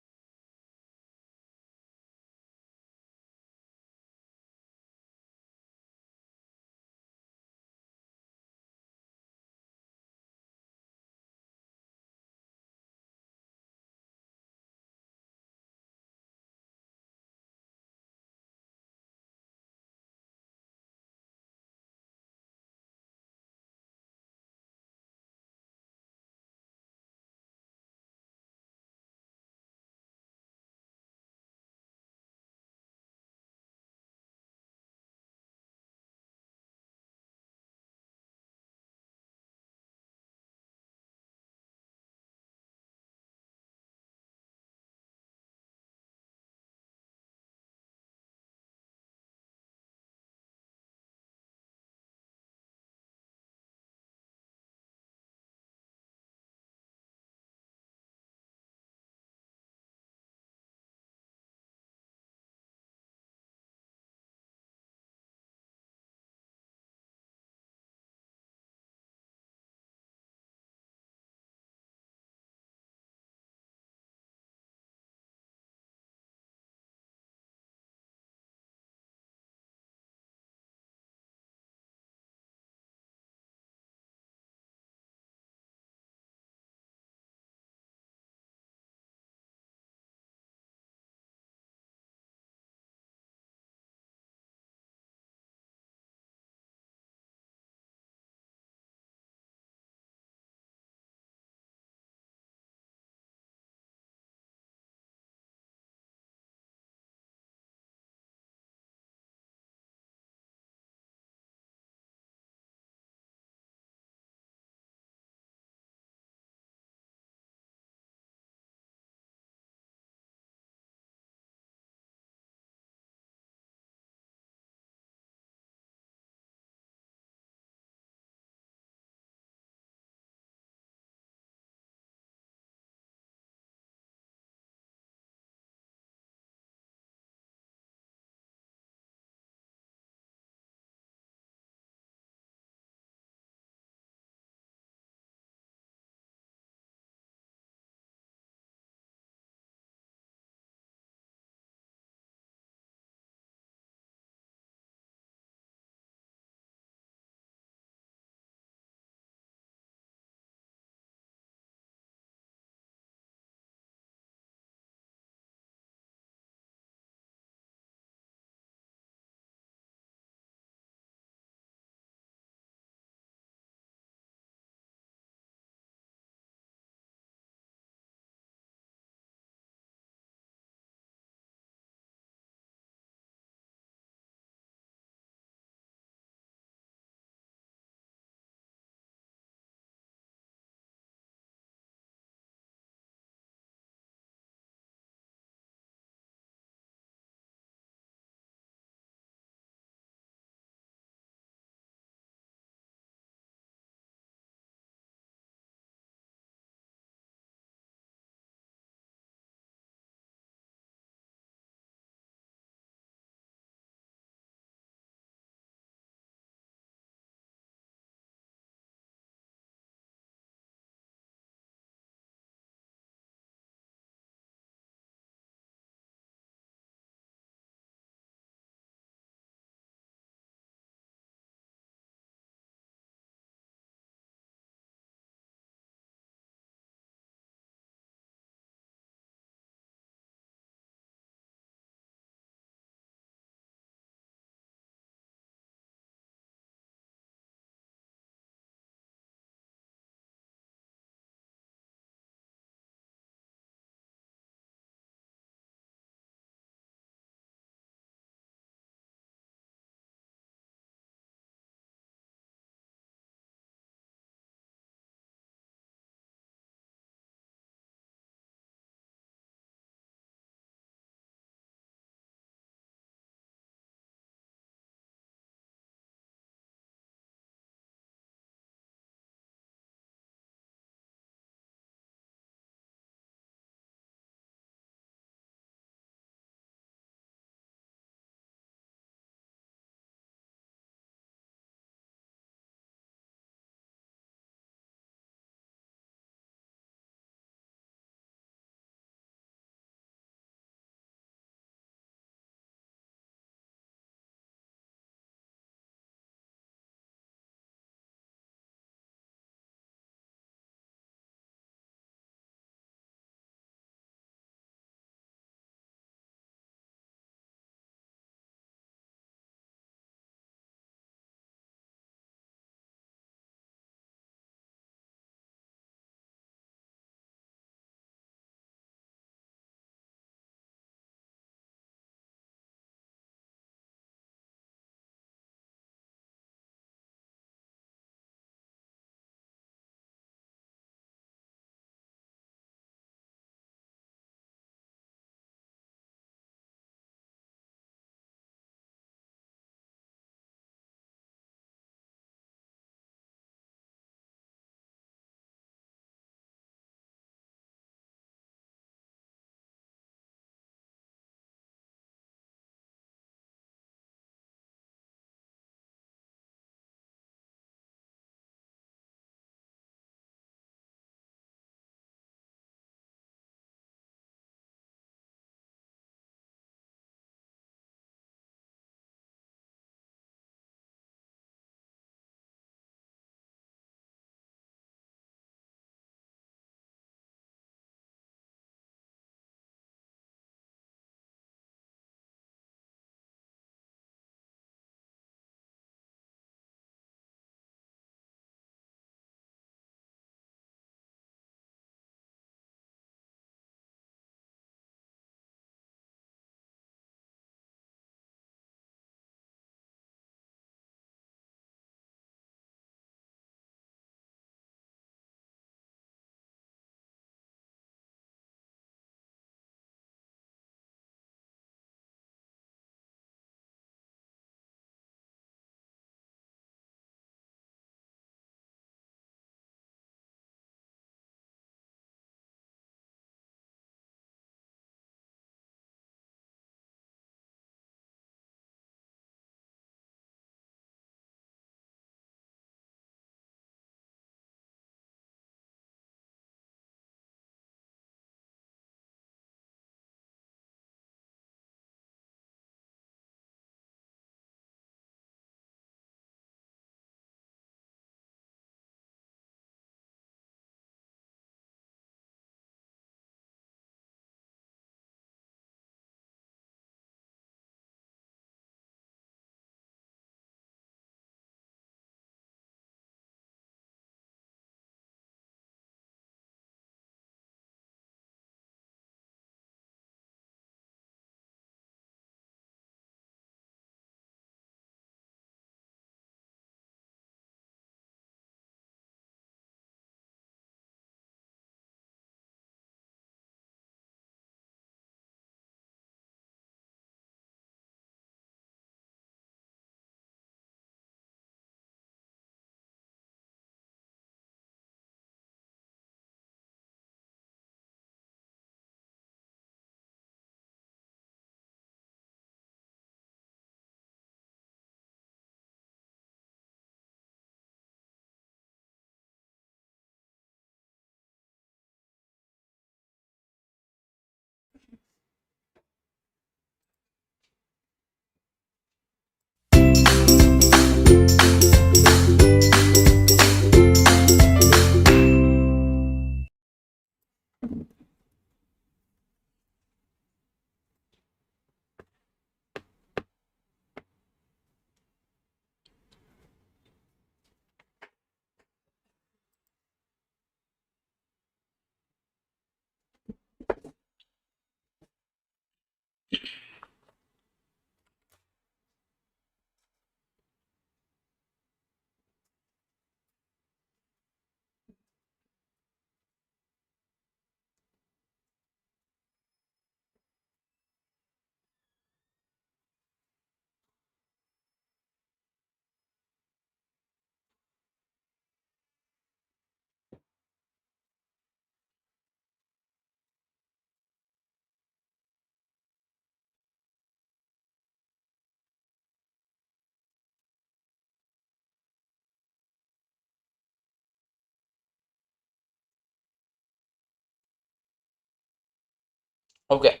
Okay.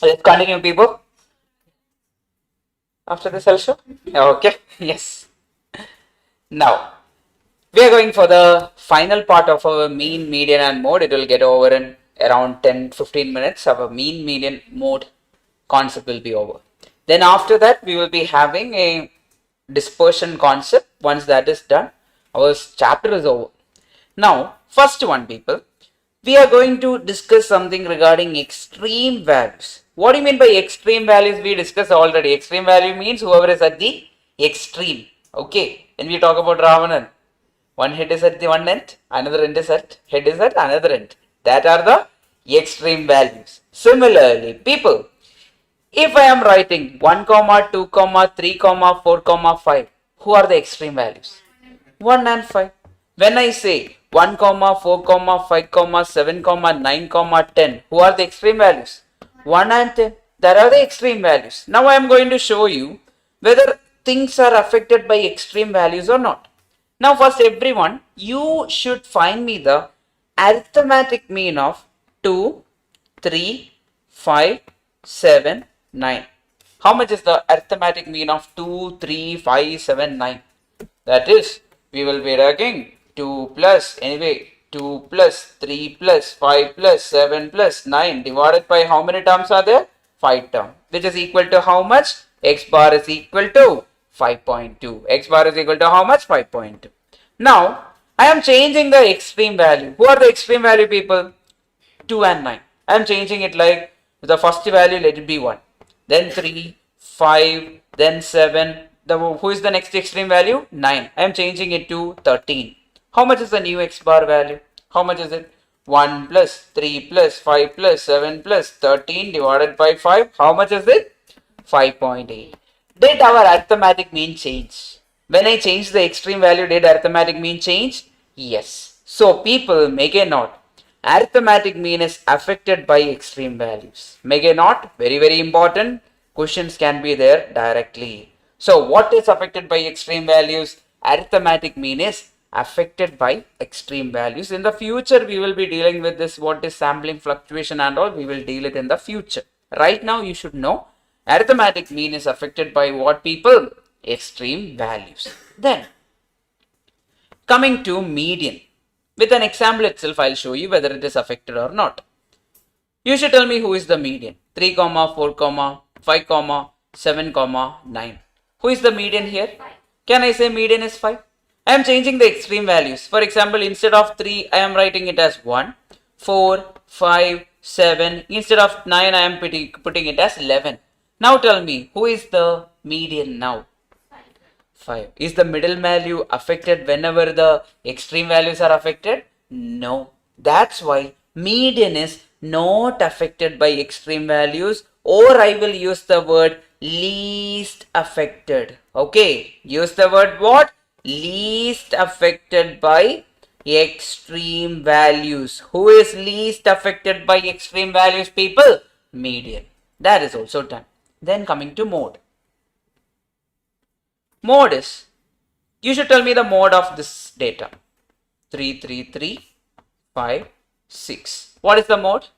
Let's continue, people. After this, I'll show. Okay. Yes. Now, we are going for the final part of our mean, median, and mode. It will get over in around 10-15 minutes. Our mean, median, mode concept will be over. Then after that, we will be having a dispersion concept. Once that is done, our chapter is over. Now, first one, people, we are going to discuss something regarding extreme values. What do you mean by extreme values? We discussed already. Extreme value means whoever is at the extreme. Okay. When we talk about Ravanan, one head is at the one end, another end is at head is at another end. That are the extreme values. Similarly, people, if I am writing 1, 2, 3, 4, 5, who are the extreme values? 1 and 5. When I say 1, 4, 5, 7, 9, 10, who are the extreme values? 1 and 10. There are the extreme values. Now I am going to show you whether things are affected by extreme values or not. Now first everyone, you should find me the arithmetic mean of 2, 3, 5, 7, 9. How much is the arithmetic mean of 2, 3, 5, 7, 9? That is, we will be taking 2 plus, anyway, 2 plus, 3 plus, 5 plus, 7 plus, 9 divided by how many terms are there? 5 terms, which is equal to how much? X bar is equal to 5.2. X bar is equal to how much? 5.2. Now, I am changing the extreme value. Who are the extreme value people? 2 and 9. I am changing it like the first value, let it be 1. Then 3, 5, then 7. Who is the next extreme value? 9. I am changing it to 13. How much is the new X bar value? How much is it? 1 plus 3 plus 5 plus 7 plus 13 divided by 5. How much is it? 5.8. Did our arithmetic mean change? When I change the extreme value, did arithmetic mean change? Yes. So people, make a note. Arithmetic mean is affected by extreme values. Make a note. Very, very important. Questions can be there directly. So what is affected by extreme values? Arithmetic mean is affected by extreme values. In the future, we will be dealing with this. What is sampling fluctuation and all? We will deal it in the future. Right now, you should know arithmetic mean is affected by what people? Extreme values. Then, coming to median. With an example itself, I'll show you whether it is affected or not. You should tell me who is the median. 3, 4, 5, 7, 9. Who is the median here? Can I say median is 5? I am changing the extreme values. For example, instead of 3, I am writing it as 1, 4, 5, 7. Instead of 9, I am putting it as 11. Now tell me, who is the median now? 5. Is the middle value affected whenever the extreme values are affected? No. That's why median is not affected by extreme values, or I will use the word least affected. Okay. Use the word what? Least affected by extreme values. Who is least affected by extreme values, people? Median. That is also done. Then coming to mode. Mode is, you should tell me the mode of this data. 3, 3, 3, 5, 6. What is the mode?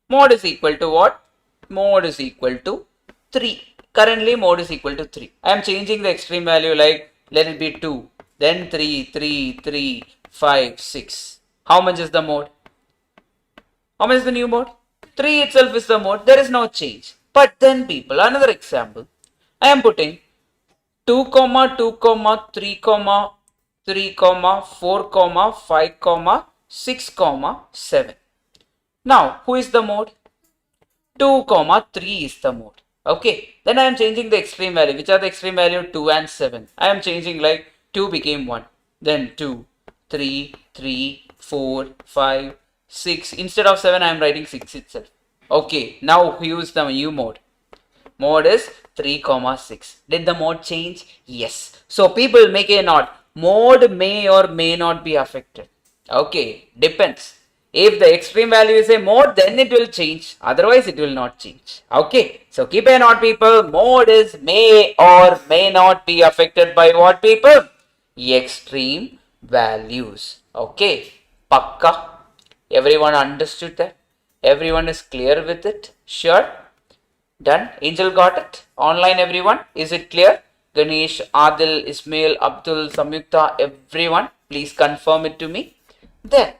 Mode is equal to what? Mode is equal to 3. Currently, mode is equal to 3. I am changing the extreme value like, let it be 2. Then 3, 3, 3, 5, 6. How much is the mode? How much is the new mode? 3 itself is the mode. There is no change. But then people, another example. I am putting 2, 2, 3, 3, 4, 5, 6, 7. Now, who is the mode? 2, 3 is the mode. Okay. Then I am changing the extreme value. Which are the extreme value? 2 and 7. I am changing like 2 became 1. Then 2, 3, 3, 4, 5, 6. Instead of 7, I am writing 6 itself. Okay. Now, use the new mode. Mode is 3, 6. Did the mode change? Yes. So people, make a note. Mode may or may not be affected. Okay. Depends. If the extreme value is a mode, then it will change. Otherwise, it will not change. Okay. So keep a note, people. Mode is may or may not be affected by what, people? Extreme values. Okay. Pakka. Everyone understood that? Everyone is clear with it? Sure? Done? Angel got it? Online everyone? Is it clear? Ganesh, Adil, Ismail, Abdul, Samyukta, everyone, please confirm it to me. Then,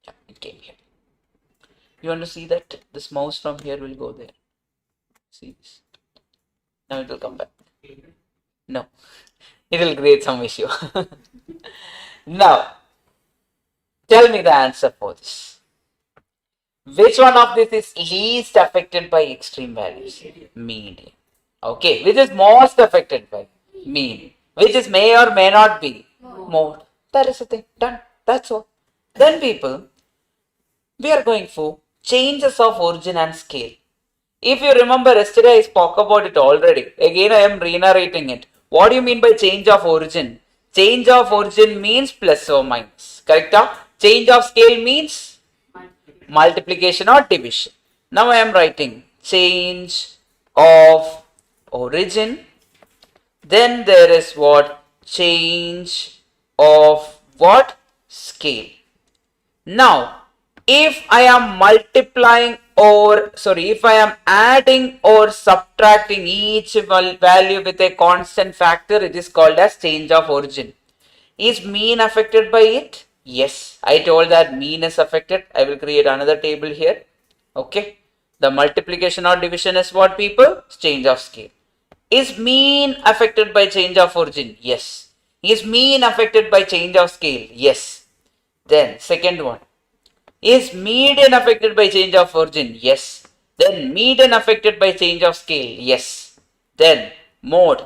yeah, it came here. You want to see that? This mouse from here will go there. See this? Now it will come back. No, it will create some issue. Now, tell me the answer for this. Which one of this is least affected by extreme values? Median. Okay, which is most affected by? Mean. Which is may or may not be? Mode. That is the thing. Done. That's all. Then people, we are going for changes of origin and scale. If you remember yesterday I spoke about it already. Again I am re-narrating it. What do you mean by change of origin? Change of origin means plus or minus. Correct? Change of scale means multiplication or division. Now I am writing change of origin. Then there is what? Change of what? Scale. Now, if I am if I am adding or subtracting each value with a constant factor, it is called as change of origin. Is mean affected by it? Yes, I told that mean is affected. I will create another table here. Okay. The multiplication or division is what, people? Change of scale. Is mean affected by change of origin? Yes. Is mean affected by change of scale? Yes. Then second one. Is median affected by change of origin? Yes. Then median affected by change of scale? Yes. Then mode.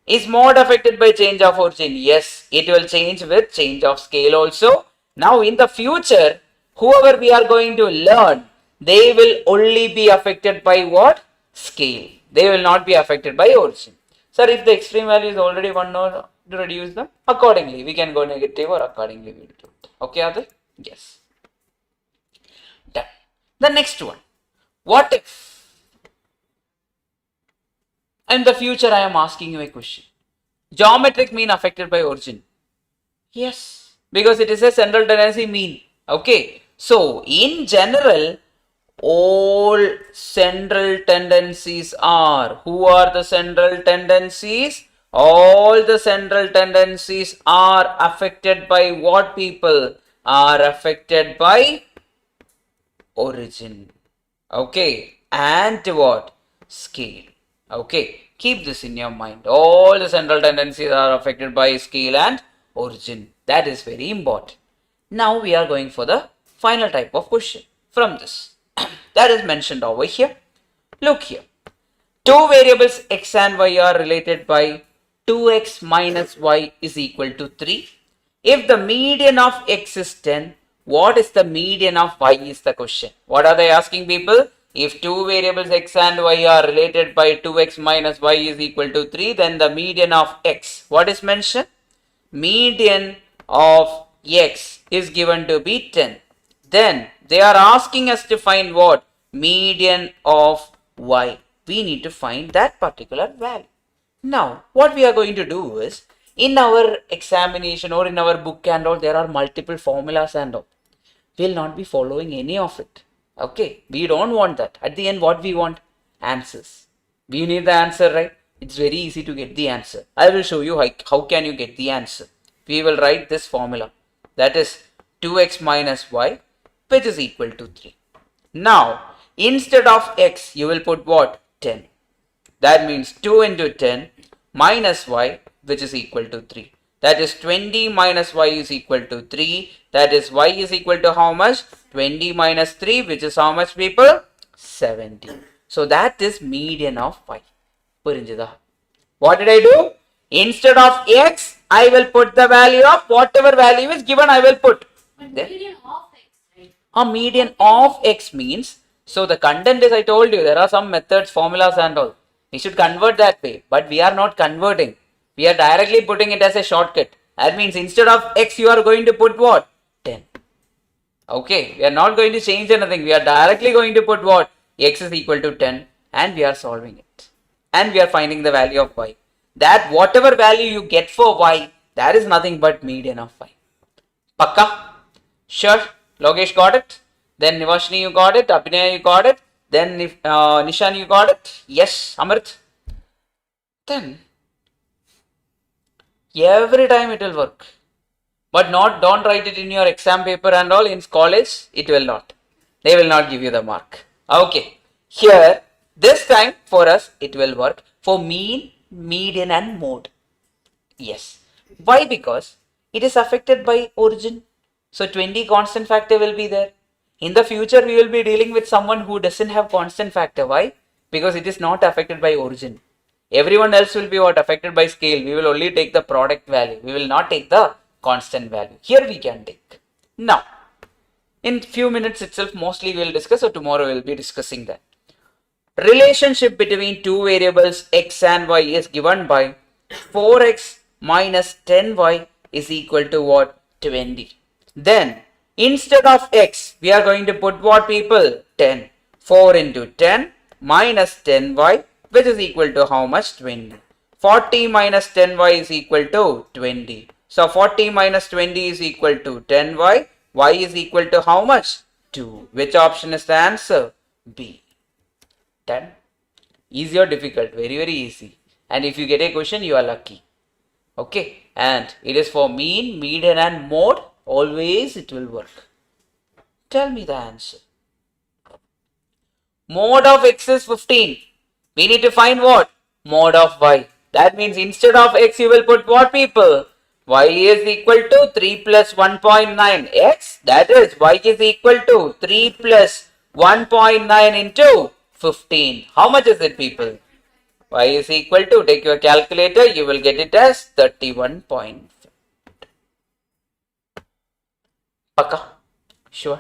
Is mode affected by change of origin? Yes. It will change with change of scale also. Now in the future, whoever we are going to learn, they will only be affected by what? Scale. They will not be affected by origin. Sir, if the extreme value is already 1 or to reduce them, accordingly we can go negative or accordingly we will do it. Okay, Adil? Yes. Done. The next one. What if in the future I am asking you a question? Geometric mean affected by origin? Yes, because it is a central tendency mean. Okay. So in general, all central tendencies are, who are the central tendencies? All the central tendencies are affected by what, people? Are affected by origin. Okay. And what? Scale. Okay. Keep this in your mind. All the central tendencies are affected by scale and origin. That is very important. Now we are going for the final type of question from this. That is mentioned over here. Look here. Two variables x and y are related by 2x minus y is equal to 3. If the median of x is 10, what is the median of y is the question. What are they asking, people? If two variables x and y are related by 2x minus y is equal to 3, then the median of x, what is mentioned? Median of x is given to be 10. Then they are asking us to find what? Median of y. We need to find that particular value. Now, what we are going to do is, in our examination or in our book and all, there are multiple formulas and all. We will not be following any of it. Okay, we don't want that. At the end, what we want? Answers. We need the answer, right? It's very easy to get the answer. I will show you how can you get the answer. We will write this formula. That is 2x minus y, which is equal to 3. Now, instead of x, you will put what? 10. That means 2 into 10 minus y, which is equal to 3. That is 20 minus y is equal to 3. That is y is equal to how much? 20 minus 3, which is how much, people? 70. So that is median of y. What did I do? Instead of x, I will put the value of whatever value is given, I will put. Median of x, right? A median of x means, so the content is, I told you, there are some methods, formulas and all. We should convert that way, but we are not converting. We are directly putting it as a shortcut. That means instead of x, you are going to put what? 10. Okay, we are not going to change anything. We are directly going to put what? X is equal to 10 and we are solving it. And we are finding the value of y. That whatever value you get for y, that is nothing but median of y. Pakka? Sure. Logesh got it. Then Nivashni, you got it. Abhinay, you got it. Then Nishan, you got it. Yes. Amrit. Then every time it will work. But don't write it in your exam paper and all. In college, it will not. They will not give you the mark. Okay. Here, this time for us, it will work for mean, median and mode. Yes. Why? Because it is affected by origin. So 20 constant factor will be there. In the future, we will be dealing with someone who doesn't have constant factor. Why? Because it is not affected by origin. Everyone else will be what? Affected by scale. We will only take the product value. We will not take the constant value. Here we can take. Now, in few minutes itself, mostly we will discuss, so tomorrow we will be discussing that. Relationship between two variables x and y is given by 4x minus 10y is equal to what? 20. Then instead of x, we are going to put what, people? 10. 4 into 10 minus 10y, which is equal to how much? 20. 40 minus 10y is equal to 20. So 40 minus 20 is equal to 10y. Y is equal to how much? 2. Which option is the answer? B. Done. Easy or difficult? Very, very easy. And if you get a question, you are lucky. Okay. And it is for mean, median and mode. Always it will work. Tell me the answer. Mode of x is 15. We need to find what? Mode of y. That means instead of x, you will put what, people? Y is equal to 3 plus 1.9 x. That is, y is equal to 3 plus 1.9 into 15. How much is it, people? Y is equal to, take your calculator, you will get it as 31.5. Pakka? Sure.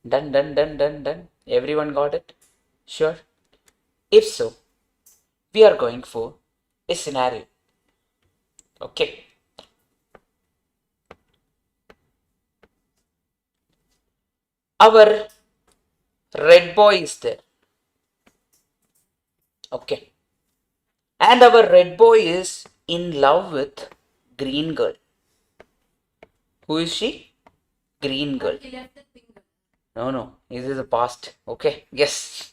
Done. Everyone got it? Sure. If so, we are going for a scenario. Okay. Our red boy is there. Okay. And our red boy is in love with green girl. Who is she? Green girl. No. This is the past. Okay. Yes.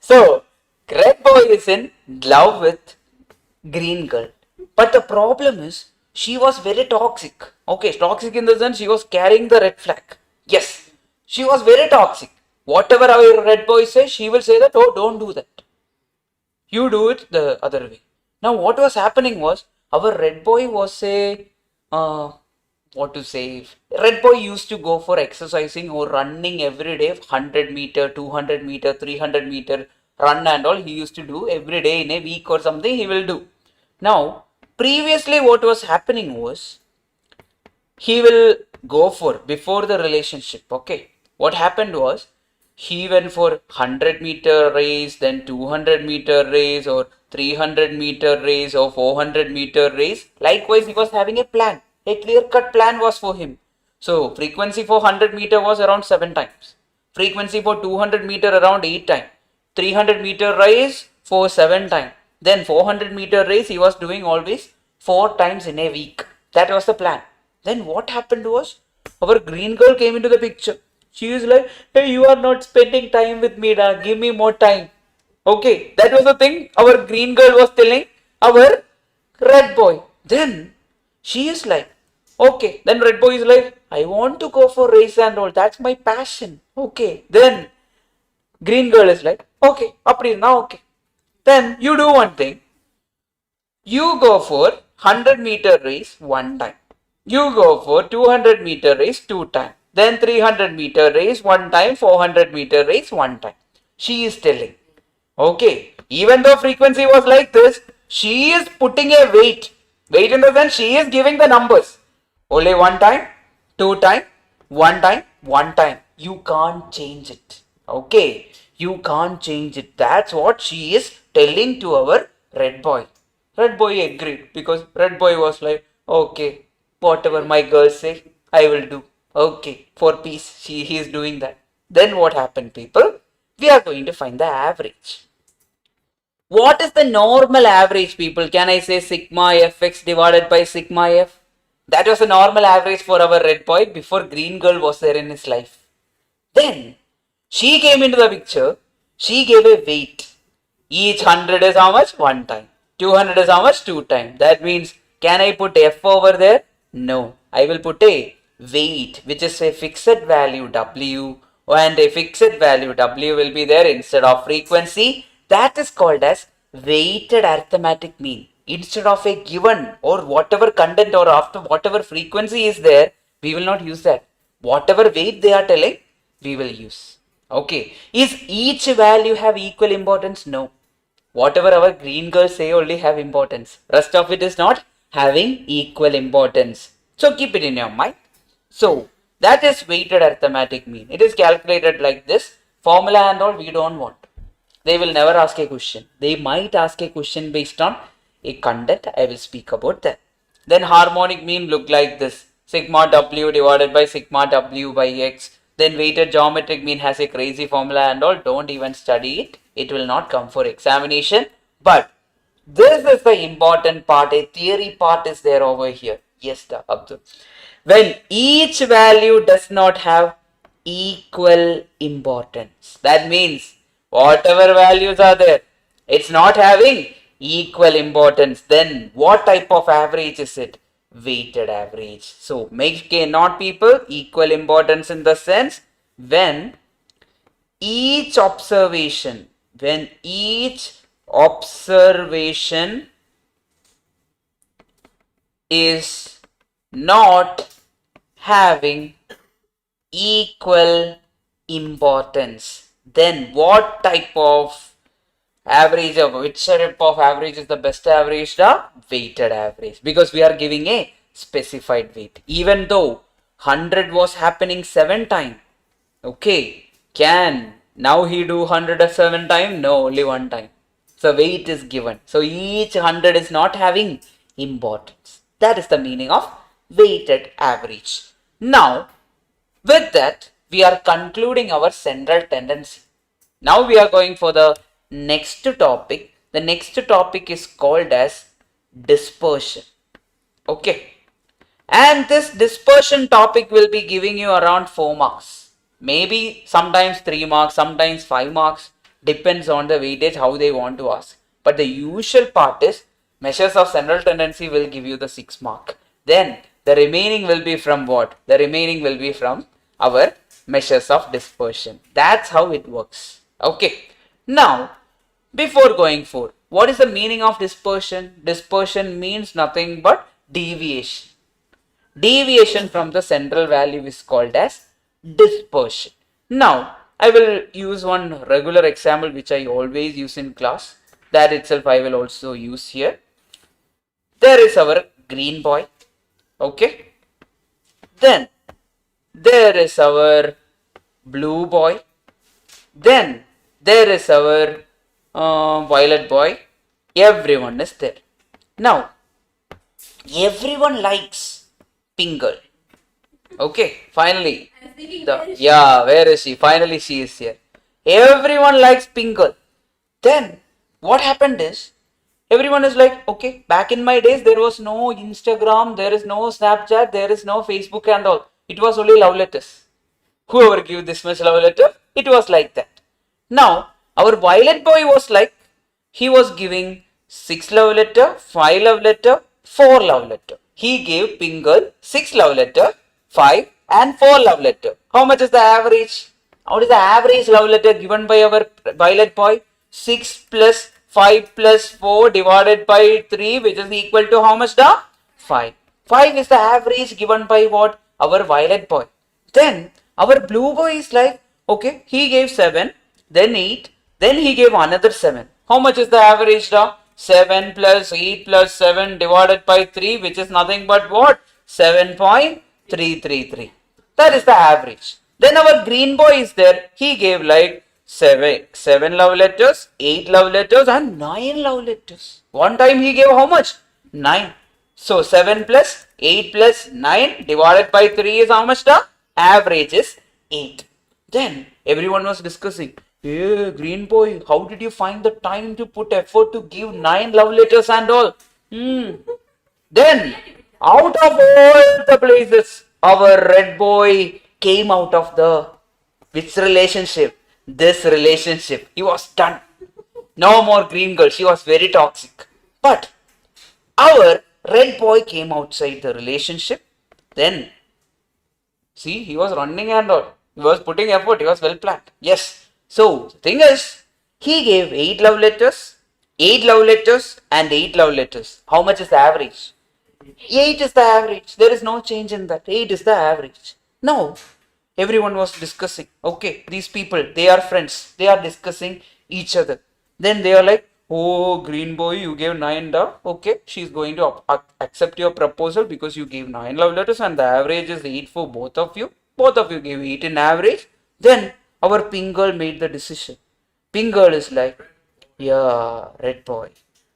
So, red boy is in love with green girl. But the problem is, she was very toxic. Okay. Toxic in the sense she was carrying the red flag. Yes. She was very toxic. Whatever our red boy says, she will say that, oh, don't do that. You do it the other way. Now, what was happening was, our red boy was red boy used to go for exercising or running every day, 100 meter, 200 meter, 300 meter run and all. He used to do every day in a week or something he will do. Now, previously what was happening was, he will go for, before the relationship, okay. What happened was, he went for 100 meter race, then 200 meter race or 300 meter race or 400 meter race. Likewise, he was having a plan. A clear-cut plan was for him. So, frequency for 100 meter was around 7 times. Frequency for 200 meter around 8 times. 300 meter race for 7 times. Then 400 meter race he was doing always 4 times in a week. That was the plan. Then what happened was, our green girl came into the picture. She is like, hey, you are not spending time with me, da. Give me more time. Okay, that was the thing our green girl was telling our red boy. Then she is like, okay. Then red boy is like, I want to go for race and all. That's my passion. Okay. Then green girl is like, okay, now okay. Then you do one thing. You go for 100 meter race 1 time. You go for 200 meter race 2 times. Then 300 meter race 1 time, 400 meter race 1 time. She is telling. Okay, even though frequency was like this, she is putting a weight. Weight in the sense she is giving the numbers. Only 1 time, 2 time, 1 time, 1 time. You can't change it. Okay, you can't change it. That's what she is telling to our red boy. Red boy agreed because red boy was like, okay, whatever my girls say, I will do. Okay, for peace, he is doing that. Then what happened, people? We are going to find the average. What is the normal average, people? Can I say sigma fx divided by sigma f? That was a normal average for our red boy before green girl was there in his life. Then she came into the picture. She gave a weight. Each 100 is how much? 1 time. 200 is how much? 2 times. That means, can I put F over there? No. I will put a weight, which is a fixed value W, and a fixed value W will be there instead of frequency. That is called as weighted arithmetic mean. Instead of a given or whatever content or after whatever frequency is there, we will not use that. Whatever weight they are telling, we will use. Okay. Is each value have equal importance? No. Whatever our green girls say only have importance. Rest of it is not having equal importance. So keep it in your mind. So that is weighted arithmetic mean. It is calculated like this. Formula and all we don't want. They will never ask a question. They might ask a question based on a content. I will speak about that. Then harmonic mean look like this. Sigma W divided by sigma W by X. Then weighted geometric mean has a crazy formula and all. Don't even study it. It will not come for examination. But this is the important part. A theory part is there over here. Yes, Abdul. When each value does not have equal importance. That means whatever values are there, it's not having equal importance. Then what type of average is it? Weighted average. So make not people equal importance in the sense when each observation is not having equal importance, then what type of average of which type of average is the best average? The weighted average, because we are giving a specified weight. Even though 100 was happening 7 times, okay, can now he do 100 7 times? No, only 1 time. So weight is given. So each 100 is not having importance. That is the meaning of weighted average. Now, with that, we are concluding our central tendency. Now we are going for the next topic. The next topic is called as dispersion. Okay. And this dispersion topic will be giving you around 4 marks. Maybe sometimes 3 marks, sometimes 5 marks. Depends on the weightage, how they want to ask. But the usual part is measures of central tendency will give you the 6 mark. Then the remaining will be from what? The remaining will be from our measures of dispersion. That's how it works. Okay. Now, before going forward, what is the meaning of dispersion? Dispersion means nothing but deviation. Deviation from the central value is called as dispersion. Now, I will use one regular example which I always use in class. That itself I will also use here. There is our green boy. Okay. Then there is our blue boy. Then there is our violet boy. Everyone is there. Now, everyone likes pink girl. Okay, finally. Where is she? Finally, she is here. Everyone likes pink girl. Then, what happened is, everyone is like, okay, back in my days, there was no Instagram, there is no Snapchat, there is no Facebook and all. It was only love letters. Whoever give this much love letter, it was like that. Now, our violet boy was like, he was giving 6 love letter, 5 love letter, 4 love letter. He gave pink girl 6 love letter, 5 and 4 love letter. How much is the average? What is the average love letter given by our violet boy? 6 plus 5 plus 4 divided by 3, which is equal to how much? The 5. 5 is the average given by what? Our violet boy. Then our blue boy is like, okay, he gave 7, then 8, then he gave another 7. How much is the average? The 7 plus 8 plus 7 divided by 3, which is nothing but what? 7.333. That is the average. Then our green boy is there. He gave like 7 love letters, 8 love letters and 9 love letters. One time he gave how much? 9. So 7 plus 8 plus 9 divided by 3 is how much? The average is 8. Then everyone was discussing, hey, green boy, how did you find the time to put effort to give 9 love letters and all? Then Out of all the places, our red boy came out of the which relationship? This relationship. He was done. No more green girl. She was very toxic. But our red boy came outside the relationship. Then, see, he was running and all. He was putting effort. He was well planned. Yes. So, the thing is, he gave 8 love letters, 8 love letters, and 8 love letters. How much is the average? 8 is the average. There is no change in that. 8 is the average. Now, everyone was discussing. Okay, these people, they are friends. They are discussing each other. Then they are like, oh, green boy, you gave 9 love. Okay, she's going to accept your proposal because you gave 9 love letters and the average is 8 for both of you. Both of you gave 8 in average. Then our pink girl made the decision. Pink girl is like, yeah, red boy.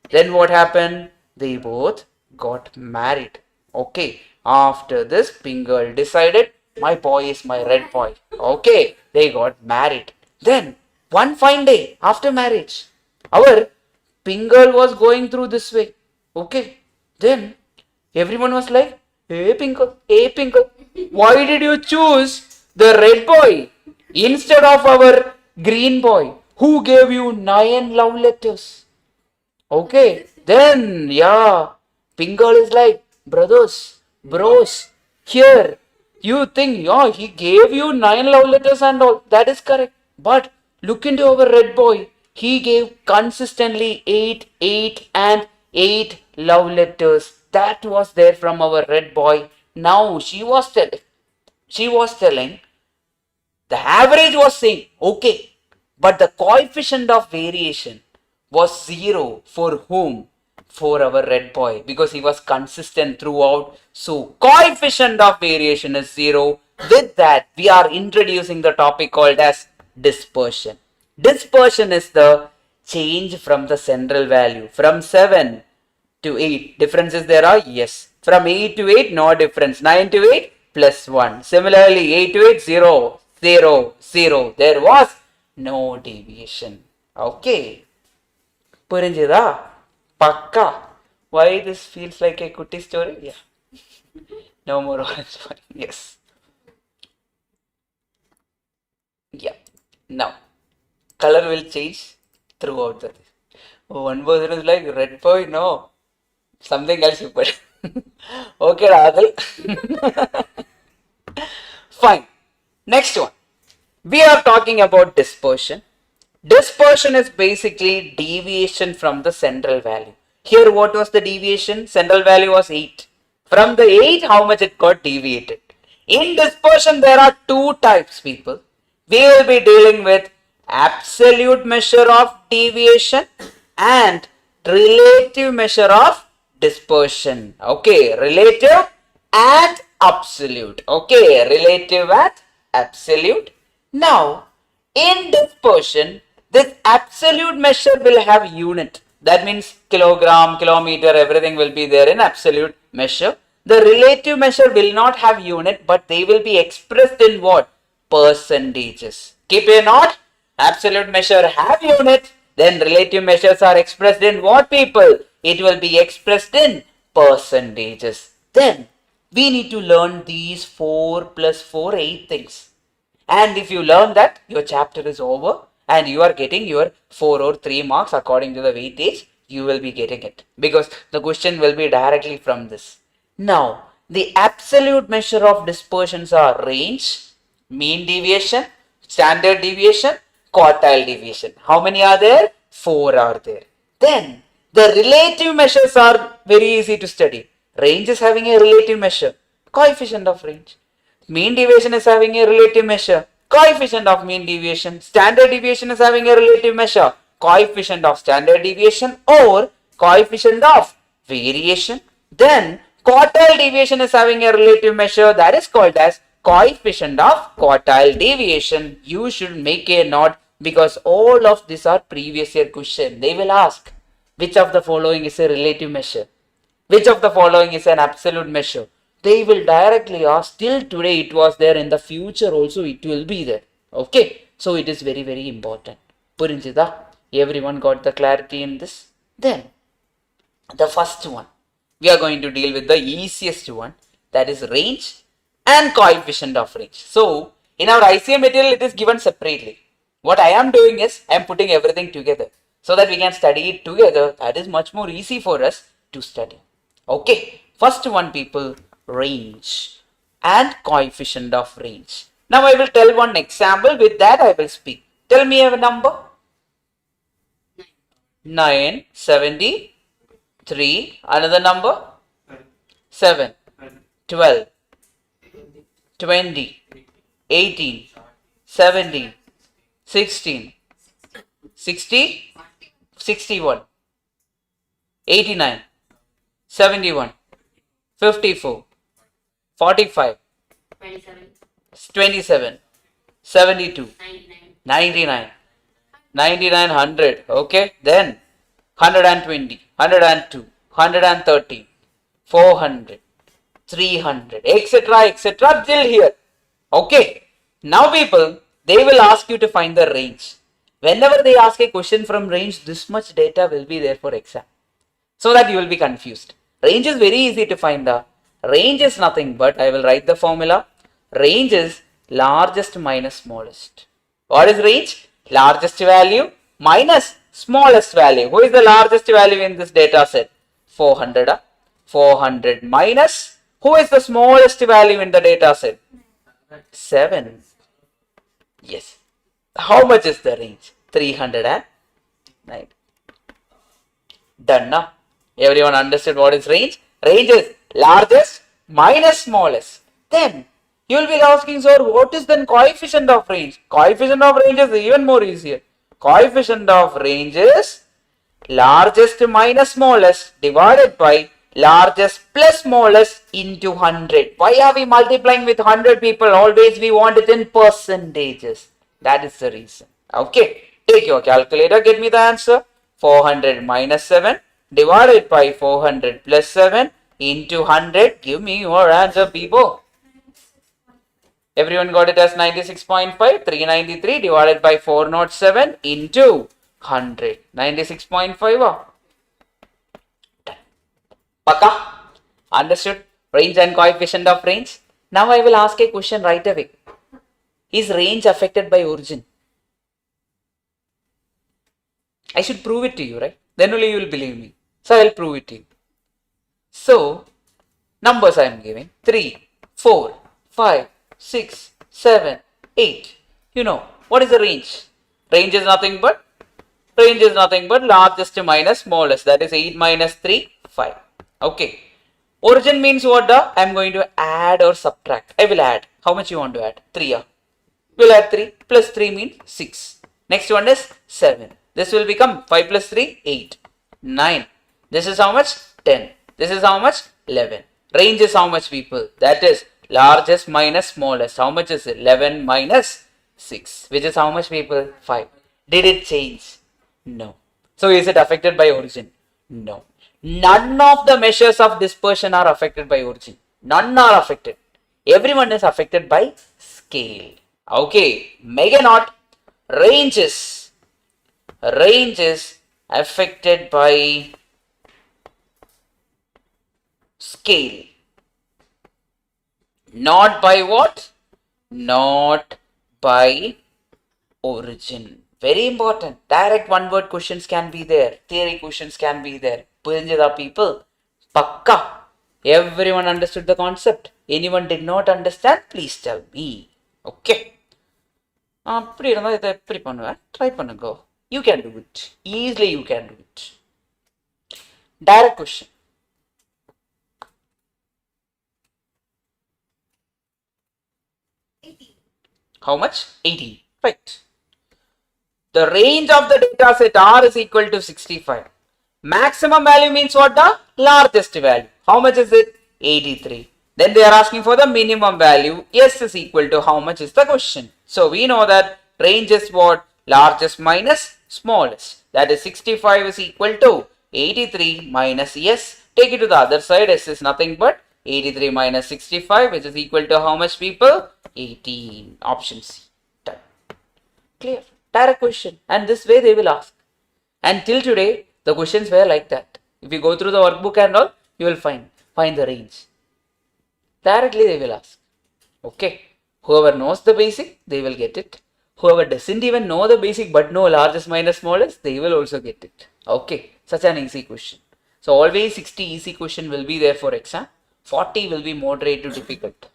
Then what happened? They both got married. Okay, after this, pink girl decided, my boy is my red boy. Okay, they got married. Then, one fine day after marriage, our pink girl was going through this way. Okay, then everyone was like, hey Pinkle, why did you choose the red boy instead of our green boy who gave you 9 love letters? Okay, then yeah, Pinkle is like, brothers, bros, here, you think, yeah, he gave you 9 love letters and all, that is correct. But look into our red boy, he gave consistently 8, 8 and 8 love letters. That was there from our red boy. Now she was telling, the average was same, okay, but the coefficient of variation was 0 for whom? For our red boy, because he was consistent throughout. So coefficient of variation is 0. With that, we are introducing the topic called as dispersion. Dispersion is the change from the central value from 7 to 8. Differences there are? Yes. From 8 to 8, no difference. 9 to 8, plus 1. Similarly, 8 to 8, 0, 0, 0. There was no deviation. Okay. Purinjida? Pakka. Why this feels like a kutti story? Yeah. No more orange wine. Yes. Yeah. Now, color will change throughout the. Oh, one person is like, red boy, no. Something else you put. Okay, Rahul. Fine. Next one. We are talking about dispersion. Dispersion is basically deviation from the central value. Here, what was the deviation? Central value was 8. From the 8, how much it got deviated? In dispersion, there are 2 types, people. We will be dealing with absolute measure of deviation and relative measure of dispersion. Okay, relative and absolute. Okay, relative and absolute. Now, in dispersion, this absolute measure will have unit. That means kilogram, kilometer, everything will be there in absolute measure. The relative measure will not have unit, but they will be expressed in what? Percentages. Keep a note. Absolute measure have unit. Then relative measures are expressed in what, people? It will be expressed in percentages. Then we need to learn these 4 plus 4, 8 things. And if you learn that, your chapter is over and you are getting your 4 or 3 marks according to the weightage, you will be getting it. Because the question will be directly from this. Now, the absolute measure of dispersions are range, mean deviation, standard deviation, quartile deviation. How many are there? 4 are there. Then, the relative measures are very easy to study. Range is having a relative measure, coefficient of range. Mean deviation is having a relative measure, coefficient of mean deviation. Standard deviation is having a relative measure, coefficient of standard deviation or coefficient of variation. Then quartile deviation is having a relative measure, that is called as coefficient of quartile deviation. You should make a note because all of these are previous year question. They will ask which of the following is a relative measure, which of the following is an absolute measure. They will directly ask. Till today it was there, in the future also it will be there. Okay, so it is very, very important. Purinjida, everyone got the clarity in this? Then the first one, we are going to deal with the easiest one, that is range and coefficient of range. So in our ICM material it is given separately. What I am doing is I am putting everything together so that we can study it together. That is much more easy for us to study. Okay, first one people, range and coefficient of range. Now I will tell one example, with that I will speak. Tell me a number. 9, 73, another number 7, 12, 20, 18, 17, 16, 60, 61, 89, 71, 54, 45, 27, 27, 72, 99, 99, 99, 100. Okay, then 120, 102, 130, 400, 300, etc., etc., till here. Okay, now people, they will ask you to find the range. Whenever they ask a question from range, this much data will be there for exam, so that you will be confused. Range is very easy to find out. Range is nothing but, I will write the formula. Range is largest minus smallest. What is range? Largest value minus smallest value. Who is the largest value in this data set? 400. 400 minus, who is the smallest value in the data set? 7. Yes. How much is the range? 309. Done now. Everyone understood what is range? Range is largest minus smallest. Then you will be asking, sir, what is then coefficient of range? Coefficient of range is even more easier. Coefficient of range is largest minus smallest divided by largest plus smallest into 100. Why are we multiplying with 100 people? Always we want it in percentages. That is the reason. Okay. Take your calculator. Get me the answer. 400 minus 7 divided by 400 plus 7 into 100. Give me your answer, people. Everyone got it as 96.5. 393 divided by 407 into 100. 96.5. Paka? Understood? Range and coefficient of range. Now I will ask a question right away. Is range affected by origin? I should prove it to you, right? Then only you will believe me. So I will prove it to you. So, numbers I am giving. 3, 4, 5, 6, 7, 8. You know, what is the range? Range is nothing but largest minus smallest. That is 8 minus 3, 5. Okay. Origin means what? I am going to add or subtract. I will add. How much you want to add? 3. We'll add 3. Plus 3 means 6. Next one is 7. This will become 5 plus 3, 8. 9. This is how much? 10. This is how much? 11. Range is how much, people? That is largest minus smallest. How much is it? 11 minus 6. Which is how much, people? 5. Did it change? No. So is it affected by origin? No. None of the measures of dispersion are affected by origin. None are affected. Everyone is affected by scale. Okay. Mega note. Range is affected by scale. Not by what? Not by origin. Very important. Direct one word questions can be there. Theory questions can be there. Purinjada, people? Pakka. Everyone understood the concept. Anyone did not understand? Please tell me. Okay. Try go. You can do it. Easily you can do it. Direct question. How much? 18. Right. The range of the data set R is equal to 65. Maximum value means what? The largest value. How much is it? 83. Then they are asking for the minimum value. S is equal to how much is the question. So we know that range is what? Largest minus smallest. That is 65 is equal to 83 minus S. Take it to the other side. S is nothing but 83 minus 65, which is equal to how much, people? 18. Option C. Done. Clear. Direct question. And this way they will ask. And till today, the questions were like that. If you go through the workbook and all, You will find the range. Directly they will ask. Okay. Whoever knows the basic, they will get it. Whoever doesn't even know the basic but know largest minus smallest, they will also get it. Okay. Such an easy question. So always 60 easy question will be there for exam. 40 will be moderate to difficult.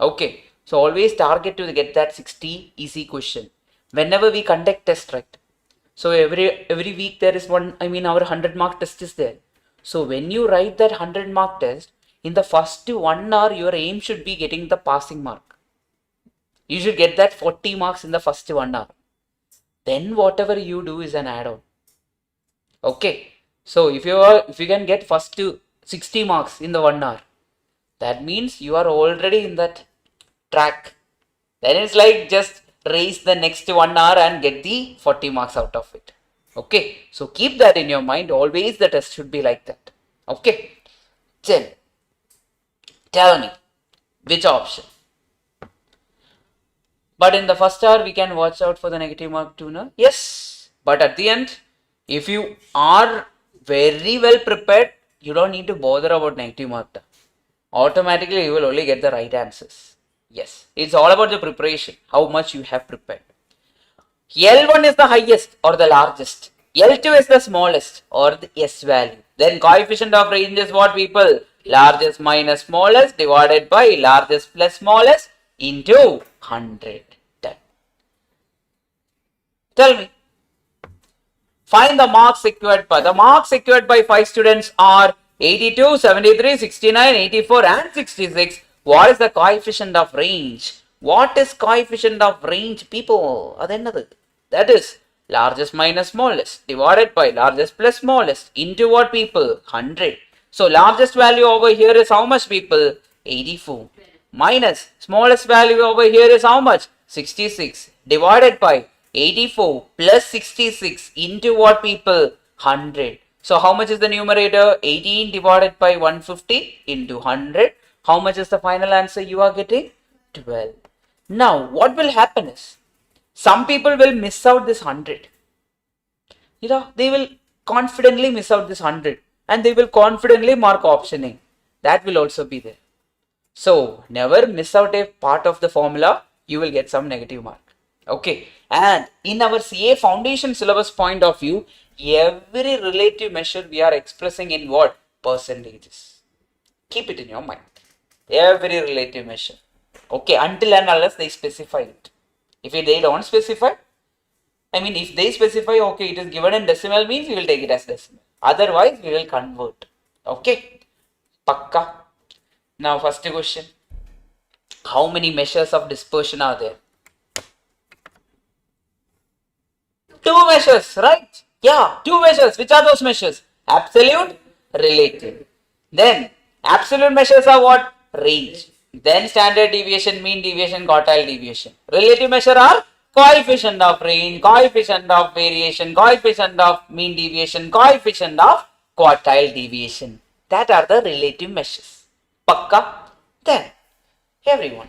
Okay. So always target to get that 60 easy question. Whenever we conduct test, right? So every week there is one, our 100-mark test is there. So when you write that 100-mark test, in the first 1 hour, your aim should be getting the passing mark. You should get that 40 marks in the first 1 hour. Then whatever you do is an add-on. Okay. So if you can get first 60 marks in the 1 hour, that means you are already in that track. Then it's like just raise the next 1 hour and get the 40 marks out of it. Okay. So keep that in your mind. Always the test should be like that. Okay. Then tell me which option. But in the first hour, we can watch out for the negative mark too, no? Yes. But at the end, if you are very well prepared, you don't need to bother about negative mark. Automatically, you will only get the right answers. Yes. It's all about the preparation, how much you have prepared. L1 is the highest or the largest. L2 is the smallest or the S value. Then coefficient of range is what, people? Largest minus smallest divided by largest plus smallest into 100. Done. Tell me. Find the marks secured by. The marks secured by 5 students are 82, 73, 69, 84 and 66. What is the coefficient of range? What is coefficient of range, people? That is largest minus smallest divided by largest plus smallest into what, people? 100. So largest value over here is how much, people? 84. Minus smallest value over here is how much? 66. Divided by 84 plus 66 into what, people? 100. So how much is the numerator? 18 divided by 150 into 100. How much is the final answer you are getting? 12. Now what will happen is, some people will miss out this 100. They will confidently miss out this 100 and they will confidently mark option A. That will also be there. So never miss out a part of the formula. You will get some negative mark. Okay. And in our CA foundation syllabus point of view, every relative measure we are expressing in what? Percentages. Keep it in your mind. Every relative measure. Okay. Until and unless they specify it. If they don't specify, if they specify, okay, it is given in decimal, means we will take it as decimal. Otherwise, we will convert. Okay. Pakka. Now, first question. How many measures of dispersion are there? 2 measures, right? Yeah, 2 measures. Which are those measures? Absolute, relative. Then, absolute measures are what? Range. Then standard deviation, mean deviation, quartile deviation. Relative measure are coefficient of range, coefficient of variation, coefficient of mean deviation, coefficient of quartile deviation. That are the relative measures. Pakka. Then, everyone.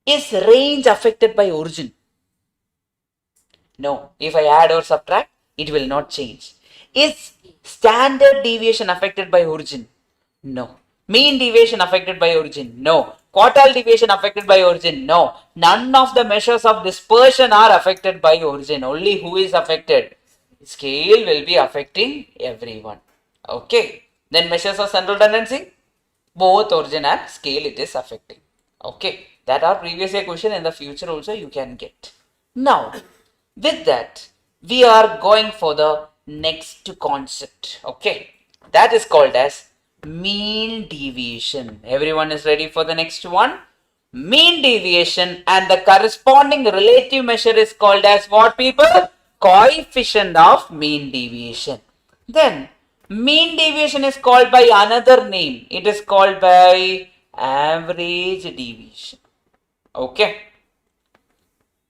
Is range affected by origin? No. If I add or subtract, it will not change. Is standard deviation affected by origin? No. Mean deviation affected by origin? No. Quartile deviation affected by origin? No. None of the measures of dispersion are affected by origin. Only who is affected? Scale will be affecting everyone. Okay. Then measures of central tendency? Both origin and scale it is affecting. Okay. That are previous year question. In the future also you can get. Now, with that, we are going for the next concept. Okay. That is called as mean deviation. Everyone is ready for the next one? Mean deviation, and the corresponding relative measure is called as what, people? Coefficient of mean deviation. Then mean deviation is called by another name. It is called by average deviation. Okay.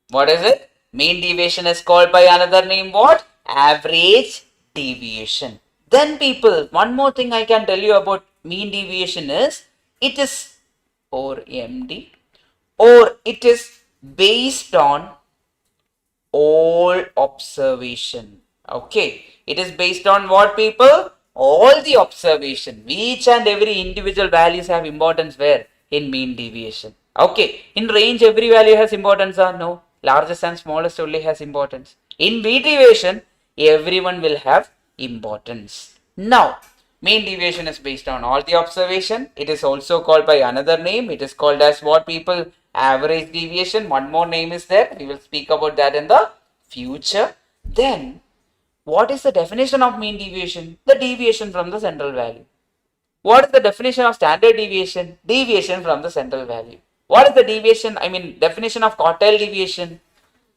What is it? Mean deviation is called by another name, what? Average deviation. Then people, one more thing I can tell you about mean deviation is, it is or MD, or it is based on all observation. Okay. It is based on what, people? all the observation, each and every individual values have importance where? In mean deviation. Okay, in range every value has importance or no? Largest and smallest only has importance. In mean deviation, everyone will have importance. Now, mean deviation is based on all the observation. It is also called by another name. It is called as what people? Average deviation. One more name is there. We will speak about that in the future. Then, what is the definition of mean deviation? The deviation from the central value. What is the definition of standard deviation? Deviation from the central value. What is the deviation? Definition of quartile deviation.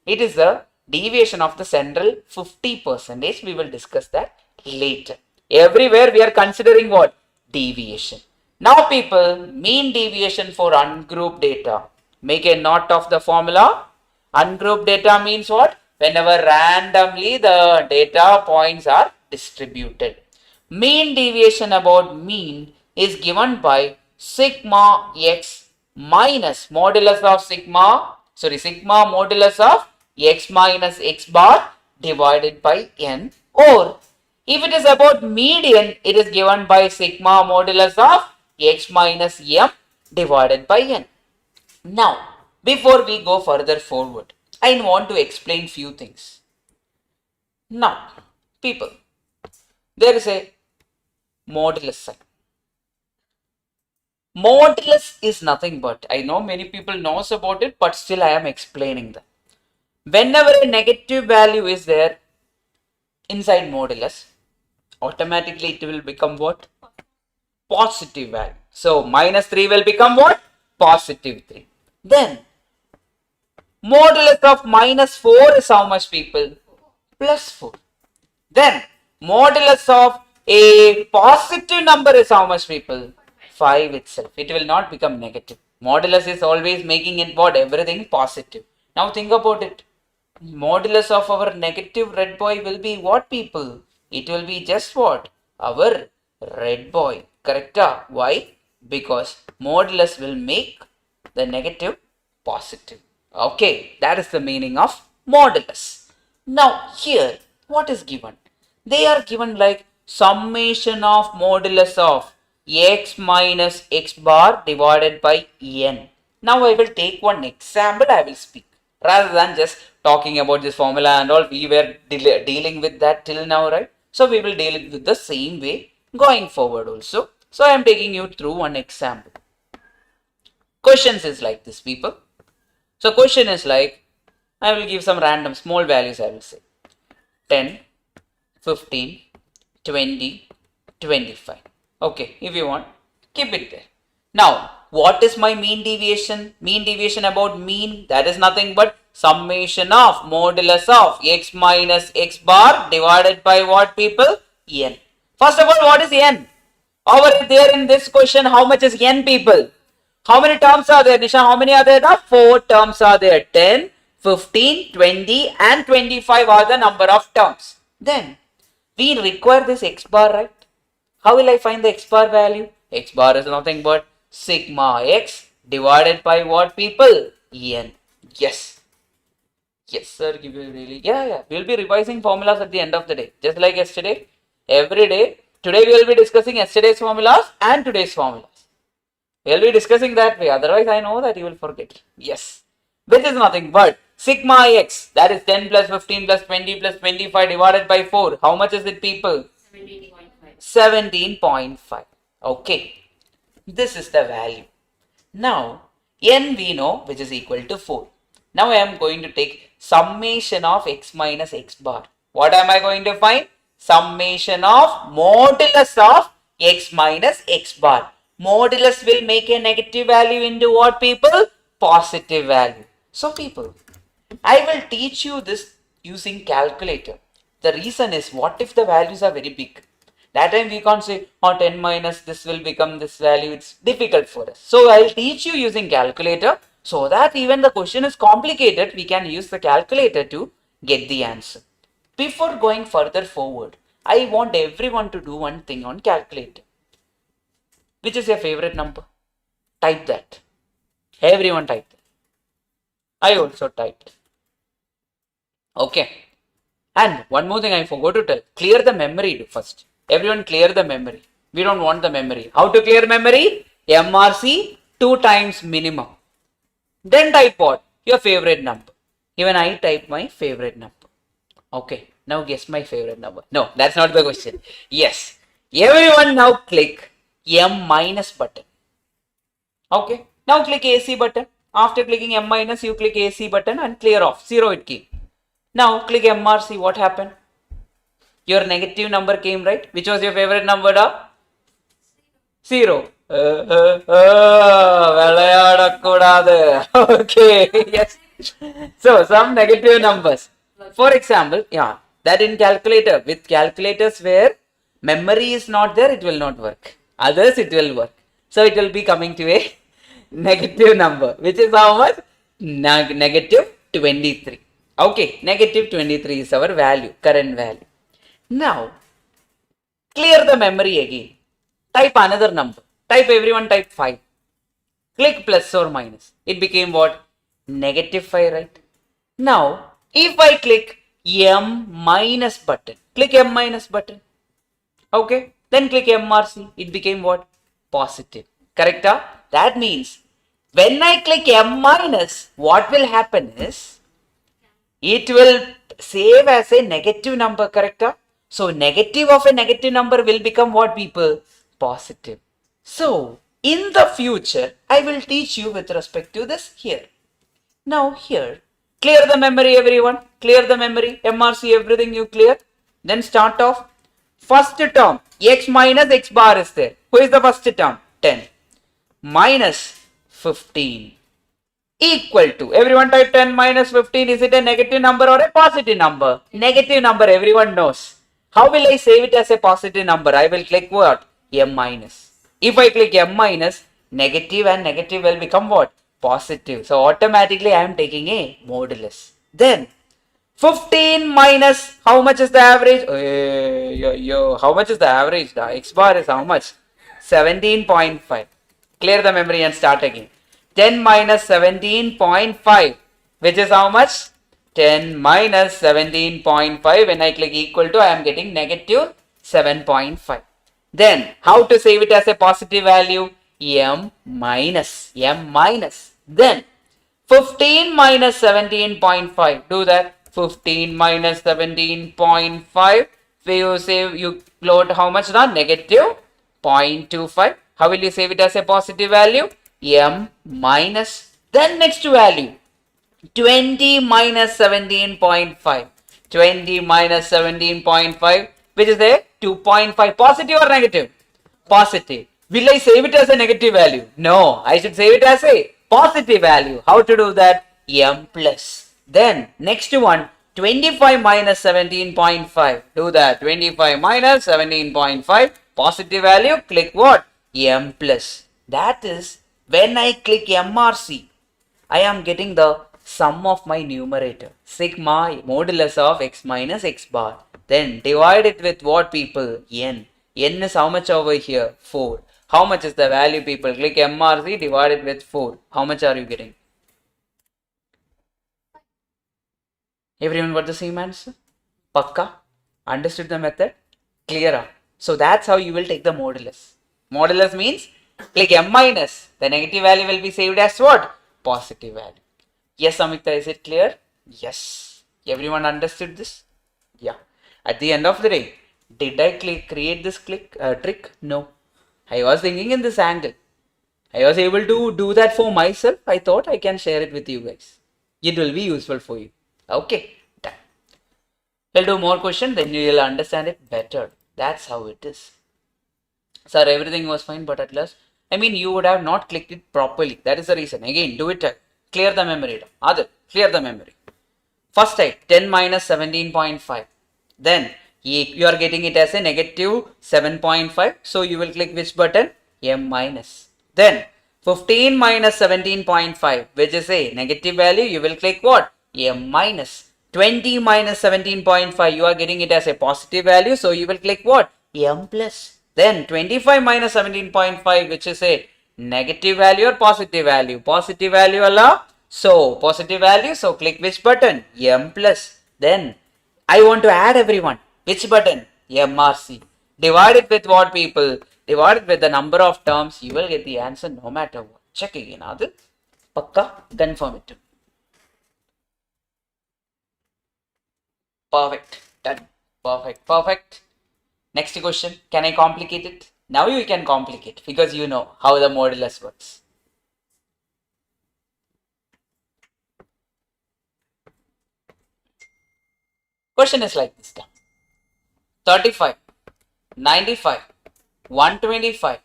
It is the deviation of the central 50%. We will discuss that later. Everywhere we are considering what? Deviation. Now people, mean deviation for ungrouped data. Make a note of the formula. Ungrouped data means what? Whenever randomly the data points are distributed. Mean deviation about mean is given by sigma x minus modulus of sigma modulus of x minus x bar divided by n, or if it is about median, it is given by sigma modulus of x minus m divided by n. Now, before we go further forward, I want to explain few things. Now, people, there is a modulus sign. Modulus is nothing but, I know many people knows about it, but still I am explaining that. Whenever a negative value is there inside modulus, automatically it will become what? Positive value. So minus 3 will become what? Positive 3. Then modulus of minus 4 is how much, people? Plus 4. Then modulus of a positive number is how much, people? 5 itself. It will not become negative. Modulus is always making it what? Everything positive. Now think about it. Modulus of our negative red boy will be what, people? It will be just what? Our red boy. Correct? Why? Because modulus will make the negative positive. Okay, that is the meaning of modulus. Now here, what is given? They are given like summation of modulus of x minus x bar divided by n. Now I will take one example, I will speak. Rather than just talking about this formula and all, we were dealing with that till now, right? So we will deal it with the same way going forward also. So I am taking you through one example. Questions is like this, people. So question is like, I will give some random small values, I will say 10, 15, 20, 25. Okay, if you want, keep it there. Now, what is my mean deviation? Mean deviation about mean, that is nothing but summation of modulus of x minus x bar divided by what, people? N. First of all, what is n? Over there in this question, how much is n, people? How many terms are there, Nisha? How many are there? 4 terms are there. 10, 15, 20 and 25 are the number of terms. Then, we require this x bar, right? How will I find the x bar value? X bar is nothing but sigma x divided by what, people? N. Yes. Yes, sir. Give you really. Yeah. We'll be revising formulas at the end of the day. Just like yesterday. Every day. Today we will be discussing yesterday's formulas and today's formulas. We'll be discussing that way. Otherwise, I know that you will forget. Yes. Which is nothing but sigma x. That is 10 plus 15 plus 20 plus 25 divided by 4. How much is it, people? 17.5. 17.5. Okay. This is the value. Now, n we know, which is equal to 4. Now I am going to take summation of x minus x bar. What am I going to find? Summation of modulus of x minus x bar. Modulus will make a negative value into what, people? Positive value. So people, I will teach you this using calculator. The reason is, what if the values are very big? That time we can't say, 10 minus this will become this value. It's difficult for us. So I'll teach you using calculator, so that even the question is complicated, we can use the calculator to get the answer. Before going further forward, I want everyone to do one thing on calculator. Which is your favorite number? Type that. Everyone type that. I also typed. Okay. And one more thing I forgot to tell. Clear the memory first. Everyone clear the memory. We don't want the memory. How to clear memory? MRC 2 times minimum. Then type what? Your favorite number. Even I type my favorite number. Okay, now guess my favorite number. No, that's not the question. Yes. Everyone now click M minus button. Okay, now click AC button. After clicking M minus, you click AC button and clear off. 0 it came. Now click MRC. What happened? Your negative number came, right? Which was your favorite number? 0. Okay, yes. So some negative numbers. For example, yeah, that in calculator. With calculators where memory is not there, it will not work. Others, it will work. So it will be coming to a negative number, which is how much? Negative 23. Okay, negative 23 is our value, current value. Now, clear the memory again. Type another number. Type everyone type 5. Click plus or minus. It became what? Negative 5, right? Now, if I click M minus button, click M minus button. Okay, then click MRC. It became what? Positive. Correct? That means when I click M minus, what will happen is it will save as a negative number. Correct? So negative of a negative number will become what, people? Positive. So in the future, I will teach you with respect to this here. Now here, clear the memory everyone. Clear the memory. MRC everything you clear. Then start off. First term, x minus x bar is there. Who is the first term? 10. Minus 15. Equal to. Everyone type 10 minus 15. Is it a negative number or a positive number? Negative number, everyone knows. How will I save it as a positive number? I will click what? M minus. If I click M minus, negative and negative will become what? Positive. So automatically I am taking a modulus. Then 15 minus, how much is the average? How much is the average? The x bar is how much? 17.5. Clear the memory and start again. 10 minus 17.5, which is how much? 10 minus 17.5. When I click equal to, I am getting negative 7.5. Then, how to save it as a positive value? M minus. Then, 15 minus 17.5. Do that. 15 minus 17.5. You load how much now? Negative 0.25. How will you save it as a positive value? M minus. Then next value. 20 minus 17.5. 20 minus 17.5, which is a 2.5. Positive or negative? Positive. Will I save it as a negative value? No, I should save it as a positive value. How to do that? M plus. Then next one, 25 minus 17.5. Do that. 25 minus 17.5. Positive value. Click what? M plus. That is when I click MRC, I am getting the sum of my numerator. Sigma modulus of x minus x bar. Then divide it with what, people? N. N is how much over here? 4. How much is the value, people? Click MRC, divide it with 4. How much are you getting? Everyone got the same answer? Pakka? Understood the method? Clear? So that's how you will take the modulus. Modulus means click M minus. The negative value will be saved as what? Positive value. Yes, Amita, is it clear? Yes. Everyone understood this? Yeah. At the end of the day, did I create this trick? No. I was thinking in this angle. I was able to do that for myself. I thought I can share it with you guys. It will be useful for you. Okay, done. We'll do more question, then you will understand it better. That's how it is. Sir, everything was fine, but at last, you would have not clicked it properly. That is the reason. Again, do it. Clear the memory. Other, clear the memory. First type 10 minus 17.5. Then you are getting it as a negative 7.5. So you will click which button? M minus. Then 15 minus 17.5, which is a negative value. You will click what? M minus. 20 minus 17.5. You are getting it as a positive value. So you will click what? M plus. Then 25 minus 17.5, which is a negative value or positive value? Positive value Allah. So positive value. So click which button? M plus. Then I want to add everyone. Which button? MRC. Divide it with what, people? Divide it with the number of terms. You will get the answer no matter what. Check again. Adil. Pakka. Confirm it. Perfect. Done. Perfect. Perfect. Next question. Can I complicate it? Now you can complicate because you know how the modulus works. Question is like this. 35, 95, 125,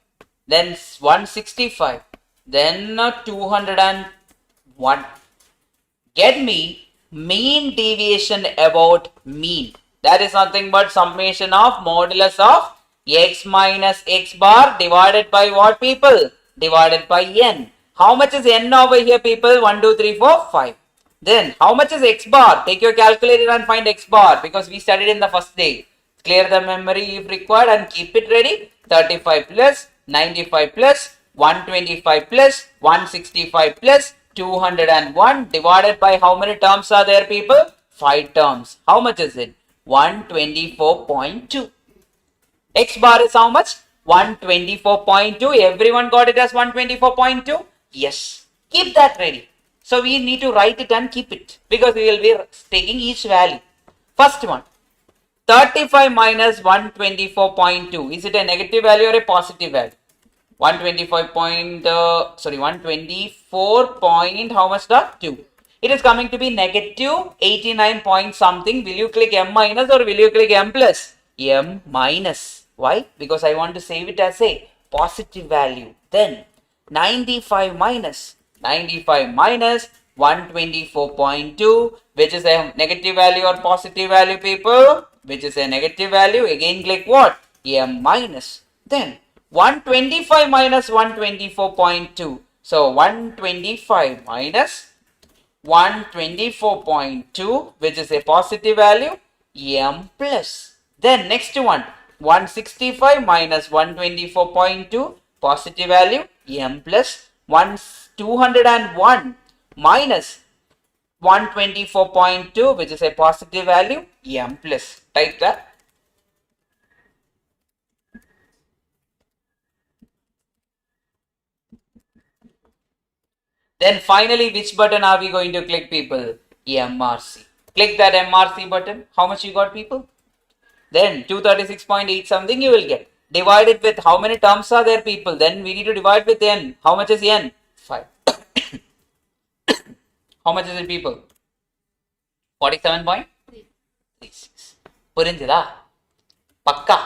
then 165, then 201. Get me mean deviation about mean. That is nothing but summation of modulus of x minus x bar divided by what, people? Divided by n. How much is n over here, people? 1, 2, 3, 4, 5. Then how much is x bar? Take your calculator and find x bar because we studied in the first day. Clear the memory if required and keep it ready. 35 plus 95 plus 125 plus 165 plus 201 divided by how many terms are there, people? 5 terms. How much is it? 124.2. X bar is how much? 124.2. Everyone got it as 124.2? Yes. Keep that ready. So we need to write it and keep it because we will be taking each value. First one. 35 minus 124.2. Is it a negative value or a positive value? 124 point how much dot 2. It is coming to be negative 89 point something. Will you click M minus or will you click M plus? M minus. Why? Because I want to save it as a positive value. Then 95 minus 124.2, which is a negative value or positive value, people? Which is a negative value. Again click what? M minus. Then 125 minus 124.2. So 125 minus 124.2, which is a positive value, M plus. Then next one, 165 minus 124.2, positive value, M plus. 201 minus 124.2, which is a positive value, M plus. Type that. Then finally, which button are we going to click, people? MRC. Click that MRC button. How much you got, people? Then 236.8 something you will get. Divide it with how many terms are there, people? Then we need to divide with n. How much is n? 5. How much is it, people? 47.36. Purinjida? Pakka?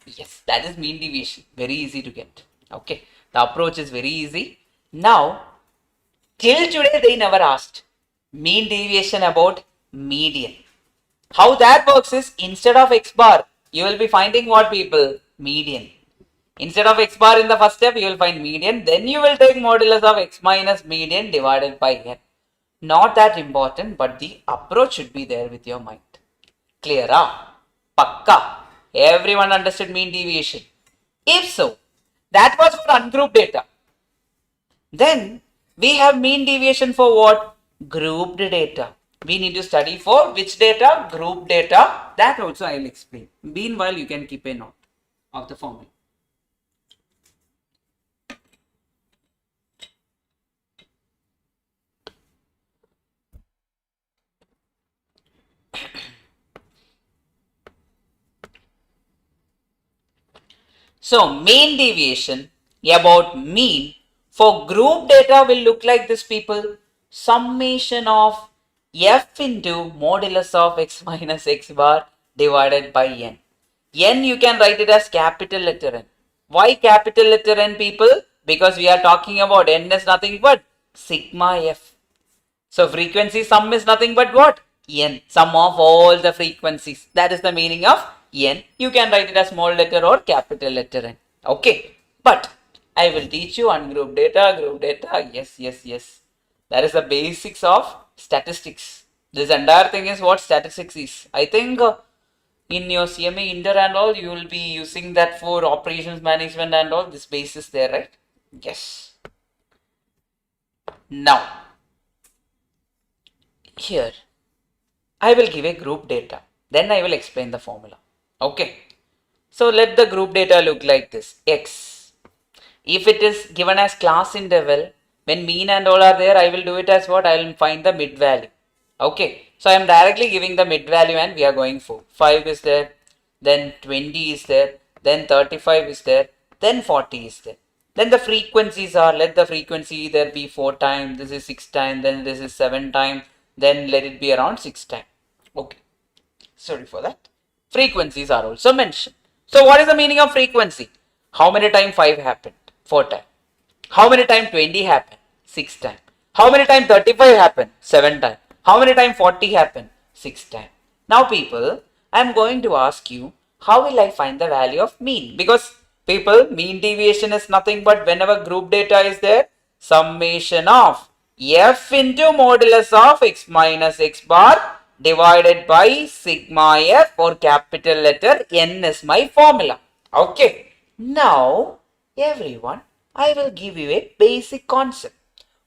Yes, that is mean deviation. Very easy to get. Okay. The approach is very easy. Now, till today they never asked mean deviation about median. How that works is instead of x bar, you will be finding what, people? Median. Instead of x bar in the first step, you will find median. Then you will take modulus of x minus median divided by n. Not that important, but the approach should be there with your mind. Clear? Pakka. Everyone understood mean deviation? If so, that was for ungrouped data. Then we have mean deviation for what? Grouped data. We need to study for which data? Group data. That also I will explain. Meanwhile, you can keep a note of the formula. So mean deviation about mean for group data will look like this, people. Summation of f into modulus of x minus x bar divided by n. N you can write it as capital letter N. Why capital letter N, people? Because we are talking about n is nothing but sigma f. So frequency sum is nothing but what? N. Sum of all the frequencies. That is the meaning of n. You can write it as small letter or capital letter N. Okay. But I will teach you ungrouped data, group data. Yes. That is the basics of statistics. This entire thing is what statistics is. I think in your CMA Inter and all, you will be using that for operations management and all. This base is there, right? Yes. Now, here, I will give a group data. Then I will explain the formula. Okay. So let the group data look like this. X. If it is given as class interval, when mean and all are there, I will do it as what? I will find the mid value. Okay. So I am directly giving the mid value and we are going for 5 is there, then 20 is there, then 35 is there, then 40 is there. Then the frequencies are, let the frequency either be 4 times, this is 6 times, then this is 7 times, then let it be around 6 times. Okay. Sorry for that. Frequencies are also mentioned. So what is the meaning of frequency? How many times 5 happened? 4 times. How many times 20 happened? 6 times. How many times 35 happened? 7 times. How many times 40 happened? 6 times. Now people, I am going to ask you, how will I find the value of mean? Because people, mean deviation is nothing but whenever group data is there, summation of f into modulus of x minus x bar divided by sigma f or capital letter n is my formula. Okay. Now, everyone, I will give you a basic concept.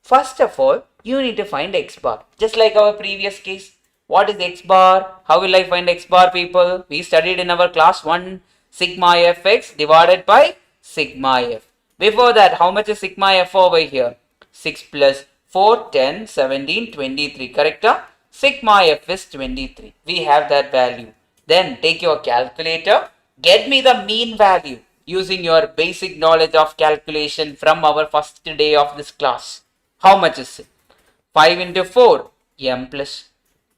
First of all, you need to find x bar. Just like our previous case. What is x bar? How will I find x bar, people? We studied in our class 1 sigma fx divided by sigma f. Before that, how much is sigma f over here? 6 plus 4, 10, 17, 23. Correct? Sigma f is 23. We have that value. Then take your calculator. Get me the mean value using your basic knowledge of calculation from our first day of this class. How much is it? 5 into 4, m plus.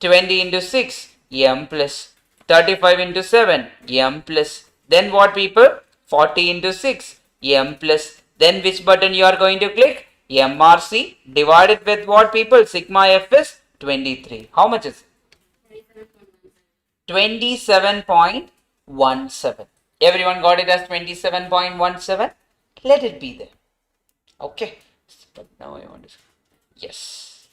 20 into 6, m plus. 35 into 7, m plus. Then what, people? 40 into 6, m plus. Then which button you are going to click? MRC divided with what, people? Sigma f is 23. How much is it? 27.17. Everyone got it as 27.17? Let it be there. Okay. But now I want to... Yes.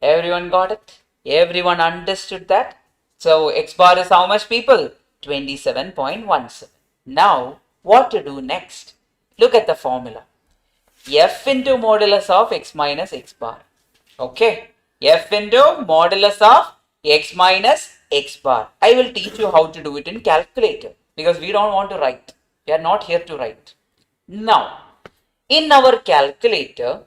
Everyone got it? Everyone understood that? So x bar is how much, people? 27.17. Now, what to do next? Look at the formula. F into modulus of x minus x bar. Okay. F into modulus of x minus x bar. I will teach you how to do it in calculator because we don't want to write. We are not here to write. Now, in our calculator,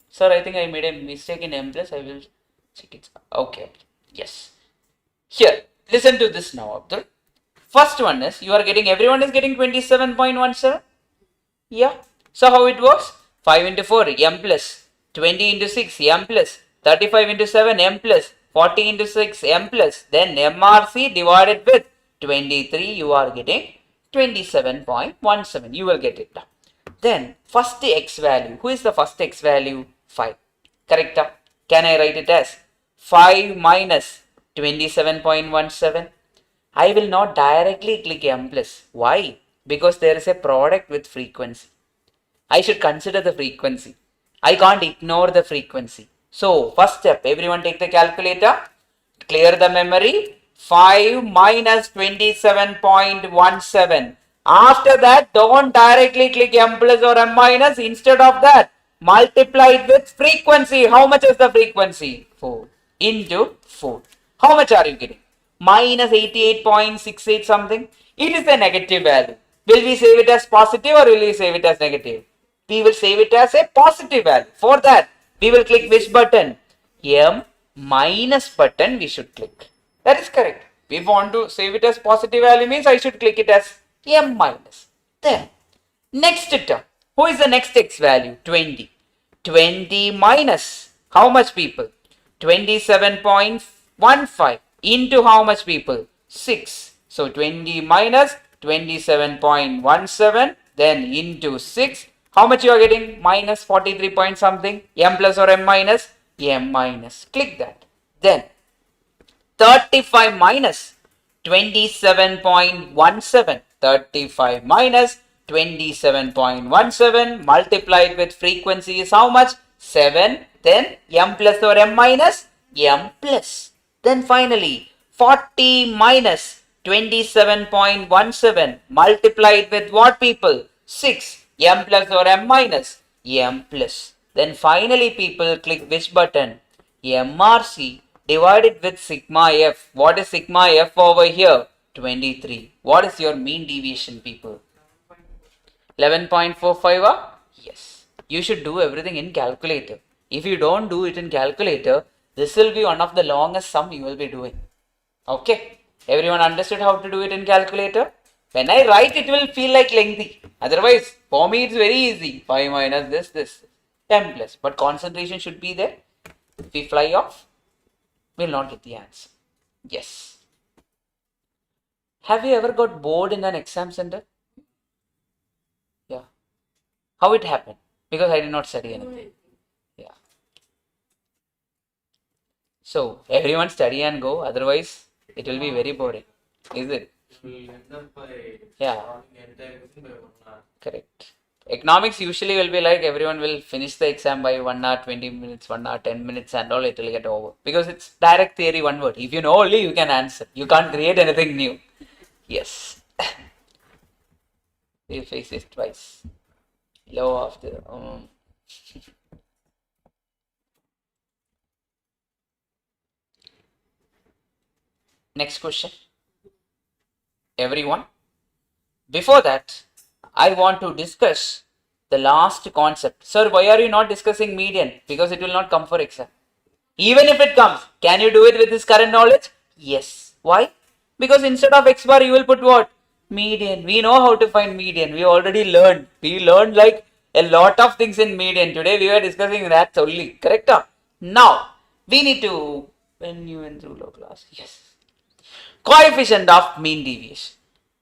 sir, I think I made a mistake in m plus. I will check it. Okay. Yes. Here, listen to this now, Abdul. First one is, everyone is getting 27.17. Yeah. So how it works? 5 into 4, m plus. 20 into 6, m plus. 35 into 7, m plus. 40 into 6, m plus. Then MRC divided with 23, you are getting 27.17. You will get it now. Then first x value. Who is the first x value? 5. Correct? Can I write it as 5 minus 27.17? I will not directly click m plus. Why? Because there is a product with frequency. I should consider the frequency. I can't ignore the frequency. So first step, everyone take the calculator. Clear the memory. 5 minus 27.17. After that, don't directly click m plus or m minus. Instead of that, multiply it with frequency. How much is the frequency? 4 into 4. How much are you getting? Minus 88.68 something. It is a negative value. Will we save it as positive or will we save it as negative? We will save it as a positive value. For that, we will click which button? M minus button we should click. That is correct. We want to save it as positive value means I should click it as m minus. Then, next term. Who is the next x value? 20. 20 minus how much, people? 27.15 into how much, people? 6. So 20 minus 27.17 then into 6. How much you are getting? Minus 43 point something. M plus or m minus? M minus. Click that. Then 35 minus 27.17. 35 minus 27.17 multiplied with frequency is how much? 7. Then m plus or m minus? M plus. Then finally 40 minus 27.17 multiplied with what, people? 6. M plus or m minus? M plus. Then finally, people, click which button? MRC divided with sigma f. What is sigma f over here? 23. What is your mean deviation, people? 11.45? Yes. You should do everything in calculator. If you don't do it in calculator, this will be one of the longest sum you will be doing. Okay. Everyone understood how to do it in calculator? When I write, it will feel like lengthy. Otherwise, for me, it's very easy. 5 minus this, 10 plus. But concentration should be there. If we fly off, we'll not get the answer. Yes. Have you ever got bored in an exam center? Yeah. How it happened? Because I did not study anything. Yeah. So, everyone study and go. Otherwise, it will be very boring. Is it? Yeah. Correct. Economics usually will be like everyone will finish the exam by 1 hour 20 minutes, 1 hour 10 minutes and all, it will get over. Because it's direct theory, one word. If you know only, you can answer. You can't create anything new. Yes. We face it twice. Law of the... Next question. Everyone. Before that, I want to discuss the last concept. Sir, why are you not discussing median? Because it will not come for exam. Even if it comes, can you do it with this current knowledge? Yes. Why? Because instead of x bar, you will put what? Median. We know how to find median. We already learned. We learned like a lot of things in median. Today we were discussing that only. Correct? Now, we need to... When you went through low class. Yes. Coefficient of mean deviation.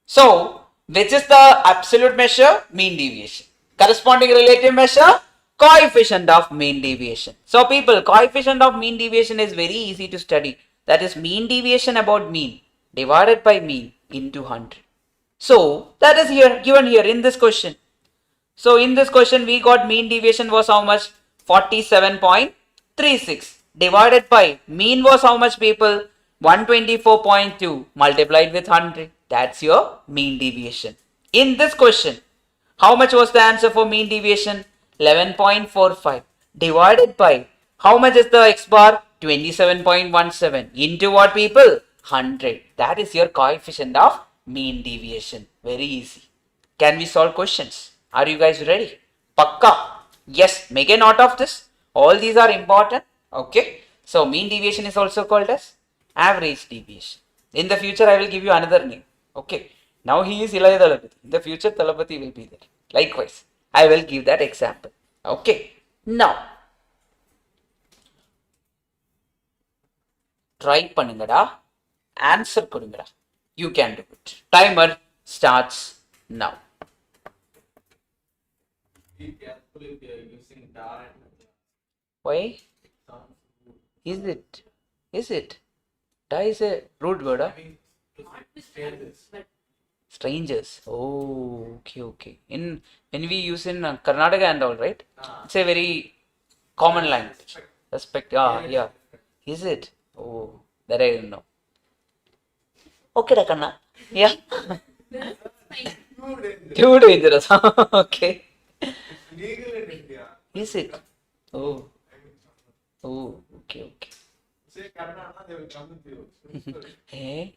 So, which is the absolute measure? Mean deviation. Corresponding relative measure? Coefficient of mean deviation. So, people, coefficient of mean deviation is very easy to study. That is mean deviation about mean divided by mean into 100. So, that is here given here in this question. So, in this question, we got mean deviation was how much? 47.36 divided by mean was how much, people? 124.2 multiplied with 100. That's your mean deviation. In this question, how much was the answer for mean deviation? 11.45 divided by how much is the x bar? 27.17 into what, people? 100. That is your coefficient of mean deviation. Very easy. Can we solve questions? Are you guys ready? Pakka. Yes, make a note of this. All these are important. Okay. So mean deviation is also called as average deviation. In the future, I will give you another name. Okay. Now he is Ilaya Talapati. In the future, Talapati will be there. Likewise, I will give that example. Okay. Now, try pannungada. Answer kodungada. You can do it. Timer starts now. Be careful if you are using dar and Why? Is it? Is it? Da is a rude word. Huh? Strangers. Oh, okay. In when we use in Karnataka and all, right? It's a very common language. Respect. Yeah. Is it? Oh, that I didn't know. Okay, Rakanna. Yeah. Too dangerous. Okay. legal in India. Is it? Oh. Okay. Say Karnataka, they will come with you. Hey.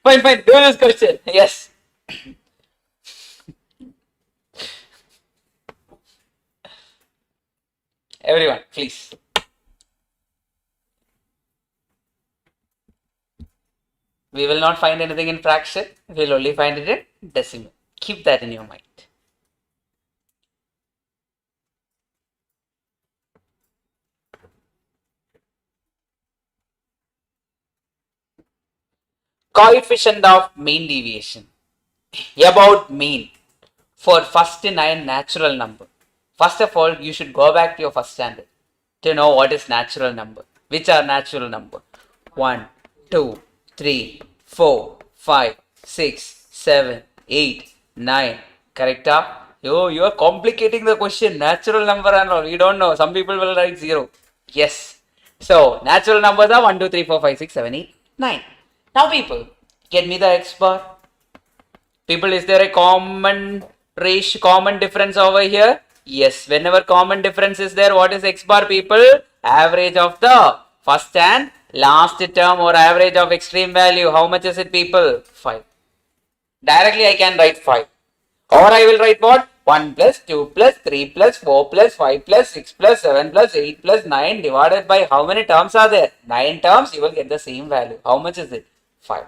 Fine. Do this question. Yes. Everyone, please. We will not find anything in fraction. We will only find it in decimal. Keep that in your mind. Coefficient of mean deviation. About mean for first 9 natural number. First of all, you should go back to your first standard to know what is natural number. Which are natural number? 1, 2, 3, 4, 5, 6, 7, 8, 9. Correct? You are complicating the question. Natural number and all. You don't know. Some people will write 0. Yes. So, natural numbers are 1, 2, 3, 4, 5, 6, 7, 8, 9. Now, people, get me the x bar. People, is there a common ratio, common difference over here? Yes. Whenever common difference is there, what is x bar, people? Average of the first and last term or average of extreme value. How much is it, people? 5. Directly I can write 5. Or I will write what? 1 plus 2 plus 3 plus 4 plus 5 plus 6 plus 7 plus 8 plus 9 divided by how many terms are there? 9 terms, you will get the same value. How much is it? 5.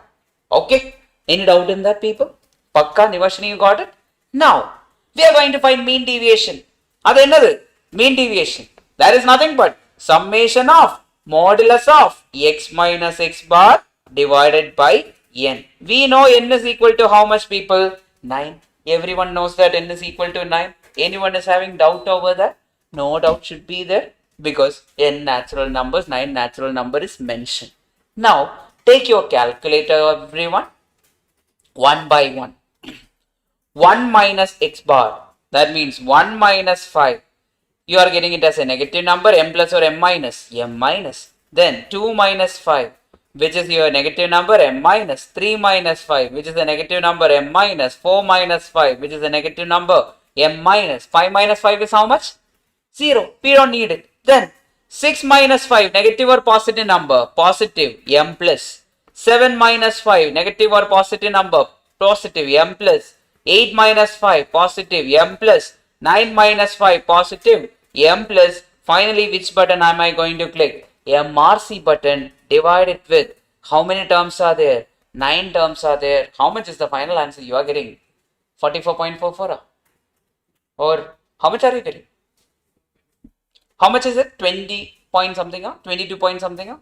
Okay. Any doubt in that, people? Pakka, Nivashini, you got it? Now, we are going to find mean deviation. That's another mean deviation. That is nothing but summation of modulus of x minus x bar divided by n. We know n is equal to how much, people? 9. Everyone knows that n is equal to 9. Anyone is having doubt over that? No doubt should be there because n natural numbers, 9 natural number is mentioned. Now, take your calculator, everyone. 1 by 1. 1 minus x bar. That means 1 minus 5. You are getting it as a negative number, m plus or m minus? M minus. Then 2 minus 5, which is your negative number, m minus. 3 minus 5, which is a negative number, m minus. 4 minus 5, which is a negative number, m minus. 5 minus 5 is how much? 0. We don't need it. Then 6 minus 5, negative or positive number? Positive, m plus. 7 minus 5, negative or positive number? Positive, m plus. 8 minus 5, positive, m plus. 9 minus 5, positive, m plus. Finally, which button am I going to click? MRC button divided with how many terms are there? 9 terms are there. How much is the final answer you are getting? 44.44. Or how much are you getting? How much is it? 20 point something? 22 point something?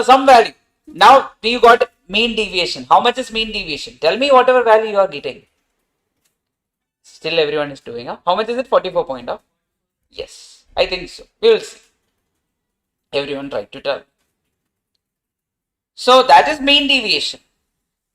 Some value. Now you got mean deviation. How much is mean deviation? Tell me whatever value you are getting. Still everyone is doing. How much is it? 44 point. Yes, I think so. We will see. Everyone try to tell. So that is mean deviation.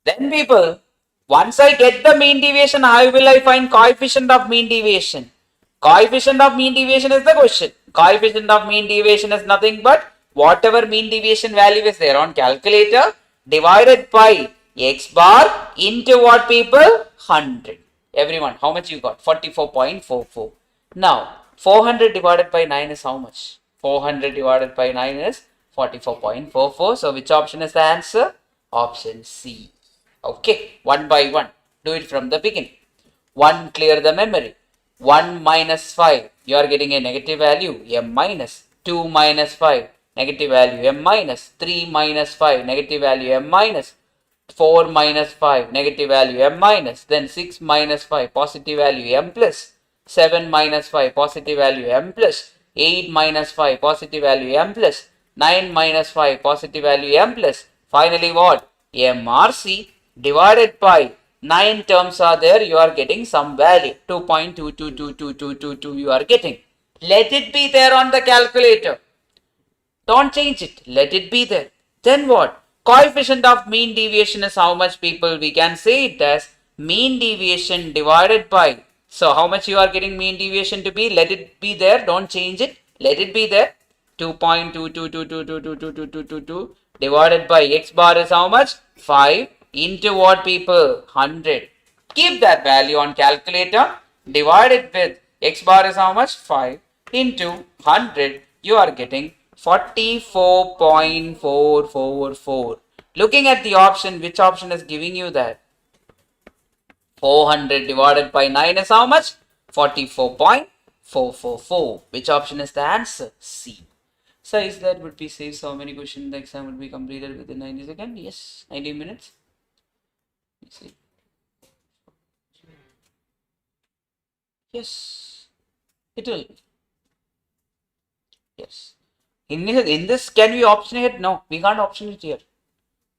Then people, once I get the mean deviation, how will I find coefficient of mean deviation? Coefficient of mean deviation is the question. Coefficient of mean deviation is nothing but whatever mean deviation value is there on calculator divided by x bar into what, people? 100. Everyone, how much you got? 44.44. Now, 400 divided by 9 is how much? 400 divided by 9 is 44.44. So, which option is the answer? Option C. Okay, 1 by 1. Do it from the beginning. 1, clear the memory. 1 minus 5, you are getting a negative value, m minus. 2 minus 5, negative value, m minus. 3 minus 5, negative value, m minus. 4 minus 5, negative value, m minus. Then 6 minus 5, positive value, m plus. 7 minus 5, positive value, m plus. 8 minus 5, positive value, m plus. 9 minus 5, positive value, m plus. Finally what? MRC divided by 9 terms are there, you are getting some value. 2.222222 you are getting. Let it be there on the calculator. Don't change it. Let it be there. Then what? Coefficient of mean deviation is how much, people? We can say it as mean deviation divided by. So how much you are getting mean deviation to be? Let it be there. Don't change it. Let it be there. 2.22222222 divided by x bar is how much? 5 into what, people? 100. Keep that value on calculator. Divided with x bar is how much? 5 into 100. You are getting 44.444. Looking at the option, which option is giving you that? 400 divided by 9 is how much? 44.444. Which option is the answer? C. So is that would be saved so many questions, the exam would be completed within 90 seconds? Yes, 90 minutes. Let's see. Yes, it will. Yes. In this, can we option it? No, we can't option it here.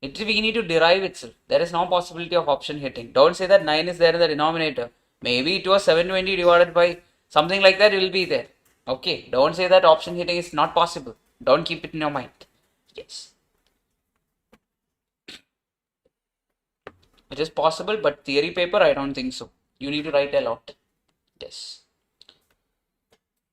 We need to derive itself. There is no possibility of option hitting. Don't say that 9 is there in the denominator. Maybe it was 720 divided by something like that, it will be there. Okay, don't say that option hitting is not possible. Don't keep it in your mind. Yes. It is possible, but theory paper, I don't think so. You need to write a lot. Yes.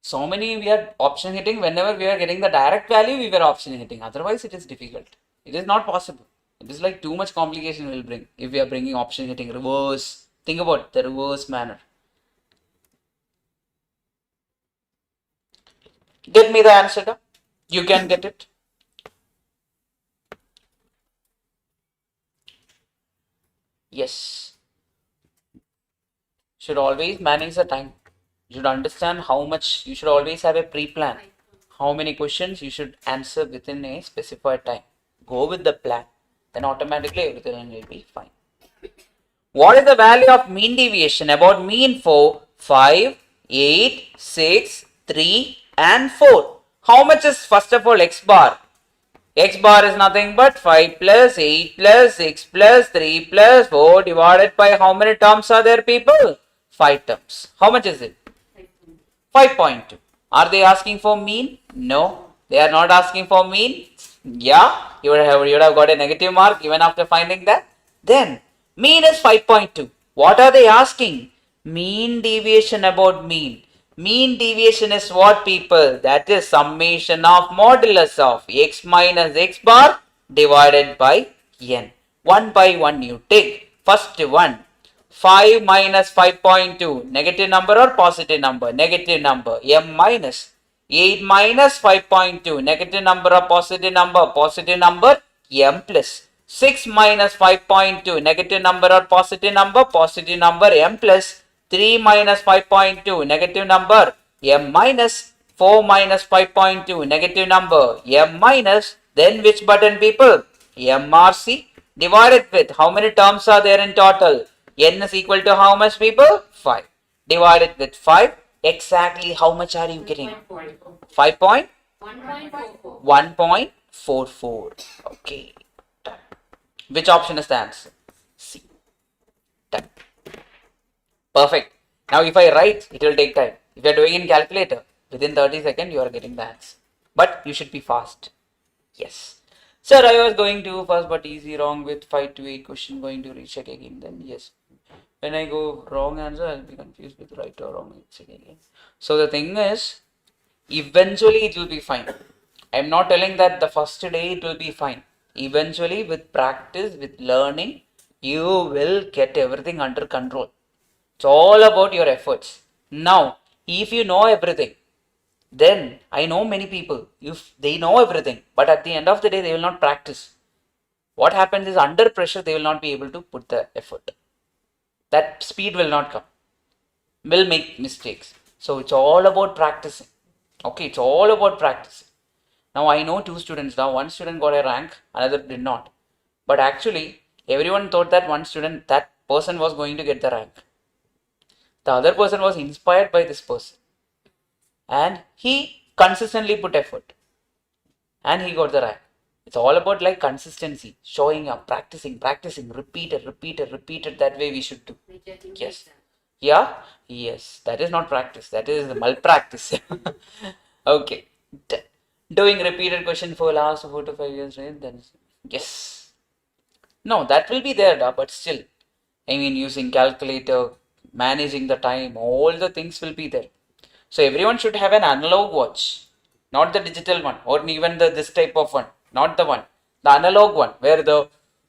So many we are option hitting. Whenever we are getting the direct value, we were option hitting. Otherwise, it is difficult. It is not possible. It is like too much complication will bring if we are bringing option hitting reverse. Think about the reverse manner. Get me the answer. You can get it. Yes. Should always manage the time. You should understand how much, you should always have a pre-plan. How many questions you should answer within a specified time. Go with the plan. Then automatically everything will be fine. What is the value of mean deviation? About mean for 5, 8, 6, 3 and 4. How much is first of all x bar? X bar is nothing but 5 plus 8 plus 6 plus 3 plus 4 divided by how many terms are there, people? 5 terms. How much is it? 5.2. Are they asking for mean? No, they are not asking for mean. Yeah, you would have got a negative mark even after finding that. Then mean is 5.2. What are they asking? Mean deviation about mean. Mean deviation is what, people? That is summation of modulus of x minus x bar divided by n. One by one you take. First one. 5 minus 5.2, negative number or positive number? Negative number. M minus 8 minus 5.2, negative number or positive number? Positive number. M plus 6 minus 5.2, negative number or positive number? Positive number. M plus 3 minus 5.2, negative number. M minus 4 minus 5.2, negative number. M minus, then which button, people? MRC divided with how many terms are there in total? N is equal to how much, people? 5. Divided with 5. Exactly how much are you getting? 5 point? 1.44. 1.44. Okay. Done. Which option is the answer? C. Done. Perfect. Now if I write, it will take time. If you are doing in calculator, within 30 seconds you are getting the answer. But you should be fast. Yes. Sir, I was going to fast but easy wrong with 5 to 8 question going to recheck again. Then yes. When I go wrong answer, I'll be confused with right or wrong. Check again. So the thing is, eventually it will be fine. I'm not telling that the first day it will be fine. Eventually with practice, with learning, you will get everything under control. It's all about your efforts. Now, if you know everything, then I know many people, if they know everything, but at the end of the day, they will not practice. What happens is under pressure, they will not be able to put the effort. That speed will not come. Will make mistakes. So it's all about practicing. Okay, it's all about practicing. Now I know 2 students now. One student got a rank, another did not. But actually, everyone thought that one student, that person was going to get the rank. The other person was inspired by this person. And he consistently put effort. And he got the rank. It's all about like consistency, showing up, practicing, repeated. That way we should do. Yes. Yeah? Yes. That is not practice. That is malpractice. Okay. Doing repeated question for last 4 to 5 years, right? Then yes. No, that will be there, but still. I mean, using calculator, managing the time, all the things will be there. So everyone should have an analog watch, not the digital one, or even this type of one, not the one, the analog one where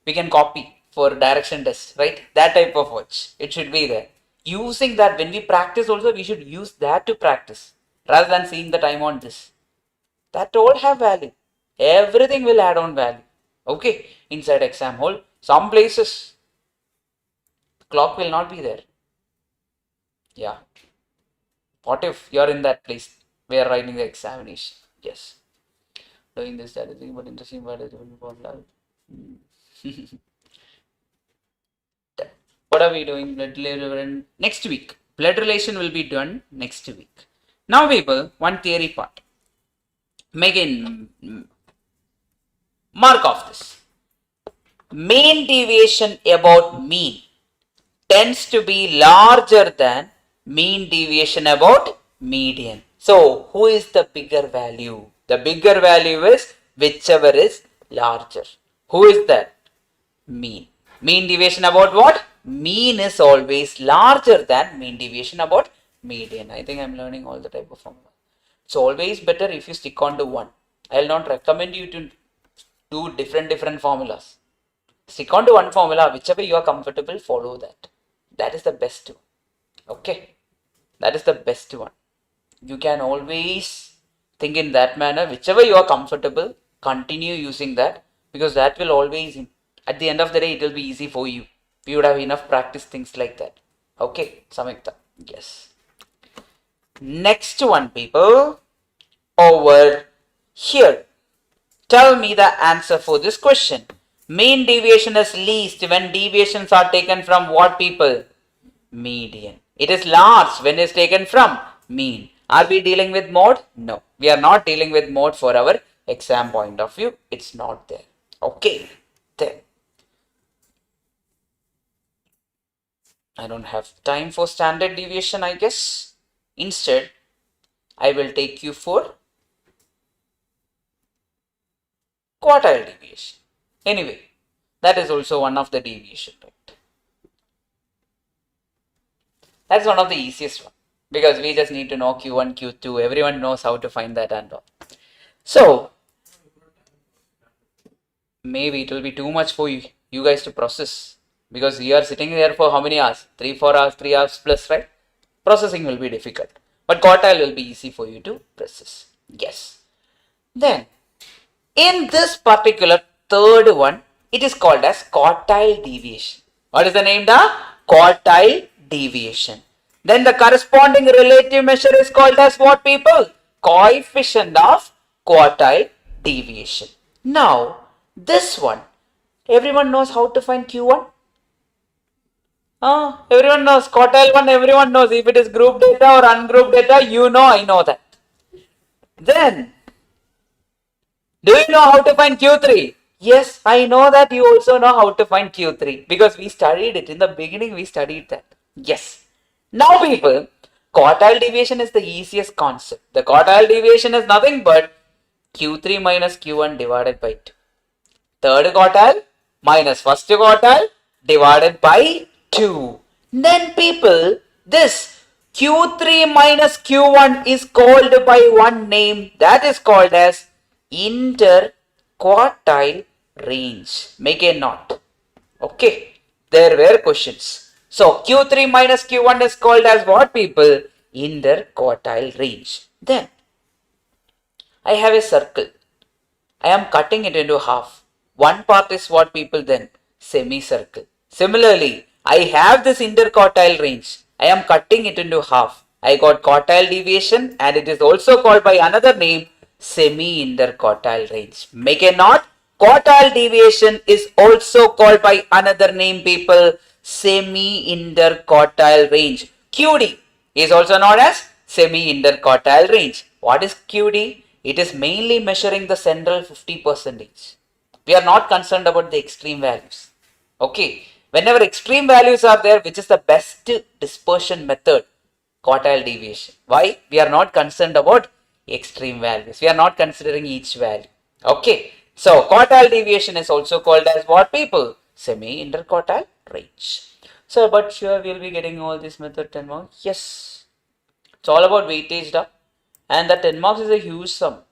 we can copy for direction test, right? That type of watch, it should be there. Using that when we practice also, we should use that to practice rather than seeing the time on this. That all have value. Everything will add on value. Okay, inside exam hall, some places the clock will not be there. Yeah. What if you're in that place where writing the examination? Yes. Doing this, that is thing, but interesting, but it will be formula. What are we doing? Blood relation next week. Blood relation will be done next week. Now, people, one theory part. Make a mark of this. Mean deviation about mean tends to be larger than mean deviation about median. So, who is the bigger value? The bigger value is whichever is larger. Who is that? Mean. Mean deviation about what? Mean is always larger than mean deviation about median. I think I'm learning all the type of formula. It's always better if you stick on to one. I will not recommend you to do different formulas. Stick on to one formula, whichever you are comfortable, follow that. That is the best one. Okay. That is the best one. You can always Think in that manner. Whichever you are comfortable, continue using that, because that will always, at the end of the day, it will be easy for you. You would have enough practice things like that. Okay, Samyukta. Yes. Next one, people. Over here. Tell me the answer for this question. Mean deviation is least when deviations are taken from what, people? Median. It is large when it is taken from mean. Are we dealing with mode? No. We are not dealing with mode for our exam point of view. It's not there. Okay. Then I don't have time for standard deviation, I guess. Instead, I will take you for quartile deviation. Anyway, that is also one of the deviation, right? That's one of the easiest one, because we just need to know Q1, Q2. Everyone knows how to find that and all. So, maybe it will be too much for you guys to process, because you are sitting there for how many hours? 3-4 hours, 3 hours plus, right? Processing will be difficult. But quartile will be easy for you to process. Yes. Then, in this particular third one, it is called as quartile deviation. What is the name? The quartile deviation. Then the corresponding relative measure is called as what, people? Coefficient of quartile deviation. Now, this one, everyone knows how to find Q1? Everyone knows quartile one, everyone knows. If it is group data or ungrouped data, you know, I know that. Then, do you know how to find Q3? Yes, I know that you also know how to find Q3, because we studied it. In the beginning, we studied that. Yes. Now, people, quartile deviation is the easiest concept. The quartile deviation is nothing but Q3 minus Q1 divided by 2. Third quartile minus first quartile divided by 2. Then, people, this Q3 minus Q1 is called by one name, that is called as interquartile range. Make a note. Okay, there were questions. So Q3 minus Q1 is called as what, people? Interquartile range. Then I have a circle. I am cutting it into half. One part is what, people? Then semicircle. Similarly, I have this interquartile range. I am cutting it into half. I got quartile deviation, and it is also called by another name, semi-interquartile range. Make a note. Quartile deviation is also called by another name, people, semi-interquartile range. QD is also known as semi-interquartile range. What is QD? It is mainly measuring the central 50%. We are not concerned about the extreme values. Okay. Whenever extreme values are there, which is the best dispersion method? Quartile deviation. Why? We are not concerned about extreme values. We are not considering each value. Okay. So, quartile deviation is also called as what, people? Semi-interquartile range. So, but sure, we will be getting all this method 10 marks. Yes. It's all about weightage, and the 10 marks is a huge sum.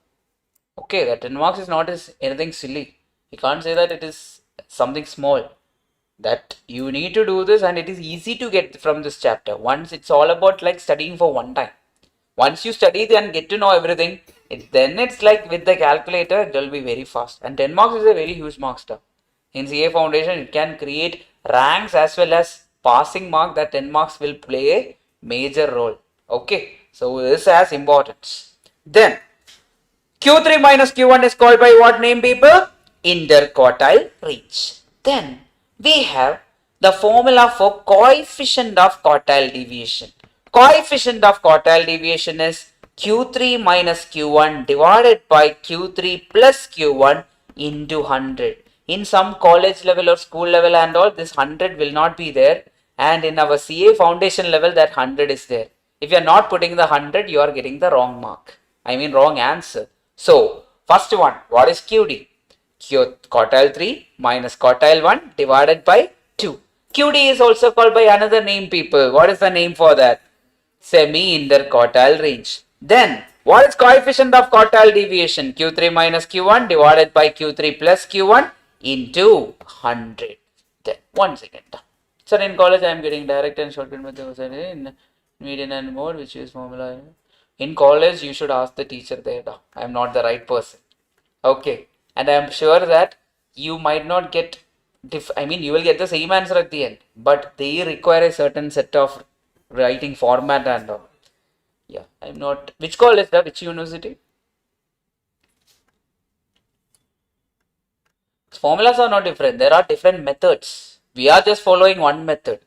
Okay, the 10 marks is not anything silly. You can't say that it is something small. That you need to do this, and it is easy to get from this chapter. Once it's all about like studying for one time. Once you study and get to know everything, then it's like with the calculator, it will be very fast. And 10 marks is a very huge marks stuff. In CA Foundation, it can create ranks as well as passing mark. That 10 marks will play a major role. Okay, so this has importance. Then Q3 minus Q1 is called by what name, people? Interquartile range. Then we have the formula for coefficient of quartile deviation. Coefficient of quartile deviation is Q3 minus Q1 divided by Q3 plus Q1 into 100. In some college level or school level and all, this 100 will not be there, and in our CA foundation level, that 100 is there. If you are not putting the 100, you are getting the wrong mark. I mean wrong answer. So, first one, what is QD? Quartile 3 minus quartile 1 divided by 2. QD is also called by another name, people. What is the name for that? Semi-interquartile range. Then, what is coefficient of quartile deviation? Q3 minus Q1 divided by Q3 plus Q1 into 100. Then, 1 second. Sir, in college I am getting direct and shortcut method in median and mode, which is formula. In college, you should ask the teacher there. I am not the right person. Okay. And I am sure that you might not get, you will get the same answer at the end, but they require a certain set of writing format and all. Yeah, I'm not. Which college, which university? Formulas are not different. There are different methods. We are just following one method.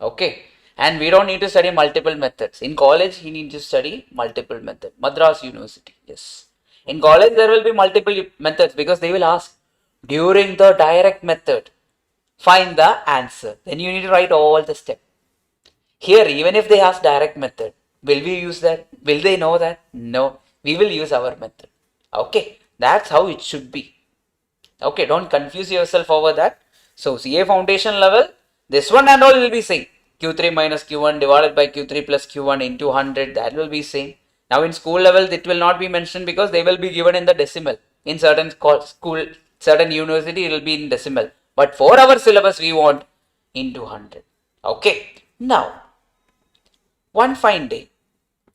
Okay. And we don't need to study multiple methods. In college, you need to study multiple methods. Madras University, yes. In college, there will be multiple methods because they will ask during the direct method, find the answer. Then you need to write all the steps. Here, even if they ask direct method, will we use that? Will they know that? No. We will use our method. Okay. That's how it should be. Okay, don't confuse yourself over that. So CA foundation level, this one and all will be same. Q3 minus Q1 divided by Q3 plus Q1 into 100, that will be same. Now in school level, it will not be mentioned because they will be given in the decimal. In certain school, certain university, it will be in decimal. But for our syllabus, we want into 100. Okay, now, one fine day,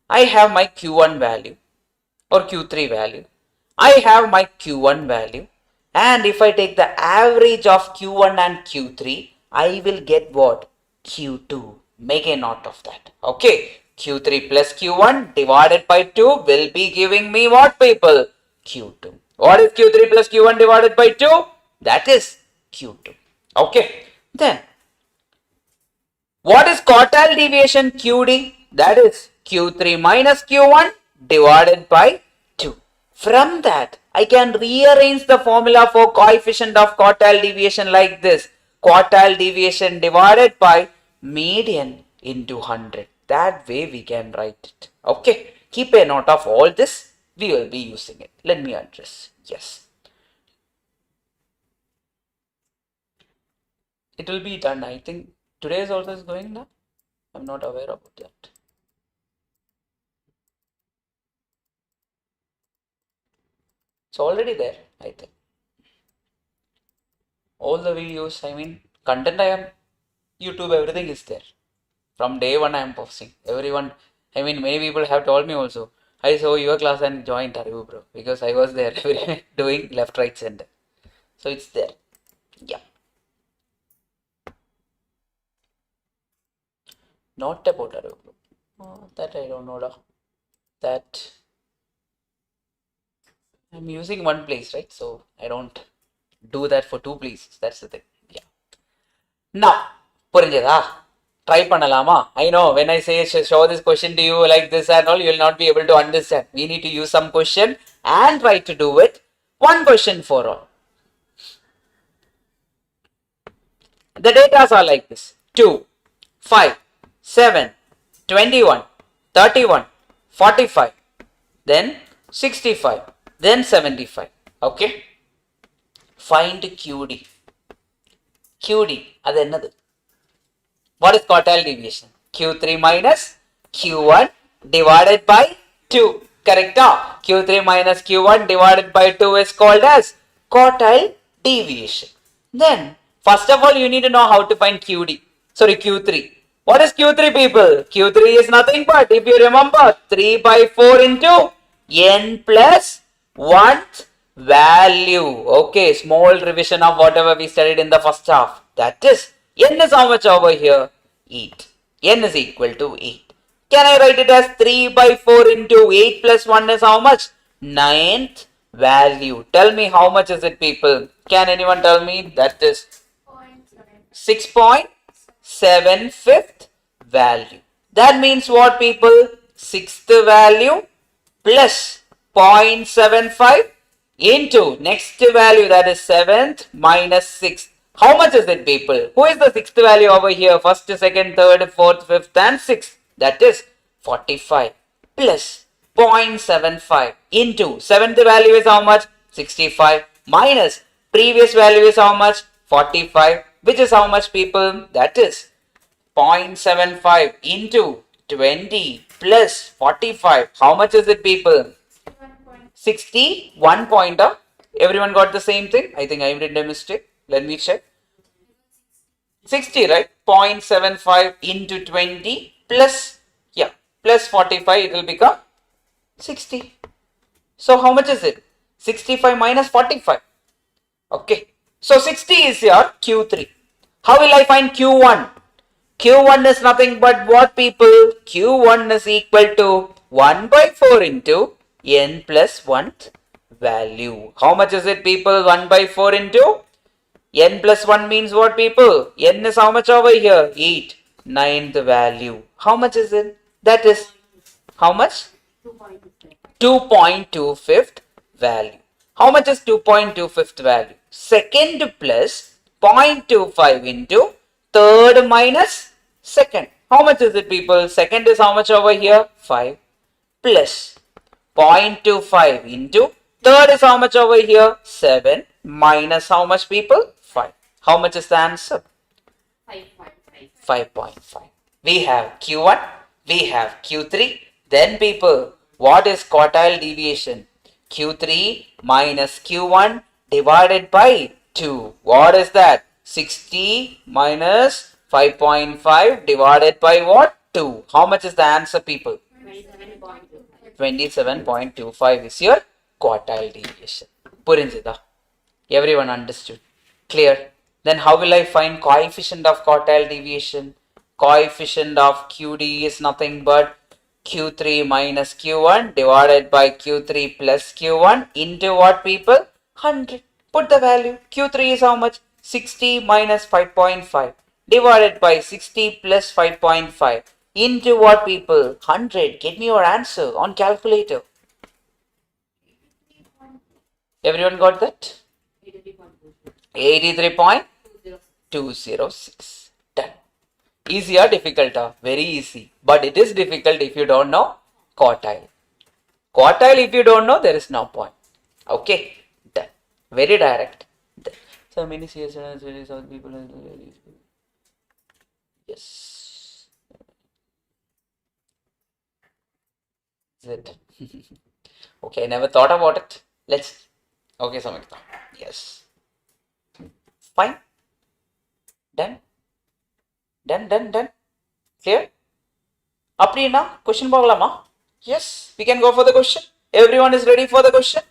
I have my Q1 value or Q3 value. I have my Q1 value. And if I take the average of Q1 and Q3, I will get what? Q2. Make a note of that. Okay. Q3 plus Q1 divided by 2 will be giving me what, people? Q2. What is Q3 plus Q1 divided by 2? That is Q2. Okay. Then, what is quartile deviation QD? That is Q3 minus Q1 divided by 2. From that, I can rearrange the formula for coefficient of quartile deviation like this. Quartile deviation divided by median into 100. That way we can write it. Okay. Keep a note of all this. We will be using it. Let me address. Yes. It will be done. I think today is also going now. I'm not aware about that. It's already there, I think. All the videos, content I am, YouTube, everything is there. From day one I am posting. Everyone, many people have told me also, I saw your class and joined ArivuPro because I was there doing left, right, center. So it's there. Yeah. Not about ArivuPro. That I don't know. That I'm using one place, right? So I don't do that for two places. That's the thing. Yeah. Now, புரிஞ்சதா? Try பண்ணலாமா? I know when I say show this question to you like this and all, you will not be able to understand. We need to use some question and try to do it. One question for all. The data are like this. 2, 5, 7, 21, 31, 45, then 65, then 75. Okay. Find QD. QD, அது என்னது? What is quartile deviation? Q3 minus Q1 divided by 2. Correct? Q3 minus Q1 divided by 2 is called as quartile deviation. Then, first of all, you need to know how to find QD. Sorry, Q3. What is Q3, people? Q3 is nothing but, if you remember, 3 by 4 into n plus 1th value. Okay, small revision of whatever we studied in the first half. That is, n is how much over here? 8. N is equal to 8. Can I write it as 3 by 4 into 8 plus 1 is how much? 9th value. Tell me how much is it, people? Can anyone tell me? That is 6.75th value. That means what, people? 6th value plus 0.75 into next value, that is 7th minus 6th. How much is it, people? Who is the 6th value over here? First, second, third, fourth, fifth and 6th. That is 45 plus 0.75 into 7th value is how much? 65 minus previous value is how much? 45, which is how much, people? That is 0.75 into 20 plus 45. How much is it, people? 61 pointer. Everyone got the same thing? I think I did a mistake. Let me check. 60, right? 0.75 into 20 plus, plus 45, it will become 60. So how much is it? 65 minus 45. Okay. So 60 is your Q3. How will I find Q1? Q1 is nothing but what, people? Q1 is equal to 1 by 4 into n plus 1th value. How much is it, people? 1 by 4 into n plus 1 means what, people? N is how much over here? 8. Ninth value. How much is it? That is how much? 2.25th value. How much is 2.25th value? Second plus 0.25 into third minus second. How much is it, people? Second is how much over here? 5 plus 0.25 into third is how much over here? 7 minus how much, people? 5. How much is the answer? 5.5. We have Q1, we have Q3. Then, people, what is quartile deviation? Q3 minus Q1 divided by 2. What is that? 60 minus 5.5 divided by what? 2. How much is the answer, people? 27.25 is your quartile deviation. Purinjida. Everyone understood? Clear? Then how will I find coefficient of quartile deviation? Coefficient of QD is nothing but Q3 minus Q1 divided by Q3 plus Q1 into what, people? 100. Put the value. Q3 is how much? 60 minus 5.5 divided by 60 plus 5.5 into what, people? 100. Get me your answer on calculator. Everyone got that? 83.206. Done. Easy or difficult? Very easy. But it is difficult if you don't know quartile. Quartile, if you don't know, there is no point. Okay. Done. Very direct. Done. So many CS people. Yes. Is it? Okay, I never thought about it. Let's. Okay, Samyukta. Yes. Fine. Done. Done. Clear? Aprina, question pakalama? Yes, we can go for the question. Everyone is ready for the question?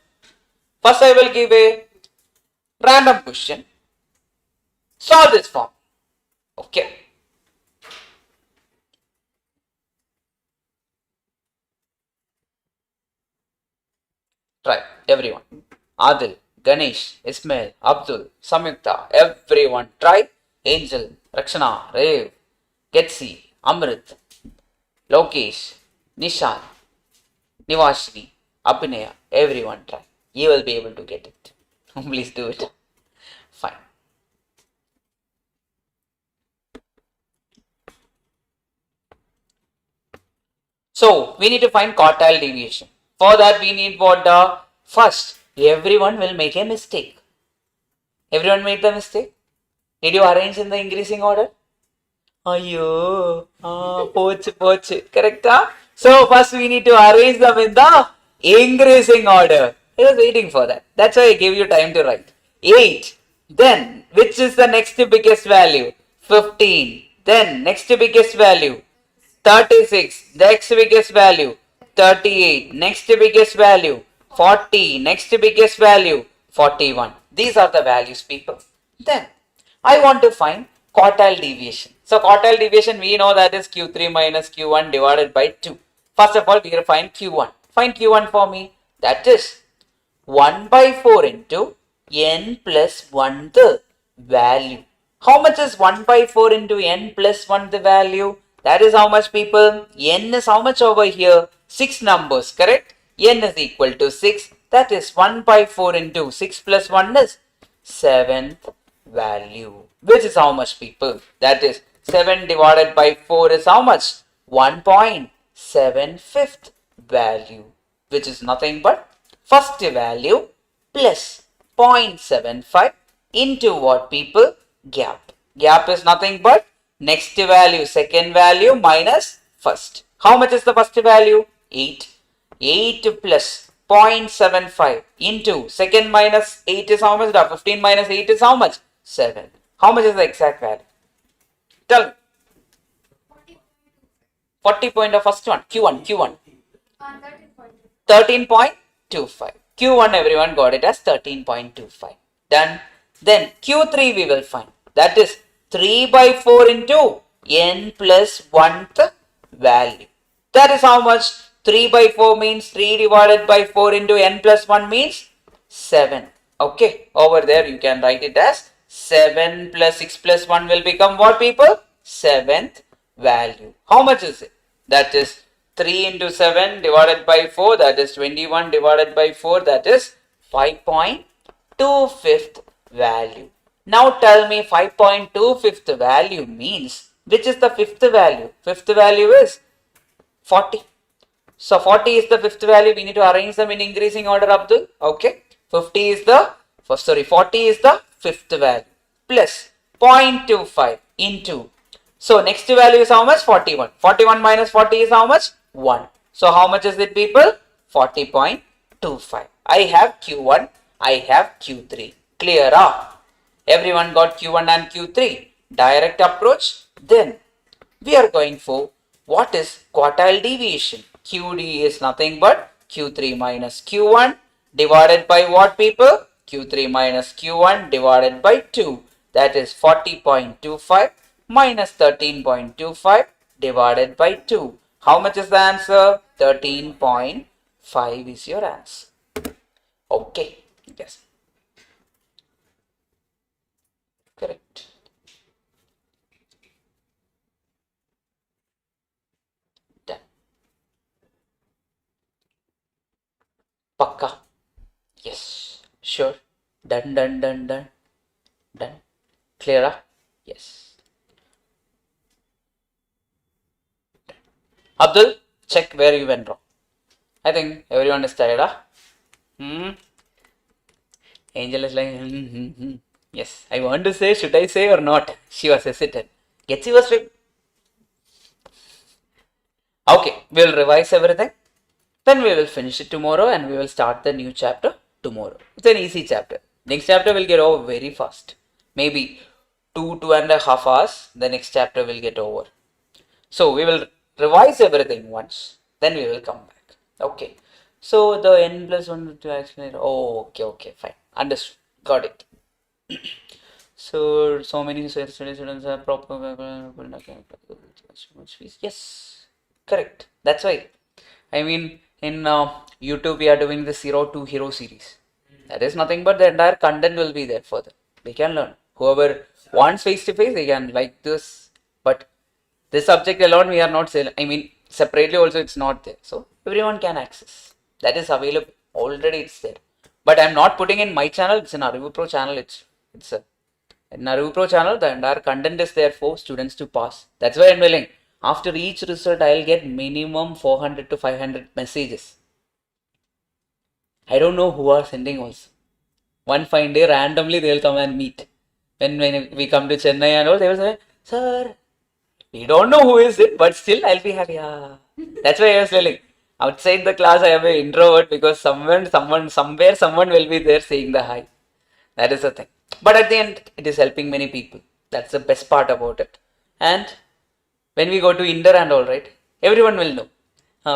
First, I will give a random question. Solve this form. Okay. Try, everyone. Adil, Ganesh, Ismail, Abdul, Samyukta, everyone try. Angel, Rakshana, Rev, Ketsi, Amrit, Lokesh, Nishan, Nivashini, Abhinaya, everyone try. You will be able to get it. Please do it. Fine. So, we need to find quartile deviation. For that, we need what? The first, everyone will make a mistake. Everyone made the mistake? Did you arrange in the increasing order? Ayyo, poch. Correct? So, first we need to arrange them in the increasing order. I was waiting for that. That's why I gave you time to write. 8. Then, which is the next biggest value? 15. Then, next biggest value? 36. Next biggest value? 38. Next biggest value? 40. Next biggest value? 41. These are the values, people. Then, I want to find quartile deviation. So, quartile deviation, we know that is Q3 minus Q1 divided by 2. First of all, we will find Q1. Find Q1 for me. That is 1 by 4 into n plus 1 the value. How much is 1 by 4 into n plus 1 the value? That is how much, people? N is how much over here? 6 numbers, correct? N is equal to 6. That is 1 by 4 into 6 plus 1 is 7th value. Which is how much, people? That is 7 divided by 4 is how much? 1.75th value. Which is nothing but first value plus 0.75 into what, people? Gap. Gap is nothing but next value, second value minus first. How much is the first value? 8. 8 plus 0.75 into second minus 8 is how much? 15 minus 8 is how much? 7. How much is the exact value? Tell me. 40 point of first one. Q1. 13.25. 13.25. Q1 everyone got it as 13.25. Done. Then Q3 we will find. That is 3 by 4 into n plus 1th value. That is how much? 3 by 4 means 3 divided by 4 into n plus 1 means 7. Okay. Over there you can write it as 7 plus 6 plus 1 will become what, people? 7th value. How much is it? That is 3 into 7 divided by 4, that is 21 divided by 4, that is 5.25th value. Now tell me 5.25th value means, which is the fifth value? Fifth value is 40. So 40 is the fifth value. We need to arrange them in increasing order, Abdul. Okay. 40 is the fifth value plus 0.25 into. So next value is how much? 41. 41 minus 40 is how much? 1. So how much is it, people? 40.25. I have Q1. I have Q3. Clear? Everyone got Q1 and Q3. Direct approach. Then we are going for what is quartile deviation. QD is nothing but Q3 minus Q1 divided by what, people? Q3 minus Q1 divided by 2. That is 40.25 minus 13.25 divided by 2. How much is the answer? 13.5 is your answer. Okay. Yes. Correct. Done. Pakka. Yes. Sure. Done, done, done, done. Done. Clear? Yes. Abdul, check where you went wrong. I think everyone is tired, Angel is like, Yes, I want to say, should I say or not? She was hesitant. Yes, she was right. Okay, we'll revise everything. Then we will finish it tomorrow and we will start the new chapter tomorrow. It's an easy chapter. Next chapter will get over very fast. Maybe 2.5 hours, the next chapter will get over. So we will revise everything once, then we will come back. Okay. So the n plus 1 to actually, okay, fine. Understood. Got it. So many students have proper. Yes, correct. That's why. I mean, in YouTube, we are doing the 0 to Hero series. That is nothing but the entire content will be there for them. They can learn. Whoever wants face to face, they can like this. But this subject alone, we are not selling. I mean, separately also, it's not there. So everyone can access. That is available. Already it's there. But I'm not putting in my channel. It's an ArivuPro channel. It's in ArivuPro channel. The entire content is there for students to pass. That's why I'm willing. After each result, I'll get minimum 400 to 500 messages. I don't know who are sending also. One fine day, randomly they will come and meet. When we come to Chennai and all, they will say, Sir, we don't know who is it, but still I'll be happy. That's why I was telling. Outside the class, I am an introvert because somewhere someone will be there saying the hi. That is the thing. But at the end, it is helping many people. That's the best part about it. And when we go to Inter and all, right, everyone will know.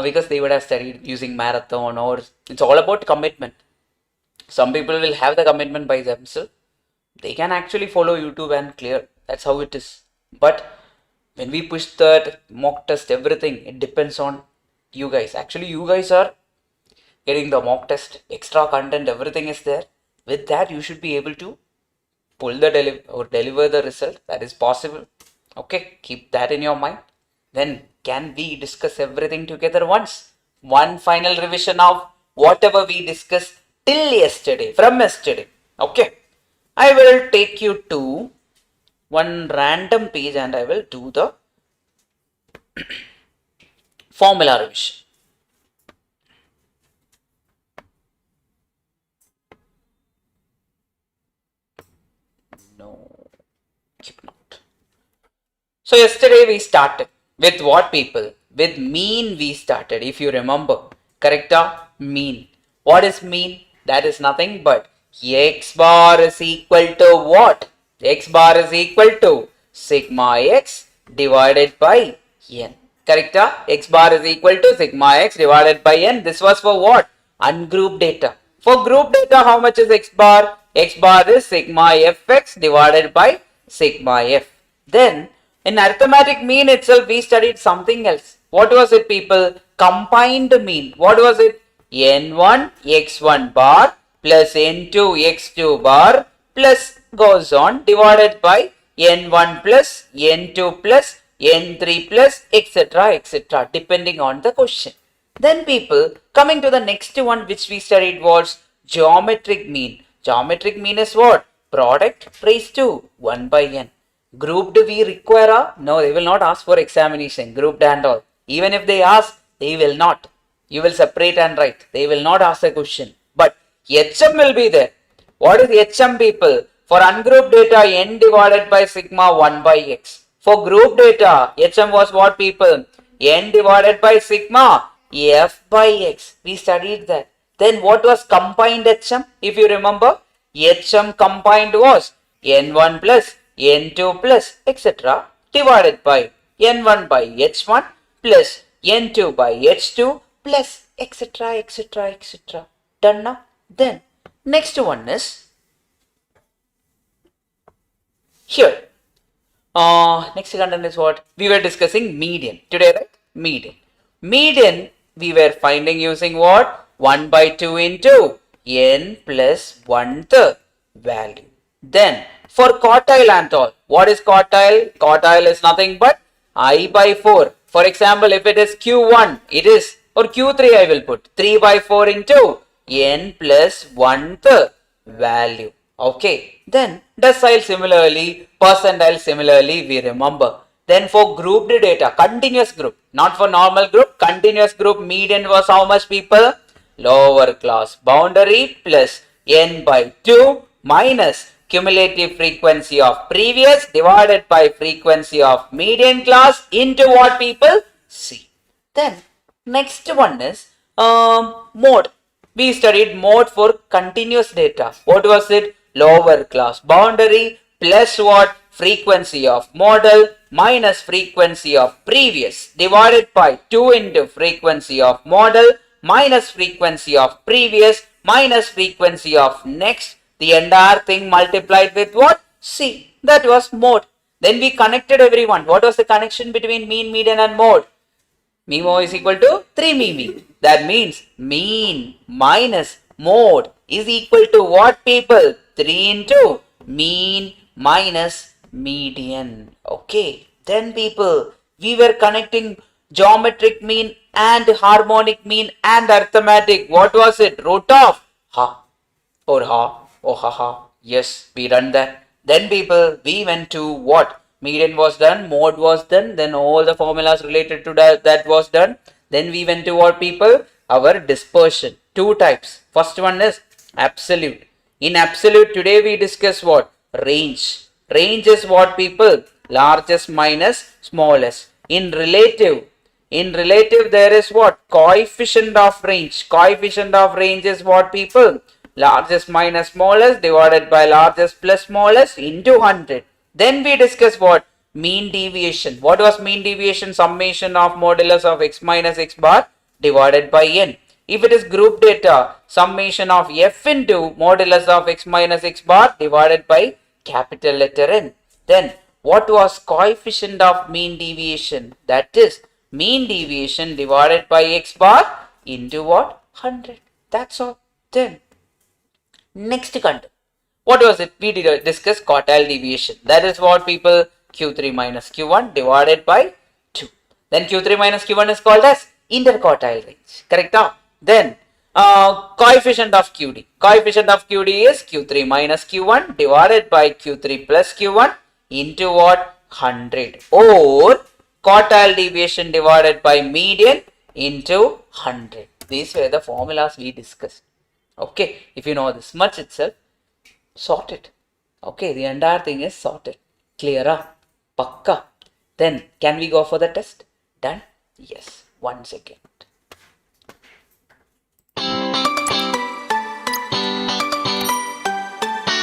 Because they would have studied using marathon, or it's all about commitment. Some people will have the commitment by themselves. They can actually follow YouTube and clear. That's how it is. But when we push that mock test, everything, it depends on you guys. Actually, you guys are getting the mock test, extra content, everything is there. With that, you should be able to pull the deliver the result. That is possible. Okay, keep that in your mind. Then can we discuss everything together once? One final revision of whatever we discussed till yesterday, from yesterday. Okay, I will take you to one random page and I will do the formula revision. No, keep not. So yesterday we started with what, people? With mean we started, if you remember. Correct? Mean. What is mean? That is nothing but x bar is equal to what? X bar is equal to sigma x divided by n. Correct? X bar is equal to sigma x divided by n. This was for what? Ungrouped data. For group data, how much is x bar? X bar is sigma fx divided by sigma f. Then, in arithmetic mean itself, we studied something else. What was it, people? Combined mean. What was it? N1 x1 bar plus N2 x2 bar plus goes on divided by N1 plus N2 plus N3 plus etc. depending on the question. Then people, coming to the next one which we studied was geometric mean. Geometric mean is what? Product raised to 1 by n. Grouped we require? No, they will not ask for examination, grouped and all. Even if they ask, they will not. You will separate and write. They will not ask a question. But HM will be there. What is HM, people? For ungrouped data, n divided by sigma 1 by x. For group data, HM was what, people? N divided by sigma f by x. We studied that. Then what was combined HM? If you remember, HM combined was n1 plus n2 plus etc. divided by n1 by h1 plus n2 by h2 plus etc. Done now? Then next one is here. Next content is what? We were discussing median today, right? Median we were finding using what? 1 by 2 into n plus 1th value. Then for quartile and all, what is quartile? Quartile is nothing but I by 4. For example, if it is Q1, it is, or Q3 I will put 3 by 4 into n plus 1th value. Okay. Then decile similarly, percentile similarly we remember. Then for grouped data, continuous group, not for normal group, continuous group, median was how much, people? Lower class boundary plus n by 2 minus cumulative frequency of previous divided by frequency of median class into what, people? C. Then next one is mode. We studied mode for continuous data. What was it? Lower class boundary plus what? Frequency of model minus frequency of previous divided by 2 into frequency of model minus frequency of previous minus frequency of next. The entire thing multiplied with what? C. That was mode. Then we connected everyone. What was the connection between mean, median and mode? MIMO is equal to 3 MIMI. That means mean minus mode is equal to what, people? 3 into mean minus median. Okay. Then people, we were connecting geometric mean and harmonic mean and arithmetic. What was it? Root of ha or ha or ha ha. Yes, we done that. Then people, we went to what? Median was done, mode was done, then all the formulas related to that was done. Then we went to what, people? Our dispersion. Two types. First one is absolute. In absolute, today we discuss what? Range. Range is what, people? Largest minus smallest. In relative there is what? Coefficient of range. Coefficient of range is what, people? Largest minus smallest divided by largest plus smallest into 100. Then we discuss what? Mean deviation. What was mean deviation? Summation of modulus of x minus x bar divided by n. If it is group data, summation of f into modulus of x minus x bar divided by capital letter N. Then what was coefficient of mean deviation? That is mean deviation divided by x bar into what? 100. That's all. Then next content. What was it? We did discuss quartile deviation. That is what, people? Q3 minus Q1 divided by 2. Then Q3 minus Q1 is called as interquartile range. Correct? Then coefficient of QD. Coefficient of QD is Q3 minus Q1 divided by Q3 plus Q1 into what? 100. Or quartile deviation divided by median into 100. These were the formulas we discussed. Okay. If you know this much itself, sort it. Okay. The entire thing is sorted. Clear? Pakka. Then can we go for the test? Done? Yes. 1 second.